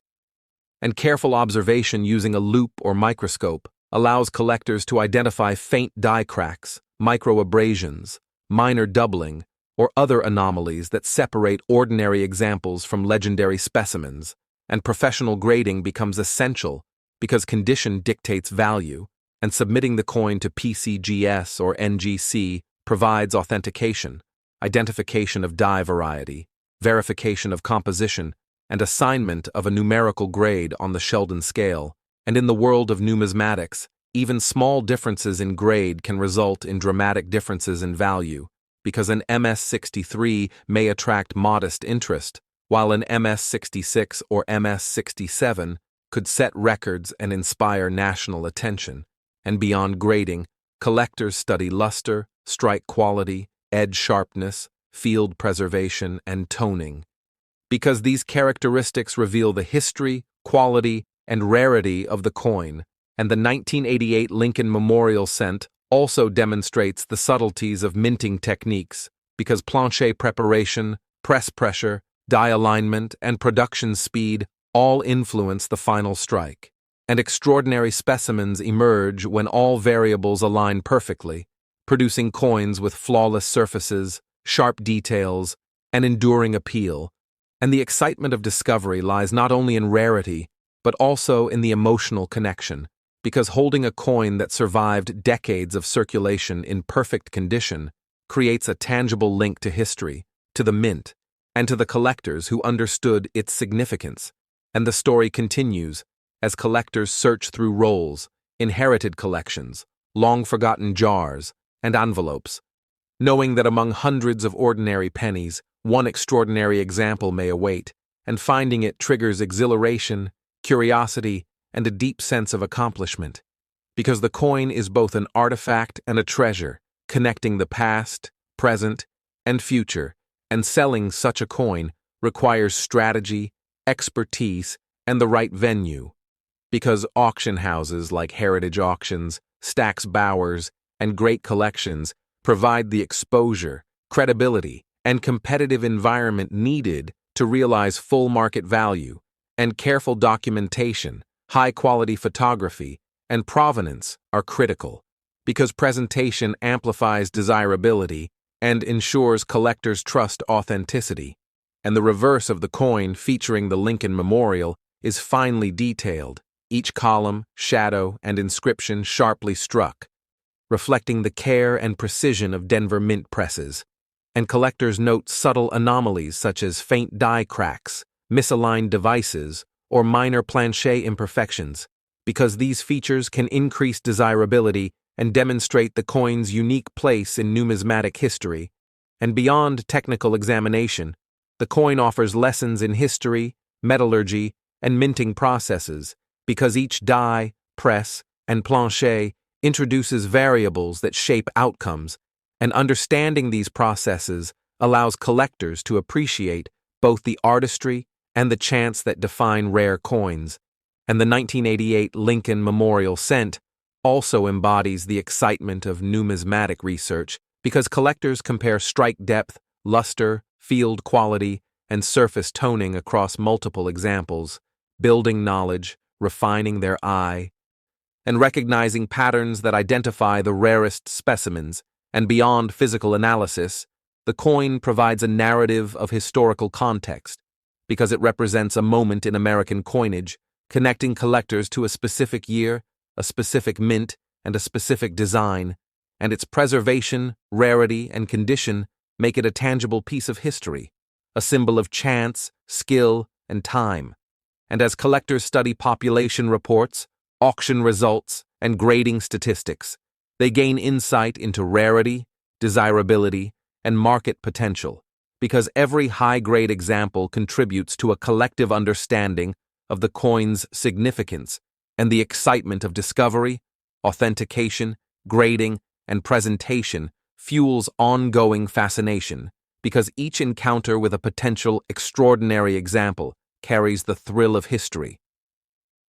And careful observation using a loupe or microscope allows collectors to identify faint die cracks, microabrasions, minor doubling, or other anomalies that separate ordinary examples from legendary specimens, and professional grading becomes essential because condition dictates value, and submitting the coin to PCGS or NGC provides authentication, identification of die variety, verification of composition, and assignment of a numerical grade on the Sheldon scale. And in the world of numismatics, even small differences in grade can result in dramatic differences in value, because an MS-63 may attract modest interest, while an MS-66 or MS-67 could set records and inspire national attention. And beyond grading, collectors study luster, strike quality, edge sharpness, field preservation, and toning, because these characteristics reveal the history, quality, and rarity of the coin, and the 1988 Lincoln Memorial cent also demonstrates the subtleties of minting techniques, because planche preparation, press pressure, die alignment, and production speed all influence the final strike, and extraordinary specimens emerge when all variables align perfectly, producing coins with flawless surfaces, sharp details, and enduring appeal. And the excitement of discovery lies not only in rarity, but also in the emotional connection, because holding a coin that survived decades of circulation in perfect condition creates a tangible link to history, to the mint, and to the collectors who understood its significance. And the story continues as collectors search through rolls, inherited collections, long-forgotten jars, and envelopes, knowing that among hundreds of ordinary pennies, one extraordinary example may await, and finding it triggers exhilaration, curiosity, and a deep sense of accomplishment, because the coin is both an artifact and a treasure, connecting the past, present, and future, and selling such a coin requires strategy, expertise, and the right venue, because auction houses like Heritage Auctions, Stack's Bowers, and Great Collections provide the exposure, credibility, and competitive environment needed to realize full market value, and careful documentation, high-quality photography, and provenance are critical, because presentation amplifies desirability and ensures collectors trust authenticity, and the reverse of the coin featuring the Lincoln Memorial is finely detailed, each column, shadow, and inscription sharply struck, reflecting the care and precision of Denver mint presses, and collectors note subtle anomalies such as faint die cracks, misaligned devices, or minor planche imperfections, because these features can increase desirability and demonstrate the coin's unique place in numismatic history. And beyond technical examination, the coin offers lessons in history, metallurgy, and minting processes, because each die, press, and planche introduces variables that shape outcomes, and understanding these processes allows collectors to appreciate both the artistry and the chance that define rare coins. And the 1988 Lincoln Memorial cent also embodies the excitement of numismatic research, because collectors compare strike depth, luster, field quality, and surface toning across multiple examples, building knowledge, refining their eye, and recognizing patterns that identify the rarest specimens. And beyond physical analysis, the coin provides a narrative of historical context, because it represents a moment in American coinage, connecting collectors to a specific year, a specific mint, and a specific design, and its preservation, rarity, and condition make it a tangible piece of history, a symbol of chance, skill, and time. And as collectors study population reports, auction results, and grading statistics, they gain insight into rarity, desirability, and market potential, because every high-grade example contributes to a collective understanding of the coin's significance, and the excitement of discovery, authentication, grading, and presentation fuels ongoing fascination, because each encounter with a potential extraordinary example carries the thrill of history,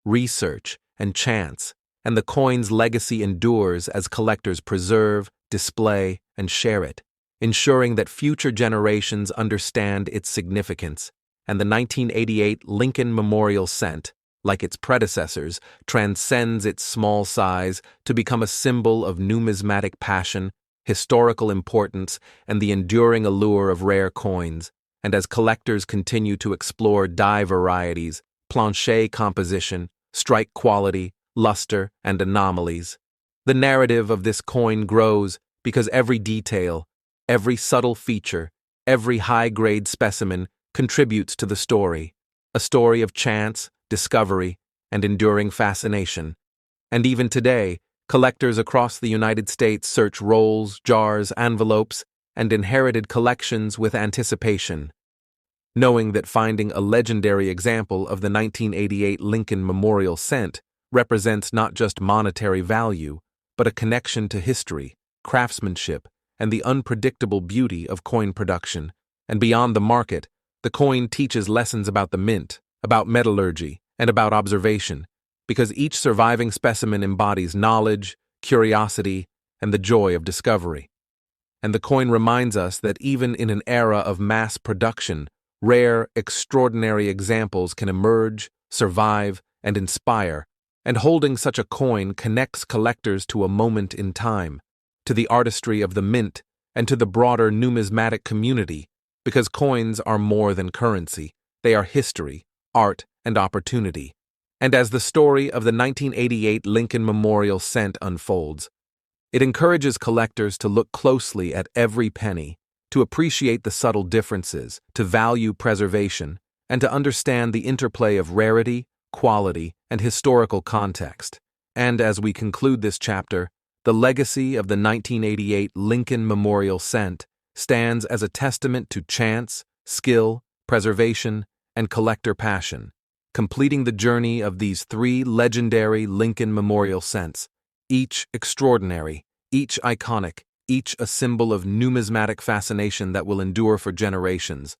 research, and chance, and the coin's legacy endures as collectors preserve, display, and share it, ensuring that future generations understand its significance. And the 1988 Lincoln Memorial cent, like its predecessors, transcends its small size to become a symbol of numismatic passion, historical importance, and the enduring allure of rare coins. And as collectors continue to explore die varieties, planche composition, strike quality, luster, and anomalies, the narrative of this coin grows, because every detail, every subtle feature, every high-grade specimen contributes to the story, a story of chance, discovery, and enduring fascination. And even today, collectors across the United States search rolls, jars, envelopes, and inherited collections with anticipation, knowing that finding a legendary example of the 1988 Lincoln Memorial cent represents not just monetary value, but a connection to history, craftsmanship, and the unpredictable beauty of coin production. And beyond the market, the coin teaches lessons about the mint, about metallurgy, and about observation, because each surviving specimen embodies knowledge, curiosity, and the joy of discovery. And the coin reminds us that even in an era of mass production, rare, extraordinary examples can emerge, survive, and inspire, and holding such a coin connects collectors to a moment in time, to the artistry of the mint, and to the broader numismatic community, because coins are more than currency, they are history, art, and opportunity. And as the story of the 1988 Lincoln Memorial Cent unfolds, it encourages collectors to look closely at every penny, to appreciate the subtle differences, to value preservation, and to understand the interplay of rarity, quality, and historical context. And as we conclude this chapter, the legacy of the 1988 Lincoln Memorial Cent stands as a testament to chance, skill, preservation, and collector passion, completing the journey of these three legendary Lincoln Memorial Cents, each extraordinary, each iconic, each a symbol of numismatic fascination that will endure for generations.